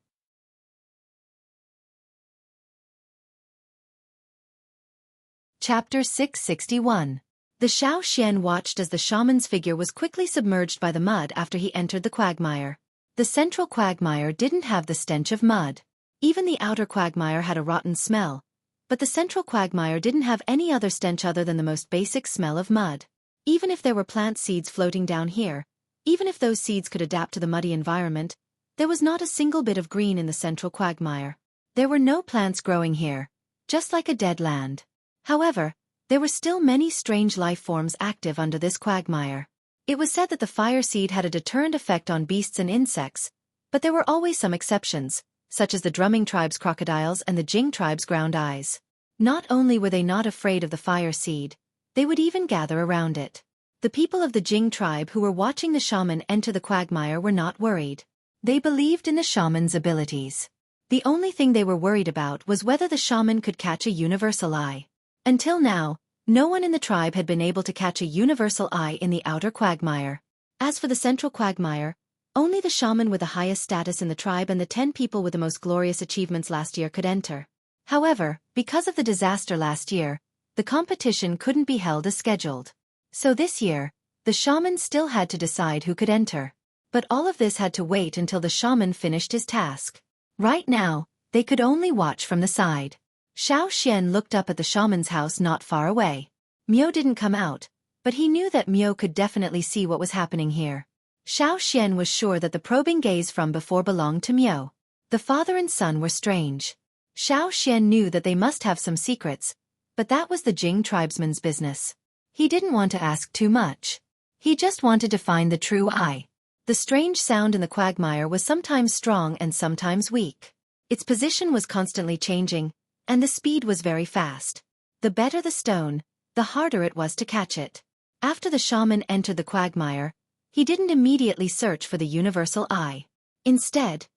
Chapter 661. The Xiao watched as the shaman's figure was quickly submerged by the mud after he entered the quagmire. The central quagmire didn't have the stench of mud. Even the outer quagmire had a rotten smell, but the central quagmire didn't have any other stench other than the most basic smell of mud. Even if there were plant seeds floating down here, even if those seeds could adapt to the muddy environment, there was not a single bit of green in the central quagmire. There were no plants growing here, just like a dead land. However, there were still many strange life forms active under this quagmire. It was said that the fire seed had a deterrent effect on beasts and insects, but there were always some exceptions, such as the drumming tribe's crocodiles and the Jing tribe's ground eyes. Not only were they not afraid of the fire seed, they would even gather around it. The people of the Jing tribe who were watching the shaman enter the quagmire were not worried. They believed in the shaman's abilities. The only thing they were worried about was whether the shaman could catch a universal eye. Until now, no one in the tribe had been able to catch a universal eye in the outer quagmire. As for the central quagmire, only the shaman with the highest status in the tribe and the 10 people with the most glorious achievements last year could enter. However, because of the disaster last year, the competition couldn't be held as scheduled. So this year, the shaman still had to decide who could enter. But all of this had to wait until the shaman finished his task. Right now, they could only watch from the side. Xiao Xian looked up at the shaman's house not far away. Miao didn't come out, but he knew that Miao could definitely see what was happening here. Xiao Xian was sure that the probing gaze from before belonged to Miao. The father and son were strange. Xiao Xian knew that they must have some secrets, but that was the Jing tribesman's business. He didn't want to ask too much. He just wanted to find the true eye. The strange sound in the quagmire was sometimes strong and sometimes weak. Its position was constantly changing, and the speed was very fast. The better the stone, the harder it was to catch it. After the shaman entered the quagmire, he didn't immediately search for the universal eye. Instead,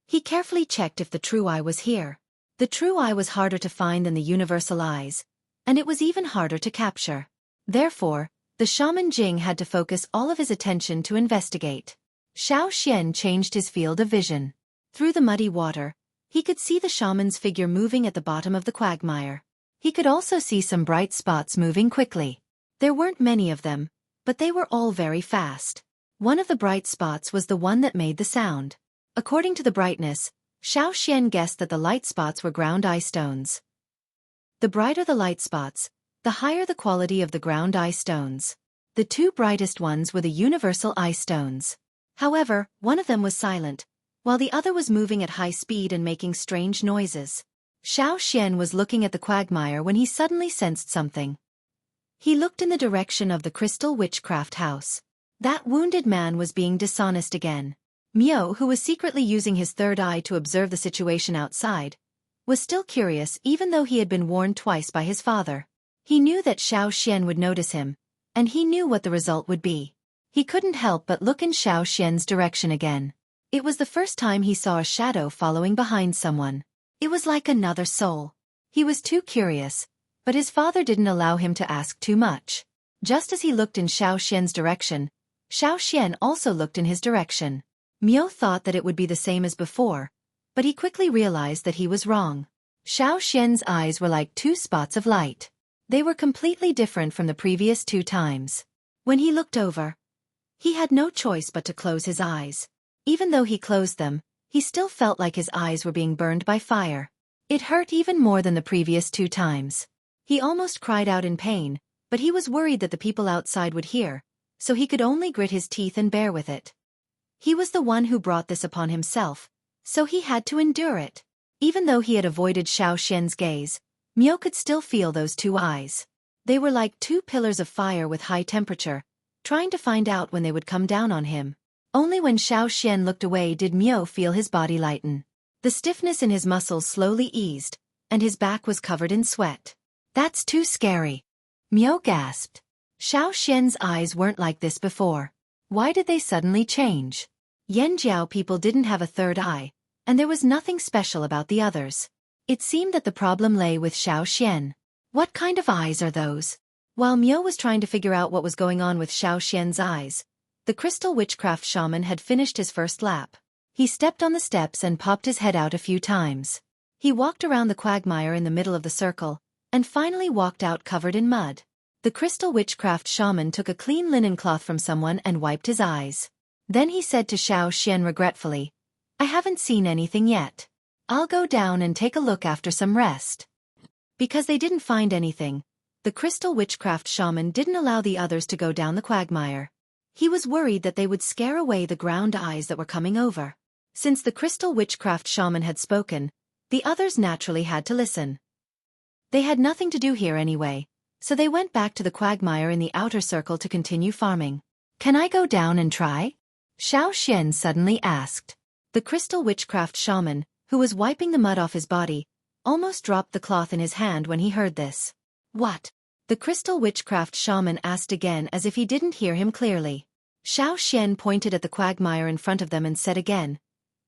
he carefully checked if the true eye was here. The true eye was harder to find than the universal eyes, and it was even harder to capture. Therefore, the shaman Jing had to focus all of his attention to investigate. Xiao Xian changed his field of vision. Through the muddy water, he could see the shaman's figure moving at the bottom of the quagmire. He could also see some bright spots moving quickly. There weren't many of them, but they were all very fast. One of the bright spots was the one that made the sound. According to the brightness, Xiao Xian guessed that the light spots were ground eye stones. The brighter the light spots, the higher the quality of the ground eye stones. The two brightest ones were the universal eye stones. However, one of them was silent, while the other was moving at high speed and making strange noises. Xiao Xian was looking at the quagmire when he suddenly sensed something. He looked in the direction of the crystal witchcraft house. That wounded man was being dishonest again. Miao, who was secretly using his third eye to observe the situation outside, was still curious even though he had been warned twice by his father. He knew that Xiao Xian would notice him, and he knew what the result would be. He couldn't help but look in Xiao Xian's direction again. It was the first time he saw a shadow following behind someone. It was like another soul. He was too curious, but his father didn't allow him to ask too much. Just as he looked in Xiao Xian's direction, Xiao Xian also looked in his direction. Miao thought that it would be the same as before, but he quickly realized that he was wrong. Xiao Xian's eyes were like two spots of light. They were completely different from the previous 2 times. When he looked over, he had no choice but to close his eyes. Even though he closed them, he still felt like his eyes were being burned by fire. It hurt even more than the previous 2 times. He almost cried out in pain, but he was worried that the people outside would hear, so he could only grit his teeth and bear with it. He was the one who brought this upon himself, so he had to endure it. Even though he had avoided Xiao Xian's gaze, Miao could still feel those 2 eyes. They were like 2 pillars of fire with high temperature, trying to find out when they would come down on him. Only when Xiao Xian looked away did Miao feel his body lighten. The stiffness in his muscles slowly eased, and his back was covered in sweat. "That's too scary," Miao gasped. Xiao Xian's eyes weren't like this before. Why did they suddenly change? Yanjiao people didn't have a third eye, and there was nothing special about the others. It seemed that the problem lay with Xiao Xian. What kind of eyes are those? While Miao was trying to figure out what was going on with Xiao Xian's eyes, the crystal witchcraft shaman had finished his first lap. He stepped on the steps and popped his head out a few times. He walked around the quagmire in the middle of the circle, and finally walked out covered in mud. The crystal witchcraft shaman took a clean linen cloth from someone and wiped his eyes. Then he said to Xiao Xian regretfully, "I haven't seen anything yet. I'll go down and take a look after some rest." Because they didn't find anything, the crystal witchcraft shaman didn't allow the others to go down the quagmire. He was worried that they would scare away the ground eyes that were coming over. Since the crystal witchcraft shaman had spoken, the others naturally had to listen. They had nothing to do here anyway, so they went back to the quagmire in the outer circle to continue farming. "Can I go down and try?" Xiao Xian suddenly asked. The crystal witchcraft shaman, who was wiping the mud off his body, almost dropped the cloth in his hand when he heard this. What? The crystal witchcraft shaman asked again as if he didn't hear him clearly. Xueqi pointed at the quagmire in front of them and said again,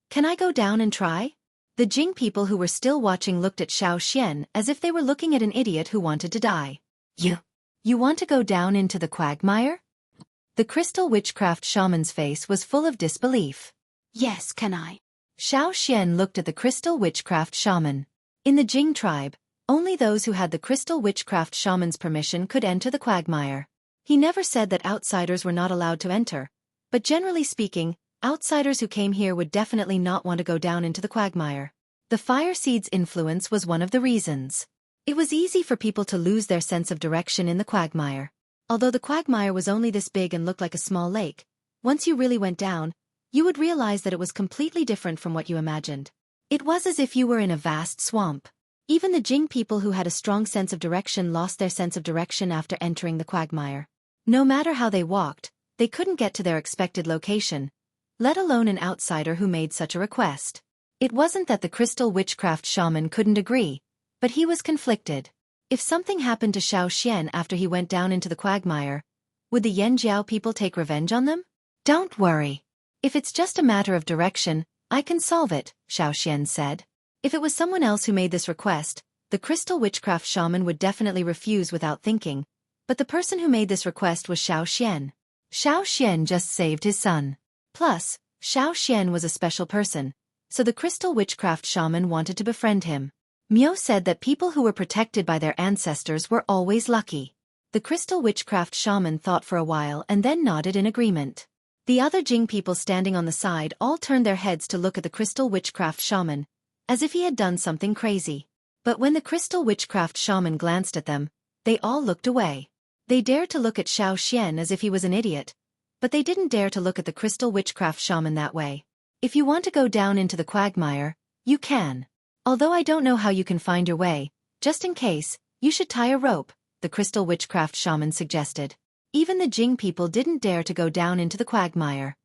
"Can I go down and try?" The Jing people who were still watching looked at Xueqi as if they were looking at an idiot who wanted to die. You want to go down into the quagmire? The crystal witchcraft shaman's face was full of disbelief. Yes, can I? Xueqi looked at the crystal witchcraft shaman. In the Jing tribe, only those who had the crystal witchcraft shaman's permission could enter the quagmire. He never said that outsiders were not allowed to enter, but generally speaking, outsiders who came here would definitely not want to go down into the quagmire. The fire seed's influence was one of the reasons. It was easy for people to lose their sense of direction in the quagmire. Although the quagmire was only this big and looked like a small lake, once you really went down, you would realize that it was completely different from what you imagined. It was as if you were in a vast swamp. Even the Jing people who had a strong sense of direction lost their sense of direction after entering the quagmire. No matter how they walked, they couldn't get to their expected location, let alone an outsider who made such a request. It wasn't that the crystal witchcraft shaman couldn't agree, but he was conflicted. If something happened to Xueqi after he went down into the quagmire, would the Yanjiao people take revenge on them? Don't worry. If it's just a matter of direction, I can solve it, Xueqi said. If it was someone else who made this request, the crystal witchcraft shaman would definitely refuse without thinking, but the person who made this request was Xueqi. Xueqi just saved his son. Plus, Xueqi was a special person, so the crystal witchcraft shaman wanted to befriend him. Miao said that people who were protected by their ancestors were always lucky. The crystal witchcraft shaman thought for a while and then nodded in agreement. The other Jing people standing on the side all turned their heads to look at the crystal witchcraft shaman, as if he had done something crazy. But when the crystal witchcraft shaman glanced at them, they all looked away. They dared to look at Xueqi as if he was an idiot, but they didn't dare to look at the crystal witchcraft shaman that way. If you want to go down into the quagmire, you can. Although I don't know how you can find your way, just in case, you should tie a rope, the crystal witchcraft shaman suggested. Even the Jing people didn't dare to go down into the quagmire.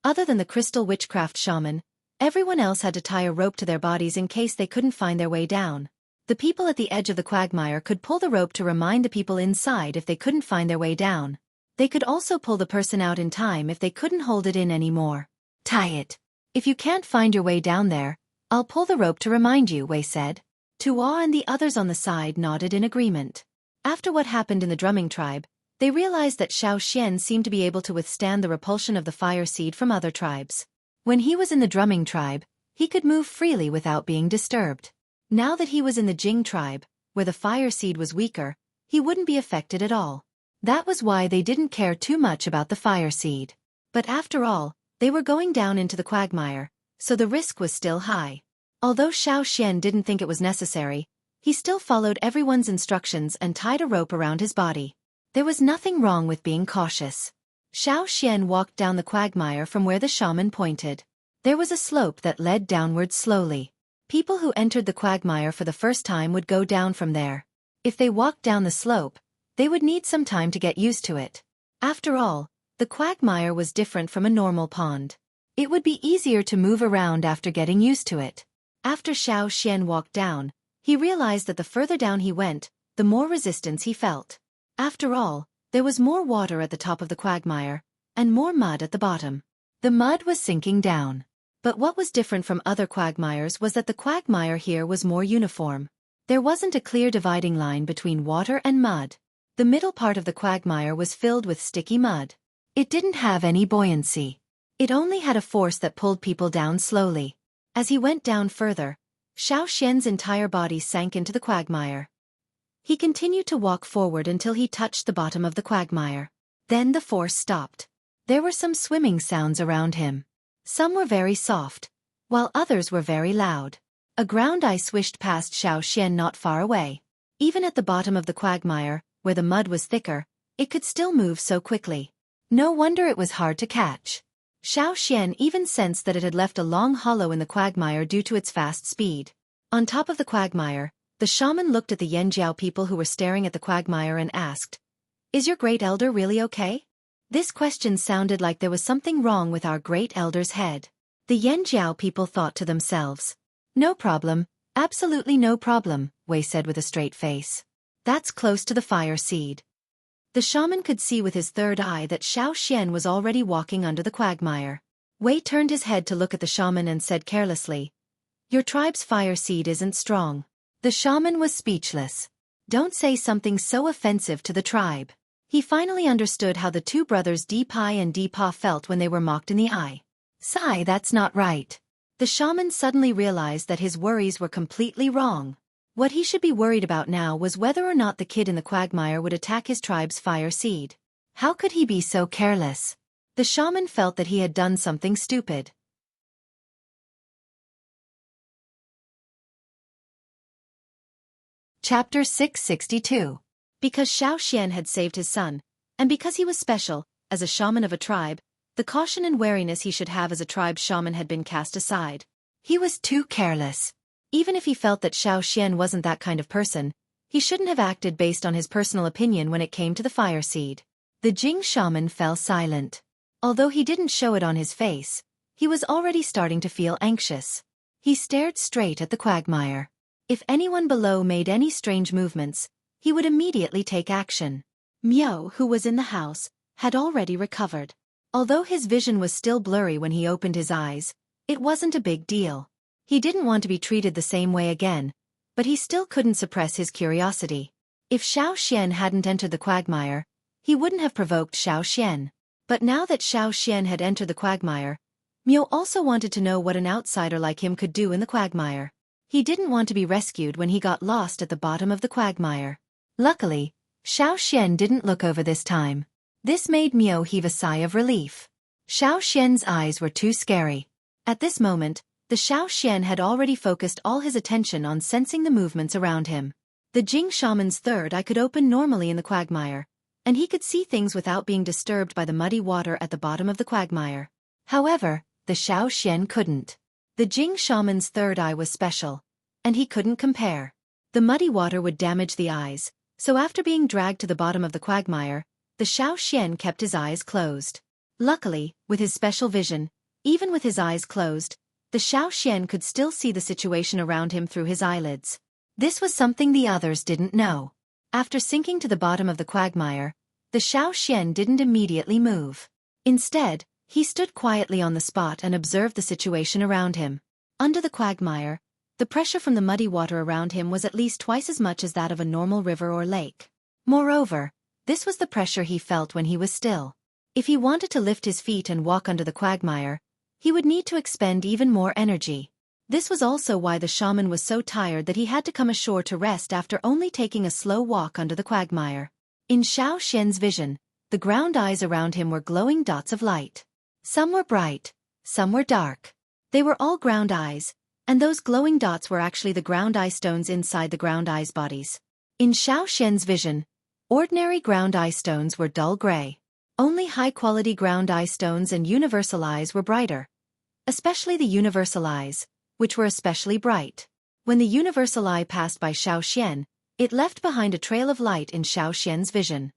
Other than the crystal witchcraft shaman, everyone else had to tie a rope to their bodies in case they couldn't find their way down. The people at the edge of the quagmire could pull the rope to remind the people inside if they couldn't find their way down. They could also pull the person out in time if they couldn't hold it in anymore. Tie it. If you can't find your way down there, I'll pull the rope to remind you, Wei said. Tua and the others on the side nodded in agreement. After what happened in the drumming tribe, they realized that Xueqi seemed to be able to withstand the repulsion of the fire seed from other tribes. When he was in the drumming tribe, he could move freely without being disturbed. Now that he was in the Jing tribe, where the fire seed was weaker, he wouldn't be affected at all. That was why they didn't care too much about the fire seed. But after all, they were going down into the quagmire, so the risk was still high. Although Xueqi didn't think it was necessary, he still followed everyone's instructions and tied a rope around his body. There was nothing wrong with being cautious. Xueqi walked down the quagmire from where the shaman pointed. There was a slope that led downwards slowly. People who entered the quagmire for the first time would go down from there. If they walked down the slope, they would need some time to get used to it. After all, the quagmire was different from a normal pond. It would be easier to move around after getting used to it. After Xueqi walked down, he realized that the further down he went, the more resistance he felt. After all, there was more water at the top of the quagmire, and more mud at the bottom. The mud was sinking down. But what was different from other quagmires was that the quagmire here was more uniform. There wasn't a clear dividing line between water and mud. The middle part of the quagmire was filled with sticky mud. It didn't have any buoyancy. It only had a force that pulled people down slowly. As he went down further, Xueqi's entire body sank into the quagmire. He continued to walk forward until he touched the bottom of the quagmire. Then the force stopped. There were some swimming sounds around him. Some were very soft, while others were very loud. A ground ice swished past Xueqi not far away. Even at the bottom of the quagmire, where the mud was thicker, it could still move so quickly. No wonder it was hard to catch. Xueqi even sensed that it had left a long hollow in the quagmire due to its fast speed. On top of the quagmire, the shaman looked at the Yanjiao people who were staring at the quagmire and asked, "Is your great elder really okay?" This question sounded like there was something wrong with our great elder's head. The Yanjiao people thought to themselves, "No problem, Absolutely no problem, Wei said with a straight face. That's close to the fire seed. The shaman could see with his third eye that Xiao was already walking under the quagmire. Wei turned his head to look at the shaman and said carelessly, "Your tribe's fire seed isn't strong." The shaman was speechless. Don't say something so offensive to the tribe. He finally understood how the two brothers Deepai and Deepa felt when they were mocked in the eye. Sigh, that's not right. The shaman suddenly realized that his worries were completely wrong. What he should be worried about now was whether or not the kid in the quagmire would attack his tribe's fire seed. How could he be so careless? The shaman felt that he had done something stupid. Chapter 662. Because Xiao had saved his son, and because he was special, as a shaman of a tribe, the caution and wariness he should have as a tribe shaman had been cast aside. He was too careless. Even if he felt that Xiao wasn't that kind of person, he shouldn't have acted based on his personal opinion when it came to the fire seed. The Jing shaman fell silent. Although he didn't show it on his face, he was already starting to feel anxious. He stared straight at the quagmire. If anyone below made any strange movements, he would immediately take action. Miao, who was in the house, had already recovered. Although his vision was still blurry when he opened his eyes, it wasn't a big deal. He didn't want to be treated the same way again, but he still couldn't suppress his curiosity. If Xiao hadn't entered the quagmire, he wouldn't have provoked Xiao. But now that Xiao had entered the quagmire, Miao also wanted to know what an outsider like him could do in the quagmire. He didn't want to be rescued when he got lost at the bottom of the quagmire. Luckily, Xiao didn't look over this time. This made Miao heave a sigh of relief. Xiao's eyes were too scary. At this moment, the Xiao had already focused all his attention on sensing the movements around him. The Jing shaman's third eye could open normally in the quagmire, and he could see things without being disturbed by the muddy water at the bottom of the quagmire. However, the Xiao couldn't. The Jing shaman's third eye was special, and he couldn't compare. The muddy water would damage the eyes, so after being dragged to the bottom of the quagmire, the Xiao kept his eyes closed. Luckily, with his special vision, even with his eyes closed, the Xiao could still see the situation around him through his eyelids. This was something the others didn't know. After sinking to the bottom of the quagmire, the Xiao didn't immediately move. Instead, he stood quietly on the spot and observed the situation around him. Under the quagmire, the pressure from the muddy water around him was at least twice as much as that of a normal river or lake. Moreover, this was the pressure he felt when he was still. If he wanted to lift his feet and walk under the quagmire, he would need to expend even more energy. This was also why the shaman was so tired that he had to come ashore to rest after only taking a slow walk under the quagmire. In Xiao's vision, the ground eyes around him were glowing dots of light. Some were bright, some were dark. They were all ground eyes, and those glowing dots were actually the ground eye stones inside the ground eyes' bodies. In Xiao's vision, ordinary ground eye stones were dull gray. Only high-quality ground eye stones and universal eyes were brighter. Especially the universal eyes, which were especially bright. When the universal eye passed by Xiao, it left behind a trail of light in Xiao's vision.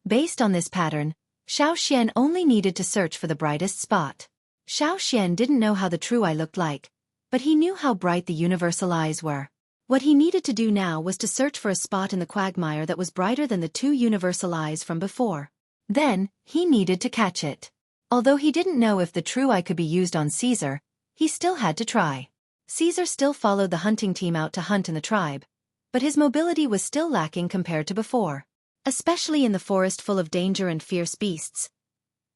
Based on this pattern, Xiao only needed to search for the brightest spot. Xiao didn't know how the true eye looked like, but he knew how bright the universal eyes were. What he needed to do now was to search for a spot in the quagmire that was brighter than the two universal eyes from before. Then, he needed to catch it. Although he didn't know if the true eye could be used on Caesar, he still had to try. Caesar still followed the hunting team out to hunt in the tribe, but his mobility was still lacking compared to before. Especially in the forest full of danger and fierce beasts,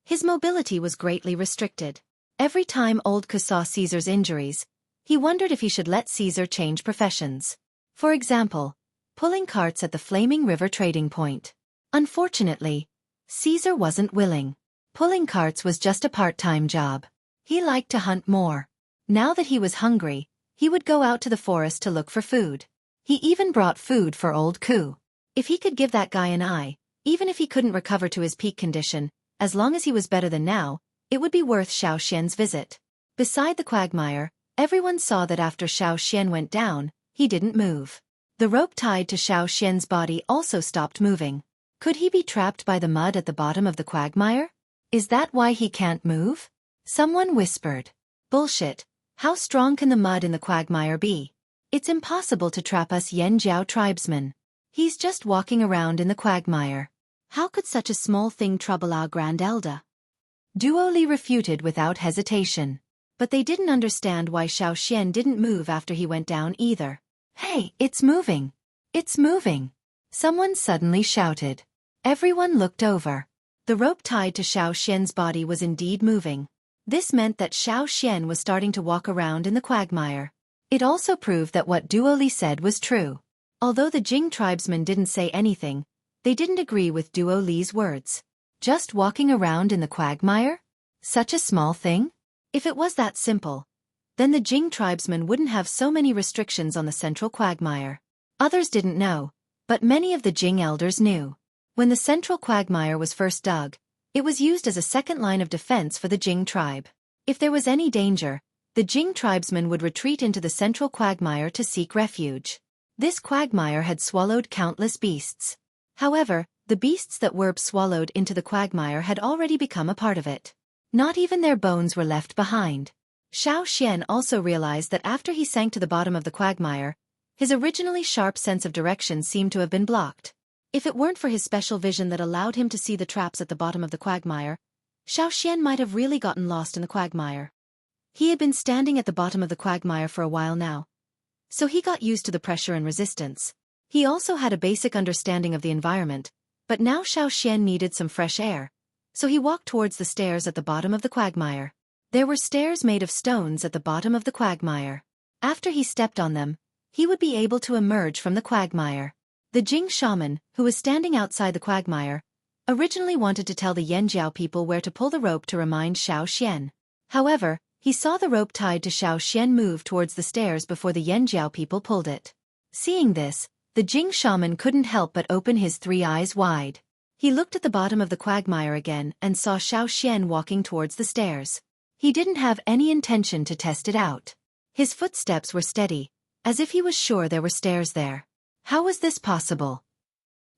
his mobility was greatly restricted. Every time Old Ku saw Caesar's injuries, he wondered if he should let Caesar change professions. For example, pulling carts at the Flaming River trading point. Unfortunately, Caesar wasn't willing. Pulling carts was just a part-time job. He liked to hunt more. Now that he was hungry, he would go out to the forest to look for food. He even brought food for Old Ku. If he could give that guy an eye, even if he couldn't recover to his peak condition, as long as he was better than now, it would be worth Xiao's visit. Beside the quagmire, everyone saw that after Xiao went down, he didn't move. The rope tied to Xiao's body also stopped moving. Could he be trapped by the mud at the bottom of the quagmire? Is that why he can't move? Someone whispered. Bullshit. How strong can the mud in the quagmire be? It's impossible to trap us Yanjiao tribesmen. He's just walking around in the quagmire. How could such a small thing trouble our grand elder? Duoli refuted without hesitation. But they didn't understand why Xiaoxian didn't move after he went down either. Hey, it's moving! It's moving! Someone suddenly shouted. Everyone looked over. The rope tied to Xiaoxian's body was indeed moving. This meant that Xiaoxian was starting to walk around in the quagmire. It also proved that what Duoli said was true. Although the Jing tribesmen didn't say anything, they didn't agree with Duoli's words. Just walking around in the quagmire? Such a small thing? If it was that simple, then the Jing tribesmen wouldn't have so many restrictions on the central quagmire. Others didn't know, but many of the Jing elders knew. When the central quagmire was first dug, it was used as a second line of defense for the Jing tribe. If there was any danger, the Jing tribesmen would retreat into the central quagmire to seek refuge. This quagmire had swallowed countless beasts. However, the beasts that were swallowed into the quagmire had already become a part of it. Not even their bones were left behind. Xiaoxian also realized that after he sank to the bottom of the quagmire, his originally sharp sense of direction seemed to have been blocked. If it weren't for his special vision that allowed him to see the traps at the bottom of the quagmire, Xiaoxian might have really gotten lost in the quagmire. He had been standing at the bottom of the quagmire for a while now, so he got used to the pressure and resistance. He also had a basic understanding of the environment, but now Xiaoxian needed some fresh air, so he walked towards the stairs at the bottom of the quagmire. There were stairs made of stones at the bottom of the quagmire. After he stepped on them, he would be able to emerge from the quagmire. The Jing shaman, who was standing outside the quagmire, originally wanted to tell the Yanjiao people where to pull the rope to remind Xiaoxian. However, he saw the rope tied to Xiaoxian move towards the stairs before the Yanjiao people pulled it. Seeing this, the Jing shaman couldn't help but open his 3 eyes wide. He looked at the bottom of the quagmire again and saw Xiaoxian walking towards the stairs. He didn't have any intention to test it out. His footsteps were steady, as if he was sure there were stairs there. How was this possible?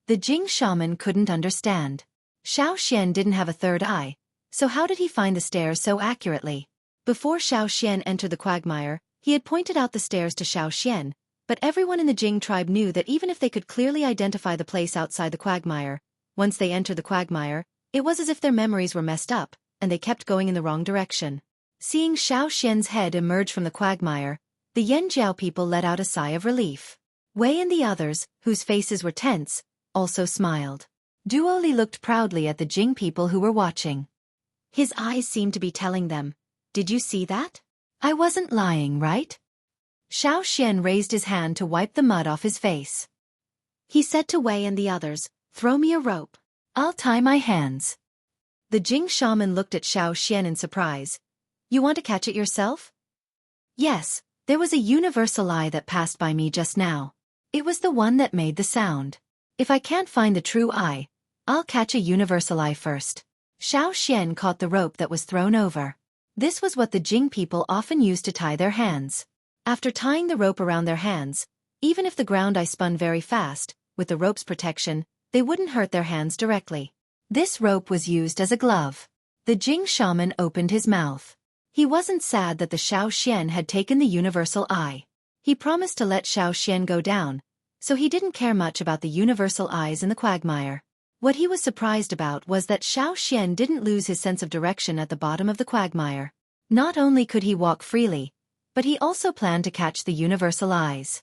The Jing shaman couldn't understand. Xiaoxian didn't have a third eye, so how did he find the stairs so accurately? Before Xiaoxian entered the quagmire, he had pointed out the stairs to Xiaoxian, but everyone in the Jing tribe knew that even if they could clearly identify the place outside the quagmire, once they entered the quagmire, it was as if their memories were messed up, and they kept going in the wrong direction. Seeing Xiaoxian's head emerge from the quagmire, the Yanjiao people let out a sigh of relief. Wei and the others, whose faces were tense, also smiled. Duoli looked proudly at the Jing people who were watching. His eyes seemed to be telling them, "Did you see that? I wasn't lying, right?" Xiaoxian raised his hand to wipe the mud off his face. He said to Wei and the others, "Throw me a rope. I'll tie my hands." The Jing shaman looked at Xiaoxian in surprise. "You want to catch it yourself?" "Yes, there was a universal eye that passed by me just now. It was the one that made the sound. If I can't find the true eye, I'll catch a universal eye first." Xiaoxian caught the rope that was thrown over. This was what the Jing people often used to tie their hands. After tying the rope around their hands, even if the ground eye spun very fast, with the rope's protection, they wouldn't hurt their hands directly. This rope was used as a glove. The Jing shaman opened his mouth. He wasn't sad that the Xiaoxian had taken the universal eye. He promised to let Xiaoxian go down, so he didn't care much about the universal eyes in the quagmire. What he was surprised about was that Xiaoxian didn't lose his sense of direction at the bottom of the quagmire. Not only could he walk freely, but he also planned to catch the universal eyes.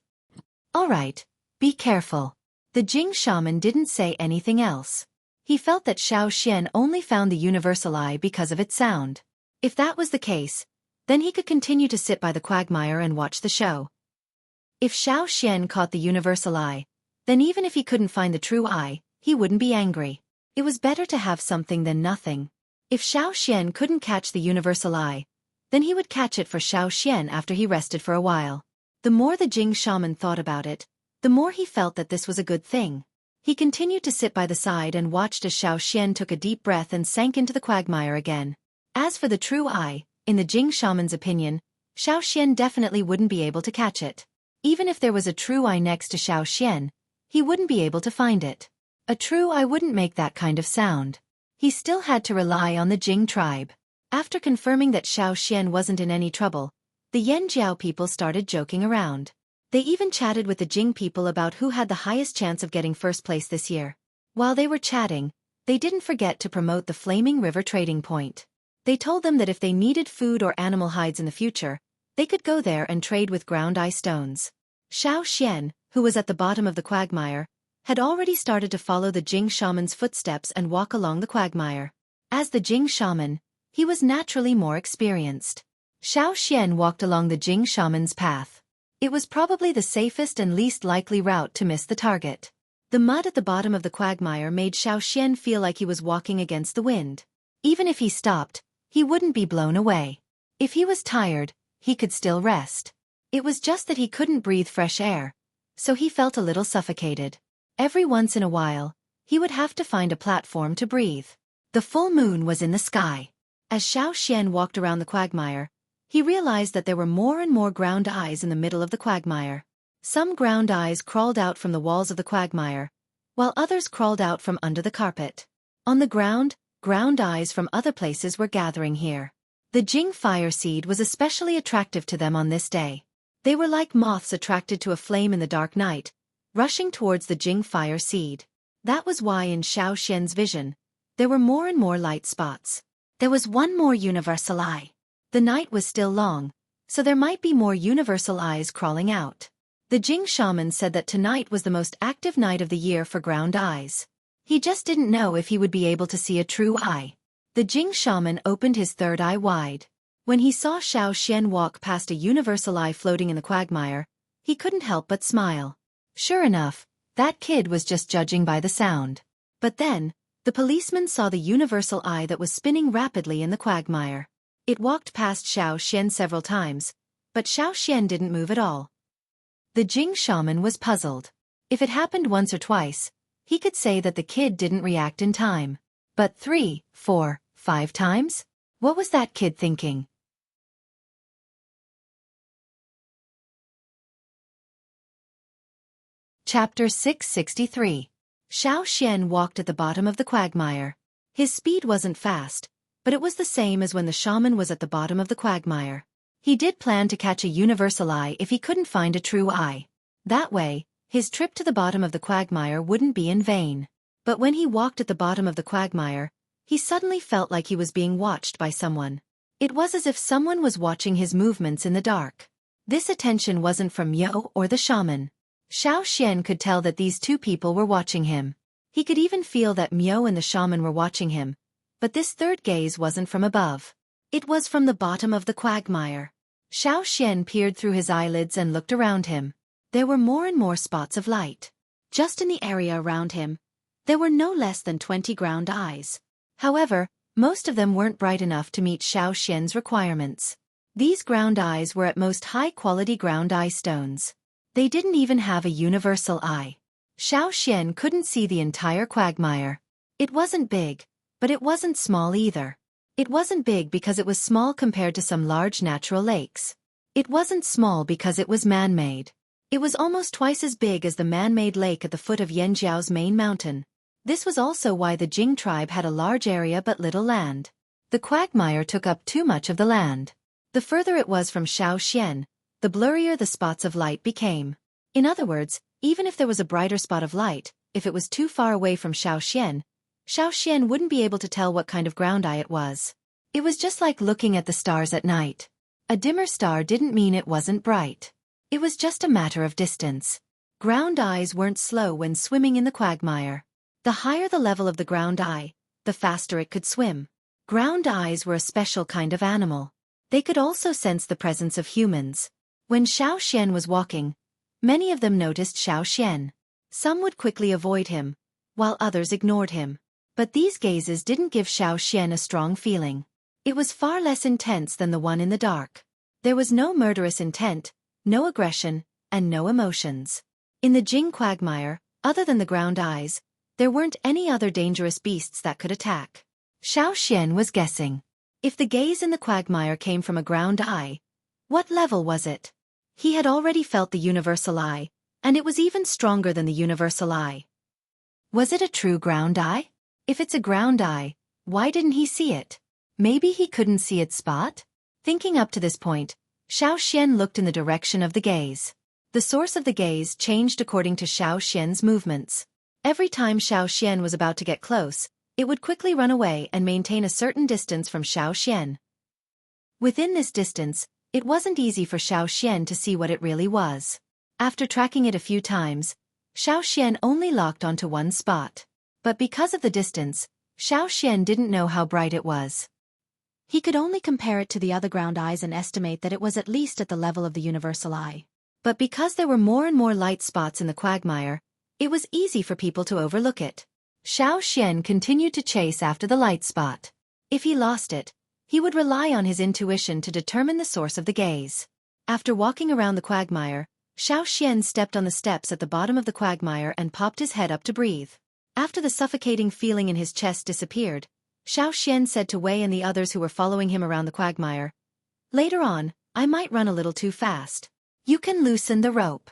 "All right, be careful." The Jing shaman didn't say anything else. He felt that Xiaoxian only found the universal eye because of its sound. If that was the case, then he could continue to sit by the quagmire and watch the show. If Xiaoxian caught the universal eye, then even if he couldn't find the true eye, he wouldn't be angry. It was better to have something than nothing. If Xiaoxian couldn't catch the universal eye, then he would catch it for Xiaoxian after he rested for a while. The more the Jing shaman thought about it, the more he felt that this was a good thing. He continued to sit by the side and watched as Xiaoxian took a deep breath and sank into the quagmire again. As for the true eye, in the Jing shaman's opinion, Xiaoxian definitely wouldn't be able to catch it. Even if there was a true eye next to Xiaoxian, he wouldn't be able to find it. A true eye wouldn't make that kind of sound. He still had to rely on the Jing tribe. After confirming that Xiaoxian wasn't in any trouble, the Yanjiao people started joking around. They even chatted with the Jing people about who had the highest chance of getting first place this year. While they were chatting, they didn't forget to promote the Flaming River trading point. They told them that if they needed food or animal hides in the future, they could go there and trade with ground eye stones. Xiao Xian, who was at the bottom of the quagmire, had already started to follow the Jing shaman's footsteps and walk along the quagmire. As the Jing shaman, he was naturally more experienced. Xiao Xian walked along the Jing shaman's path. It was probably the safest and least likely route to miss the target. The mud at the bottom of the quagmire made Xiao Xian feel like he was walking against the wind. Even if he stopped, he wouldn't be blown away. If he was tired, he could still rest. It was just that he couldn't breathe fresh air, so he felt a little suffocated. Every once in a while, he would have to find a platform to breathe. The full moon was in the sky. As Xiao Xian walked around the quagmire, he realized that there were more and more ground eyes in the middle of the quagmire. Some ground eyes crawled out from the walls of the quagmire, while others crawled out from under the carpet. On the ground eyes from other places were gathering here. The Jing fire seed was especially attractive to them on this day. They were like moths attracted to a flame in the dark night, rushing towards the Jing fire seed. That was why in Xiao Xian's vision, there were more and more light spots. There was one more universal eye. The night was still long, so there might be more universal eyes crawling out. The Jing shaman said that tonight was the most active night of the year for ground eyes. He just didn't know if he would be able to see a true eye. The Jing shaman opened his third eye wide. When he saw Xiao Xian walk past a universal eye floating in the quagmire, he couldn't help but smile. Sure enough, that kid was just judging by the sound. But then, the policeman saw the universal eye that was spinning rapidly in the quagmire. It walked past Xiao Xian several times, but Xiao Xian didn't move at all. The Jing shaman was puzzled. If it happened once or twice, he could say that the kid didn't react in time. But 3, 4, 5 times? What was that kid thinking? Chapter 663. Xiao Xian walked at the bottom of the quagmire. His speed wasn't fast, but it was the same as when the shaman was at the bottom of the quagmire. He did plan to catch a universal eye if he couldn't find a true eye. That way, his trip to the bottom of the quagmire wouldn't be in vain. But when he walked at the bottom of the quagmire, he suddenly felt like he was being watched by someone. It was as if someone was watching his movements in the dark. This attention wasn't from Miao or the shaman. Xiao Xian could tell that these two people were watching him. He could even feel that Miao and the shaman were watching him. But this third gaze wasn't from above. It was from the bottom of the quagmire. Xiao Xian peered through his eyelids and looked around him. There were more and more spots of light. Just in the area around him, there were no less than 20 ground eyes. However, most of them weren't bright enough to meet Xiao Xian's requirements. These ground eyes were at most high-quality ground eye stones. They didn't even have a universal eye. Xiao Xian couldn't see the entire quagmire. It wasn't big, but it wasn't small either. It wasn't big because it was small compared to some large natural lakes. It wasn't small because it was man-made. It was almost twice as big as the man-made lake at the foot of Yanjiao's main mountain. This was also why the Jing tribe had a large area but little land. The quagmire took up too much of the land. The further it was from Xiao Xian, the blurrier the spots of light became. In other words, even if there was a brighter spot of light, if it was too far away from Xiao Xian wouldn't be able to tell what kind of ground eye it was. It was just like looking at the stars at night. A dimmer star didn't mean it wasn't bright. It was just a matter of distance. Ground eyes weren't slow when swimming in the quagmire. The higher the level of the ground eye, the faster it could swim. Ground eyes were a special kind of animal. They could also sense the presence of humans. When Xiao Xian was walking, many of them noticed Xiao Xian. Some would quickly avoid him, while others ignored him. But these gazes didn't give Xiao Xian a strong feeling. It was far less intense than the one in the dark. There was no murderous intent, no aggression, and no emotions. In the Jing quagmire, other than the ground eyes, there weren't any other dangerous beasts that could attack. Xiao Xian was guessing. If the gaze in the quagmire came from a ground eye, what level was it? He had already felt the universal eye, and it was even stronger than the universal eye. Was it a true ground eye? If it's a ground eye, why didn't he see it? Maybe he couldn't see its spot? Thinking up to this point, Xiao Xian looked in the direction of the gaze. The source of the gaze changed according to Xiao Xian's movements. Every time Xiao Xian was about to get close, it would quickly run away and maintain a certain distance from Xiao Xian. Within this distance, it wasn't easy for Xiao Xian to see what it really was. After tracking it a few times, Xiao Xian only locked onto one spot. But because of the distance, Xiao Xian didn't know how bright it was. He could only compare it to the other ground eyes and estimate that it was at least at the level of the universal eye. But because there were more and more light spots in the quagmire, it was easy for people to overlook it. Xiao Xian continued to chase after the light spot. If he lost it, he would rely on his intuition to determine the source of the gaze. After walking around the quagmire, Xiao Xian stepped on the steps at the bottom of the quagmire and popped his head up to breathe. After the suffocating feeling in his chest disappeared, Xiao Xian said to Wei and the others who were following him around the quagmire, "Later on, I might run a little too fast. You can loosen the rope."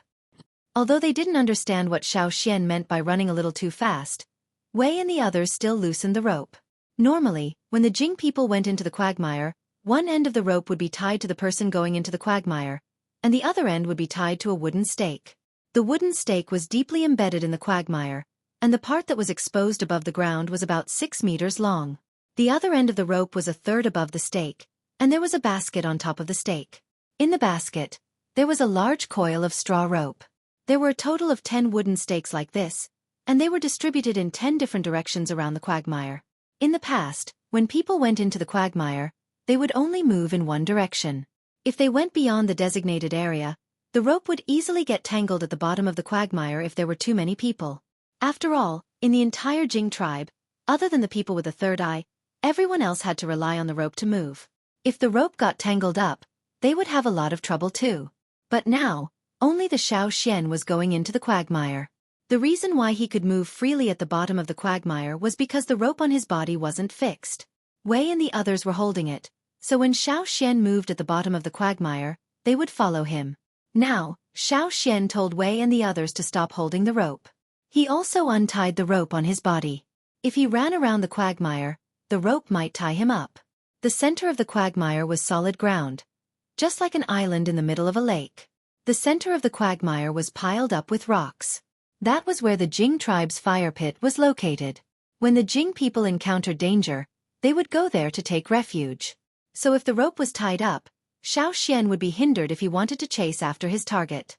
Although they didn't understand what Xiao Xian meant by running a little too fast, Wei and the others still loosened the rope. Normally, when the Jing people went into the quagmire, one end of the rope would be tied to the person going into the quagmire, and the other end would be tied to a wooden stake. The wooden stake was deeply embedded in the quagmire, and the part that was exposed above the ground was about 6 meters long. The other end of the rope was a third above the stake, and there was a basket on top of the stake. In the basket, there was a large coil of straw rope. There were a total of 10 wooden stakes like this, and they were distributed in 10 different directions around the quagmire. In the past, when people went into the quagmire, they would only move in one direction. If they went beyond the designated area, the rope would easily get tangled at the bottom of the quagmire if there were too many people. After all, in the entire Jing tribe, other than the people with the third eye, everyone else had to rely on the rope to move. If the rope got tangled up, they would have a lot of trouble too. But now, only the Xiao Xian was going into the quagmire. The reason why he could move freely at the bottom of the quagmire was because the rope on his body wasn't fixed. Wei and the others were holding it, so when Xiao Xian moved at the bottom of the quagmire, they would follow him. Now, Xiao Xian told Wei and the others to stop holding the rope. He also untied the rope on his body. If he ran around the quagmire, the rope might tie him up. The center of the quagmire was solid ground, just like an island in the middle of a lake. The center of the quagmire was piled up with rocks. That was where the Jing tribe's fire pit was located. When the Jing people encountered danger, they would go there to take refuge. So if the rope was tied up, Xiao Xian would be hindered if he wanted to chase after his target.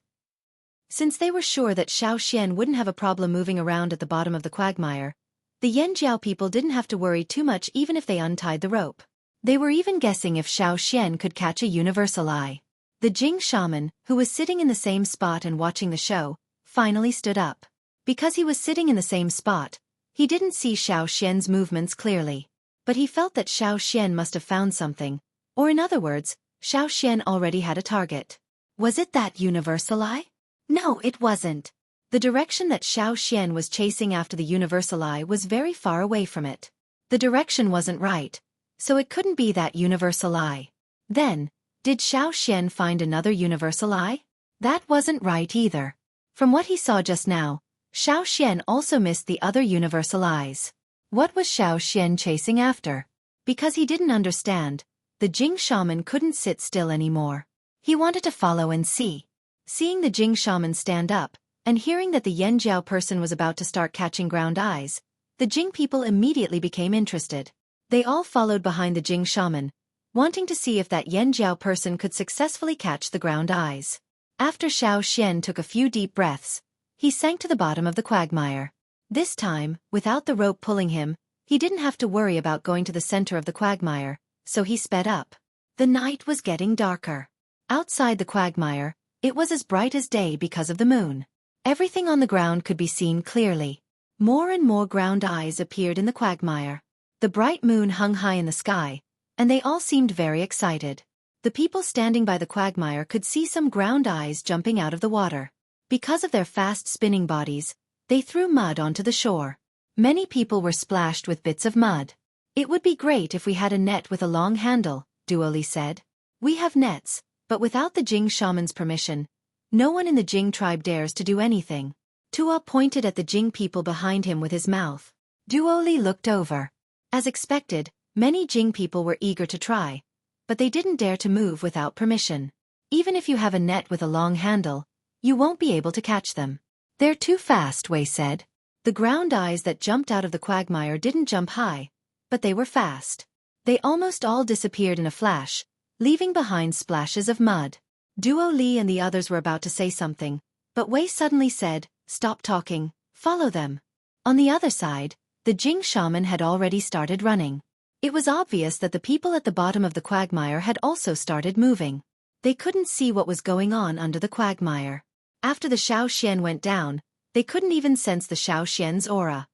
Since they were sure that Xiao Xian wouldn't have a problem moving around at the bottom of the quagmire, the Yanjiao people didn't have to worry too much even if they untied the rope. They were even guessing if Xiao Xian could catch a universal eye. The Jing shaman, who was sitting in the same spot and watching the show, finally stood up. Because he was sitting in the same spot, he didn't see Xiao Xian's movements clearly. But he felt that Xiao Xian must have found something, or in other words, Xiao Xian already had a target. Was it that universal eye? No, it wasn't. The direction that Xiao Xian was chasing after the universal eye was very far away from it. The direction wasn't right, so it couldn't be that universal eye. Then, did Xiao Xian find another universal eye? That wasn't right either. From what he saw just now, Xiao Xian also missed the other universal eyes. What was Xiao Xian chasing after? Because he didn't understand, the Jing shaman couldn't sit still anymore. He wanted to follow and see. Seeing the Jing shaman stand up, and hearing that the Yanjiao person was about to start catching ground eyes, the Jing people immediately became interested. They all followed behind the Jing shaman, wanting to see if that Yanjiao person could successfully catch the ground eyes. After Xiao Xian took a few deep breaths, he sank to the bottom of the quagmire. This time, without the rope pulling him, he didn't have to worry about going to the center of the quagmire, so he sped up. The night was getting darker. Outside the quagmire, it was as bright as day because of the moon. Everything on the ground could be seen clearly. More and more ground eyes appeared in the quagmire. The bright moon hung high in the sky, and they all seemed very excited. The people standing by the quagmire could see some ground eyes jumping out of the water. Because of their fast spinning bodies, they threw mud onto the shore. Many people were splashed with bits of mud. It would be great if we had a net with a long handle, Duoli said. We have nets, but without the Jing shaman's permission, no one in the Jing tribe dares to do anything. Tua pointed at the Jing people behind him with his mouth. Duoli looked over. As expected, many Jing people were eager to try, but they didn't dare to move without permission. Even if you have a net with a long handle, You won't be able to catch them. They're too fast, Wei said. The ground eyes that jumped out of the quagmire didn't jump high, but they were fast. They almost all disappeared in a flash, leaving behind splashes of mud. Duo Li and the others were about to say something, but Wei suddenly said, "Stop talking, follow them." On the other side, the Jing shaman had already started running. It was obvious that the people at the bottom of the quagmire had also started moving. They couldn't see what was going on under the quagmire. After the Xiaoxian went down, they couldn't even sense the Xiaoxian's aura.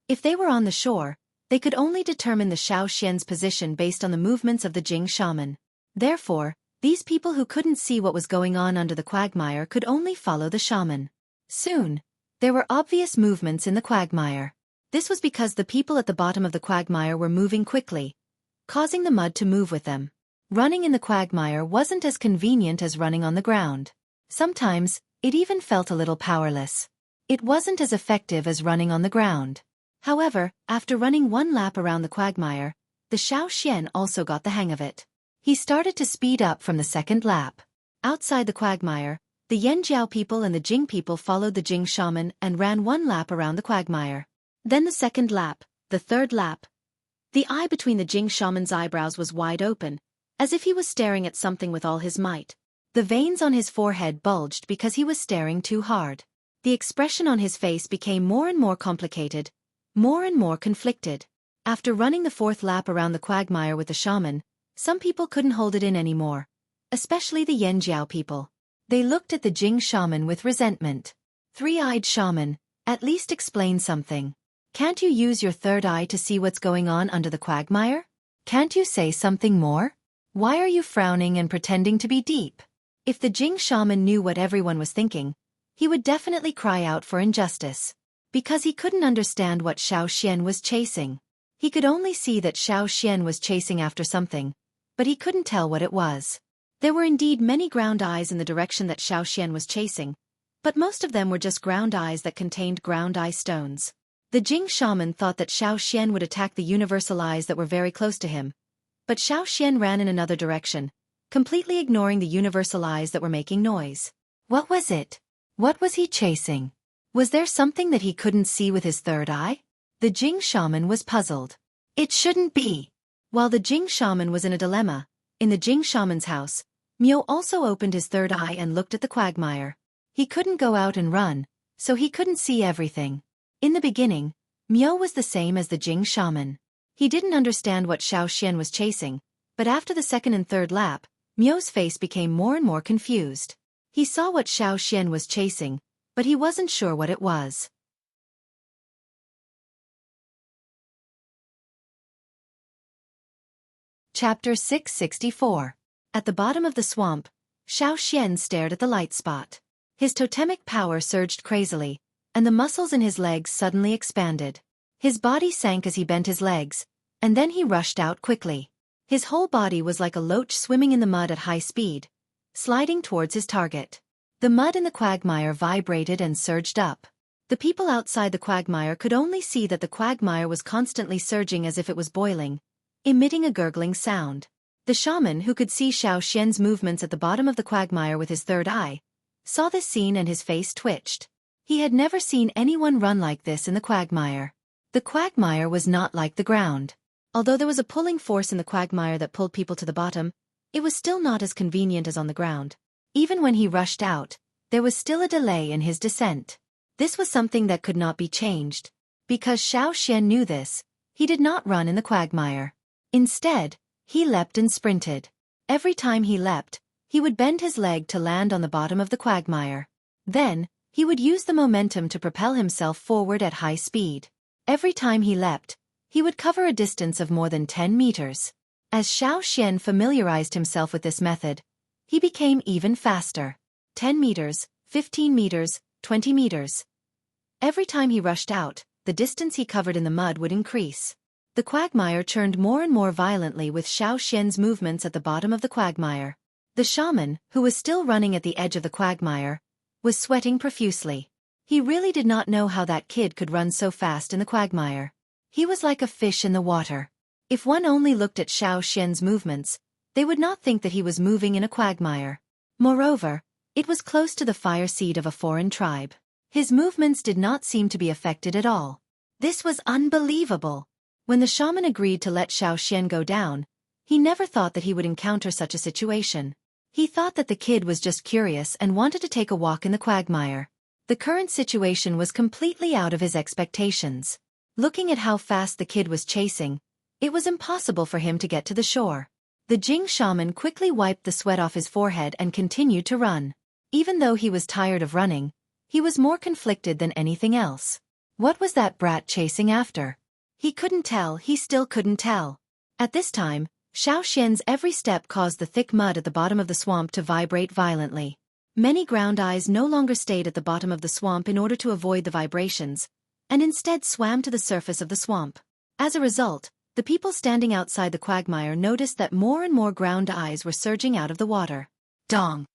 If they were on the shore, they could only determine the Xiaoxian's position based on the movements of the Jing shaman. Therefore, these people who couldn't see what was going on under the quagmire could only follow the shaman. Soon, there were obvious movements in the quagmire. This was because the people at the bottom of the quagmire were moving quickly, causing the mud to move with them. Running in the quagmire wasn't as convenient as running on the ground. Sometimes, it even felt a little powerless. It wasn't as effective as running on the ground. However, after running one lap around the quagmire, the Xiaoxian also got the hang of it. He started to speed up from the second lap. Outside the quagmire, the Yanjiao people and the Jing people followed the Jing shaman and ran one lap around the quagmire. Then the second lap, the third lap. The eye between the Jing shaman's eyebrows was wide open, as if he was staring at something with all his might. The veins on his forehead bulged because he was staring too hard. The expression on his face became more and more complicated, more and more conflicted. After running the fourth lap around the quagmire with the shaman, some people couldn't hold it in anymore, especially the Yanjiao people. They looked at the Jing shaman with resentment. "Three-eyed shaman, at least explain something. Can't you use your third eye to see what's going on under the quagmire? Can't you say something more? Why are you frowning and pretending to be deep?" If the Jing shaman knew what everyone was thinking, he would definitely cry out for injustice. Because he couldn't understand what Xiaoxian was chasing. He could only see that Xiaoxian was chasing after something, but he couldn't tell what it was. There were indeed many ground eyes in the direction that Xiaoxian was chasing, but most of them were just ground eyes that contained ground eye stones. The Jing shaman thought that Xiaoxian would attack the universal eyes that were very close to him, but Xiaoxian ran in another direction, completely ignoring the universal eyes that were making noise. What was it? What was he chasing? Was there something that he couldn't see with his third eye? The Jing shaman was puzzled. It shouldn't be. While the Jing shaman was in a dilemma, in the Jing shaman's house, Miao also opened his third eye and looked at the quagmire. He couldn't go out and run, so he couldn't see everything. In the beginning, Miao was the same as the Jing shaman. He didn't understand what Xiaoxian was chasing, but after the second and third lap, Miao's face became more and more confused. He saw what Xiaoxian was chasing, but he wasn't sure what it was. Chapter 664. At the bottom of the swamp, Xiaoxian stared at the light spot. His totemic power surged crazily, and the muscles in his legs suddenly expanded. His body sank as he bent his legs, and then he rushed out quickly. His whole body was like a loach swimming in the mud at high speed, sliding towards his target. The mud in the quagmire vibrated and surged up. The people outside the quagmire could only see that the quagmire was constantly surging as if it was boiling, emitting a gurgling sound. The shaman, who could see Xiaoxian's movements at the bottom of the quagmire with his third eye, saw this scene and his face twitched. He had never seen anyone run like this in the quagmire. The quagmire was not like the ground. Although there was a pulling force in the quagmire that pulled people to the bottom, it was still not as convenient as on the ground. Even when he rushed out, there was still a delay in his descent. This was something that could not be changed. Because Xiaoxian knew this, he did not run in the quagmire. Instead, he leapt and sprinted. Every time he leapt, he would bend his leg to land on the bottom of the quagmire. Then, he would use the momentum to propel himself forward at high speed. Every time he leapt, he would cover a distance of more than 10 meters. As Xiaoxian familiarized himself with this method, he became even faster. 10 meters, 15 meters, 20 meters. Every time he rushed out, the distance he covered in the mud would increase. The quagmire churned more and more violently with Xiaoxian's movements at the bottom of the quagmire. The shaman, who was still running at the edge of the quagmire, was sweating profusely. He really did not know how that kid could run so fast in the quagmire. He was like a fish in the water. If one only looked at Xiaoxian's movements, they would not think that he was moving in a quagmire. Moreover, It was close to the fire seed of a foreign tribe. His movements did not seem to be affected at all. This was unbelievable. When the shaman agreed to let Xueqi go down, he never thought that he would encounter such a situation. He thought that the kid was just curious and wanted to take a walk in the quagmire. The current situation was completely out of his expectations. Looking at how fast the kid was chasing, it was impossible for him to get to the shore. The Jing shaman quickly wiped the sweat off his forehead and continued to run. Even though he was tired of running, he was more conflicted than anything else. What was that brat chasing after? He couldn't tell, he still couldn't tell. At this time, Xueqi's every step caused the thick mud at the bottom of the swamp to vibrate violently. Many ground eyes no longer stayed at the bottom of the swamp in order to avoid the vibrations, and instead swam to the surface of the swamp. As a result, the people standing outside the quagmire noticed that more and more ground eyes were surging out of the water. Dong!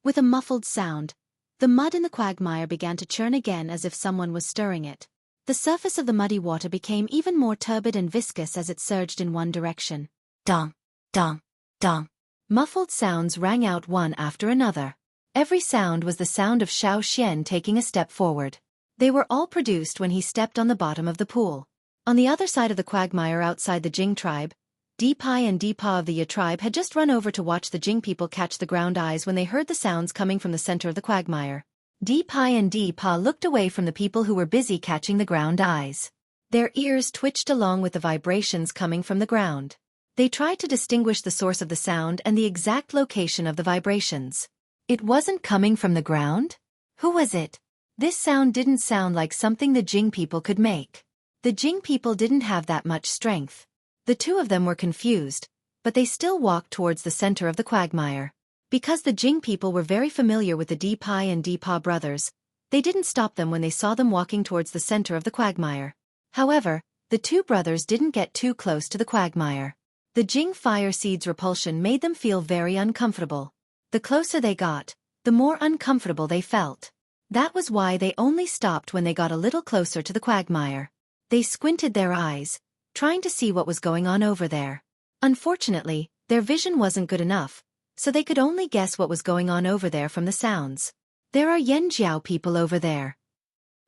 With a muffled sound, the mud in the quagmire began to churn again as if someone was stirring it. The surface of the muddy water became even more turbid and viscous as it surged in one direction. Dong! Dong! Dong! Muffled sounds rang out one after another. Every sound was the sound of Xueqi taking a step forward. They were all produced when he stepped on the bottom of the pool. On the other side of the quagmire outside the Jing tribe, Deepai and Deepa of the Ya tribe had just run over to watch the Jing people catch the ground eyes when they heard the sounds coming from the center of the quagmire. Deepai and Deepa looked away from the people who were busy catching the ground eyes. Their ears twitched along with the vibrations coming from the ground. They tried to distinguish the source of the sound and the exact location of the vibrations. It wasn't coming from the ground? Who was it? This sound didn't sound like something the Jing people could make. The Jing people didn't have that much strength. The two of them were confused, but they still walked towards the center of the quagmire. Because the Jing people were very familiar with the Deepai and Deepa brothers, they didn't stop them when they saw them walking towards the center of the quagmire. However, the two brothers didn't get too close to the quagmire. The Jing fire seed's repulsion made them feel very uncomfortable. The closer they got, the more uncomfortable they felt. That was why they only stopped when they got a little closer to the quagmire. They squinted their eyes, trying to see what was going on over there. Unfortunately, their vision wasn't good enough, so they could only guess what was going on over there from the sounds. There are Yanjiao people over there.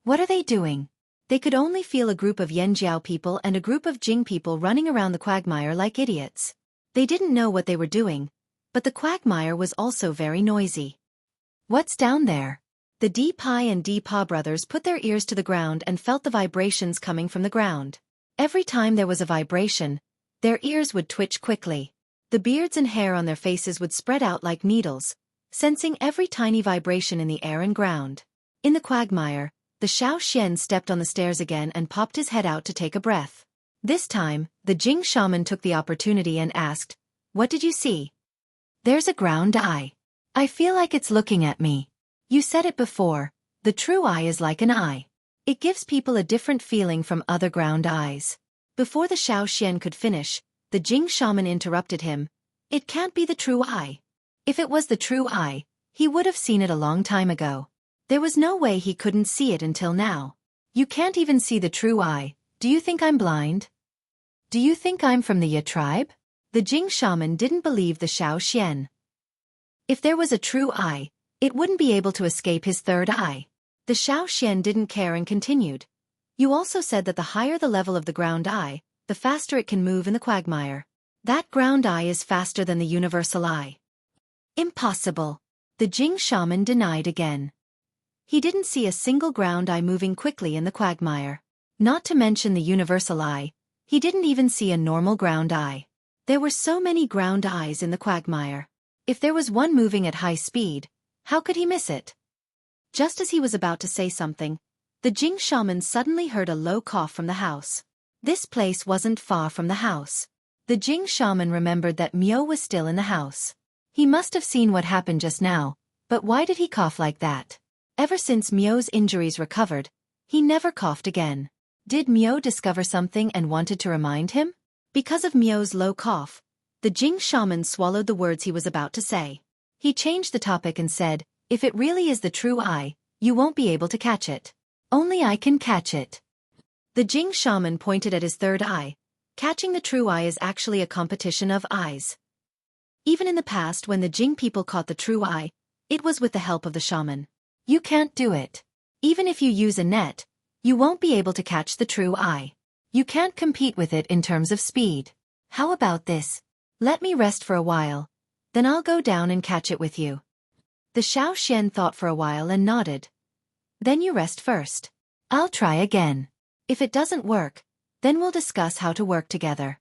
What are they doing? They could only feel a group of Yanjiao people and a group of Jing people running around the quagmire like idiots. They didn't know what they were doing, but the quagmire was also very noisy. What's down there? The Deepai and Deepa brothers put their ears to the ground and felt the vibrations coming from the ground. Every time there was a vibration, their ears would twitch quickly. The beards and hair on their faces would spread out like needles, sensing every tiny vibration in the air and ground. In the quagmire, the Xueqi stepped on the stairs again and popped his head out to take a breath. This time, the Jing shaman took the opportunity and asked, "What did you see?" "There's a ground eye. I feel like it's looking at me." "You said it before, the true eye is like an eye. It gives people a different feeling from other ground eyes." Before the Xueqi could finish, the Jing shaman interrupted him. "It can't be the true eye. If it was the true eye, he would have seen it a long time ago. There was no way he couldn't see it until now. You can't even see the true eye. Do you think I'm blind? Do you think I'm from the Ya tribe?" The Jing shaman didn't believe the Xueqi. If there was a true eye, it wouldn't be able to escape his third eye. The Xueqi didn't care and continued. "You also said that the higher the level of the ground eye, the faster it can move in the quagmire. That ground eye is faster than the universal eye." "Impossible." The Jing shaman denied again. He didn't see a single ground eye moving quickly in the quagmire. Not to mention the universal eye, he didn't even see a normal ground eye. There were so many ground eyes in the quagmire. If there was one moving at high speed, how could he miss it? Just as he was about to say something, the Jing shaman suddenly heard a low cough from the house. This place wasn't far from the house. The Jing shaman remembered that Miao was still in the house. He must have seen what happened just now, but why did he cough like that? Ever since Miao's injuries recovered, he never coughed again. Did Miao discover something and wanted to remind him? Because of Miao's low cough, the Jing shaman swallowed the words he was about to say. He changed the topic and said, "If it really is the true eye, you won't be able to catch it. Only I can catch it." The Jing shaman pointed at his third eye. Catching the true eye is actually a competition of eyes. Even in the past when the Jing people caught the true eye, It was with the help of the shaman. You can't do it. Even if you use a net, you won't be able to catch the true eye. You can't compete with it in terms of speed. How about this? Let me rest for a while. Then I'll go down and catch it with you. The Xiaoxian thought for a while and nodded. Then you rest first. I'll try again. If it doesn't work, then we'll discuss how to work together.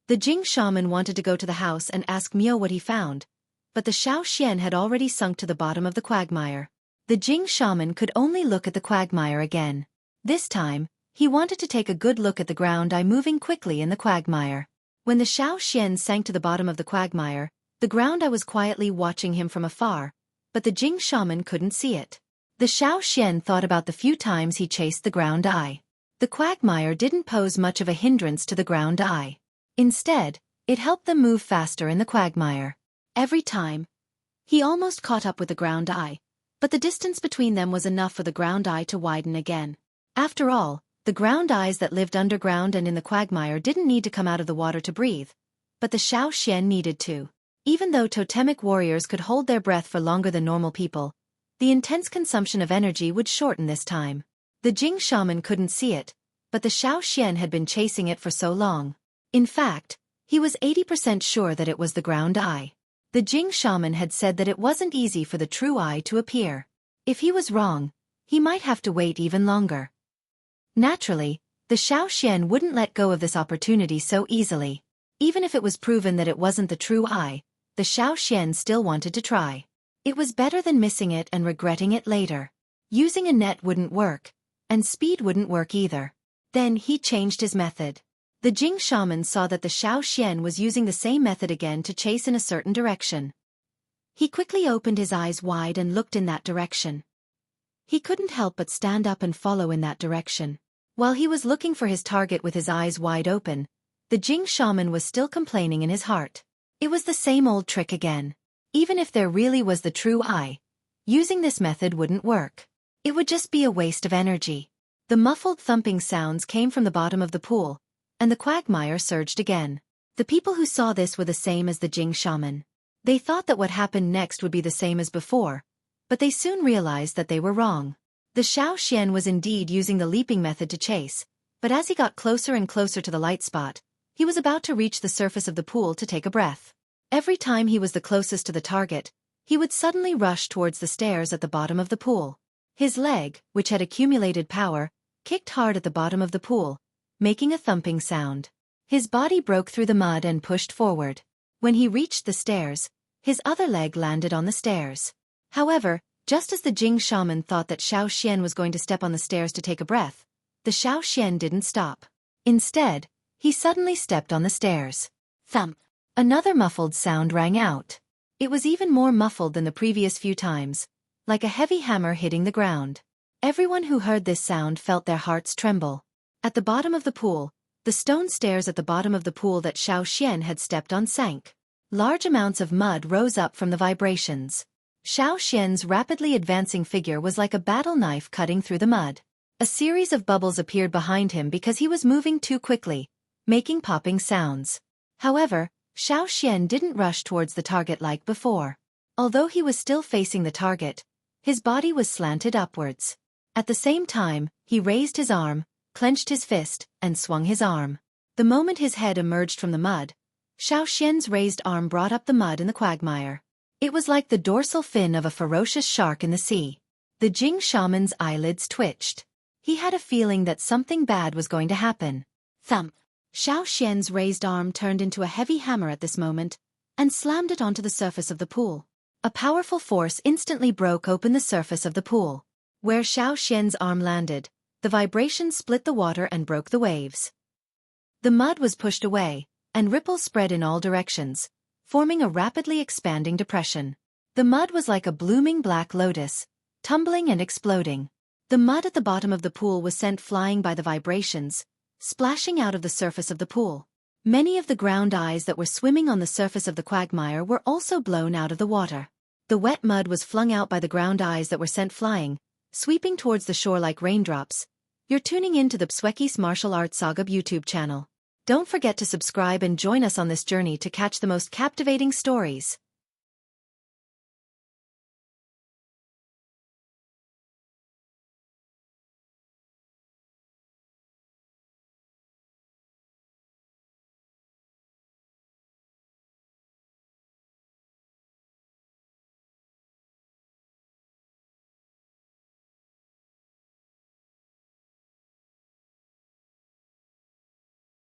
The Jing shaman wanted to go to the house and ask Miao what he found, but the Xiaoxian had already sunk to the bottom of the quagmire. The Jing shaman could only look at the quagmire again. This time, he wanted to take a good look at the ground eye moving quickly in the quagmire. When the Xiaoxian sank to the bottom of the quagmire, the ground eye was quietly watching him from afar, but the Jing shaman couldn't see it. The Xiaoxian thought about the few times he chased the ground eye. The quagmire didn't pose much of a hindrance to the ground eye. Instead, it helped them move faster in the quagmire. Every time, he almost caught up with the ground eye, but the distance between them was enough for the ground eye to widen again. After all, the ground eyes that lived underground and in the quagmire didn't need to come out of the water to breathe, but the Xiaoxian needed to. Even though totemic warriors could hold their breath for longer than normal people, the intense consumption of energy would shorten this time. The Jing shaman couldn't see it, but the Xiaoxian had been chasing it for so long. In fact, he was 80% sure that it was the ground eye. The Jing shaman had said that it wasn't easy for the true eye to appear. If he was wrong, he might have to wait even longer. Naturally, the Xiaoxian wouldn't let go of this opportunity so easily. Even if it was proven that it wasn't the true eye, the Xiaoxian still wanted to try. It was better than missing it and regretting it later. Using a net wouldn't work, and speed wouldn't work either. Then he changed his method. The Jing shaman saw that the Xiaoxian was using the same method again to chase in a certain direction. He quickly opened his eyes wide and looked in that direction. He couldn't help but stand up and follow in that direction. While he was looking for his target with his eyes wide open, the Jing shaman was still complaining in his heart. It was the same old trick again. Even if there really was the true eye, using this method wouldn't work. It would just be a waste of energy. The muffled thumping sounds came from the bottom of the pool, and the quagmire surged again. The people who saw this were the same as the Jing shaman. They thought that what happened next would be the same as before, but they soon realized that they were wrong. The Xiaoxian was indeed using the leaping method to chase, but as he got closer and closer to the light spot, he was about to reach the surface of the pool to take a breath. Every time he was the closest to the target, he would suddenly rush towards the stairs at the bottom of the pool. His leg, which had accumulated power, kicked hard at the bottom of the pool, making a thumping sound. His body broke through the mud and pushed forward. When he reached the stairs, his other leg landed on the stairs. However, just as the Jing shaman thought that Xiaoxian was going to step on the stairs to take a breath, the Xiaoxian didn't stop. Instead, he suddenly stepped on the stairs. Thump! Another muffled sound rang out. It was even more muffled than the previous few times, like a heavy hammer hitting the ground. Everyone who heard this sound felt their hearts tremble. At the bottom of the pool, the stone stairs at the bottom of the pool that Xiaoxian had stepped on sank. Large amounts of mud rose up from the vibrations. Xiaoxian's rapidly advancing figure was like a battle knife cutting through the mud. A series of bubbles appeared behind him because he was moving too quickly, making popping sounds. However, Xiaoxian didn't rush towards the target like before. Although he was still facing the target, his body was slanted upwards. At the same time, he raised his arm, clenched his fist, and swung his arm. The moment his head emerged from the mud, Xiaoxian's raised arm brought up the mud in the quagmire. It was like the dorsal fin of a ferocious shark in the sea. The Jing shaman's eyelids twitched. He had a feeling that something bad was going to happen. Thump! Xiaoxian's raised arm turned into a heavy hammer at this moment, and slammed it onto the surface of the pool. A powerful force instantly broke open the surface of the pool. Where Xiaoxian's arm landed, the vibration split the water and broke the waves. The mud was pushed away, and ripples spread in all directions, forming a rapidly expanding depression. The mud was like a blooming black lotus, tumbling and exploding. The mud at the bottom of the pool was sent flying by the vibrations, splashing out of the surface of the pool. Many of the ground eyes that were swimming on the surface of the quagmire were also blown out of the water. The wet mud was flung out by the ground eyes that were sent flying, sweeping towards the shore like raindrops. You're tuning in to the Xueqi's Martial Arts Saga YouTube channel. Don't forget to subscribe and join us on this journey to catch the most captivating stories.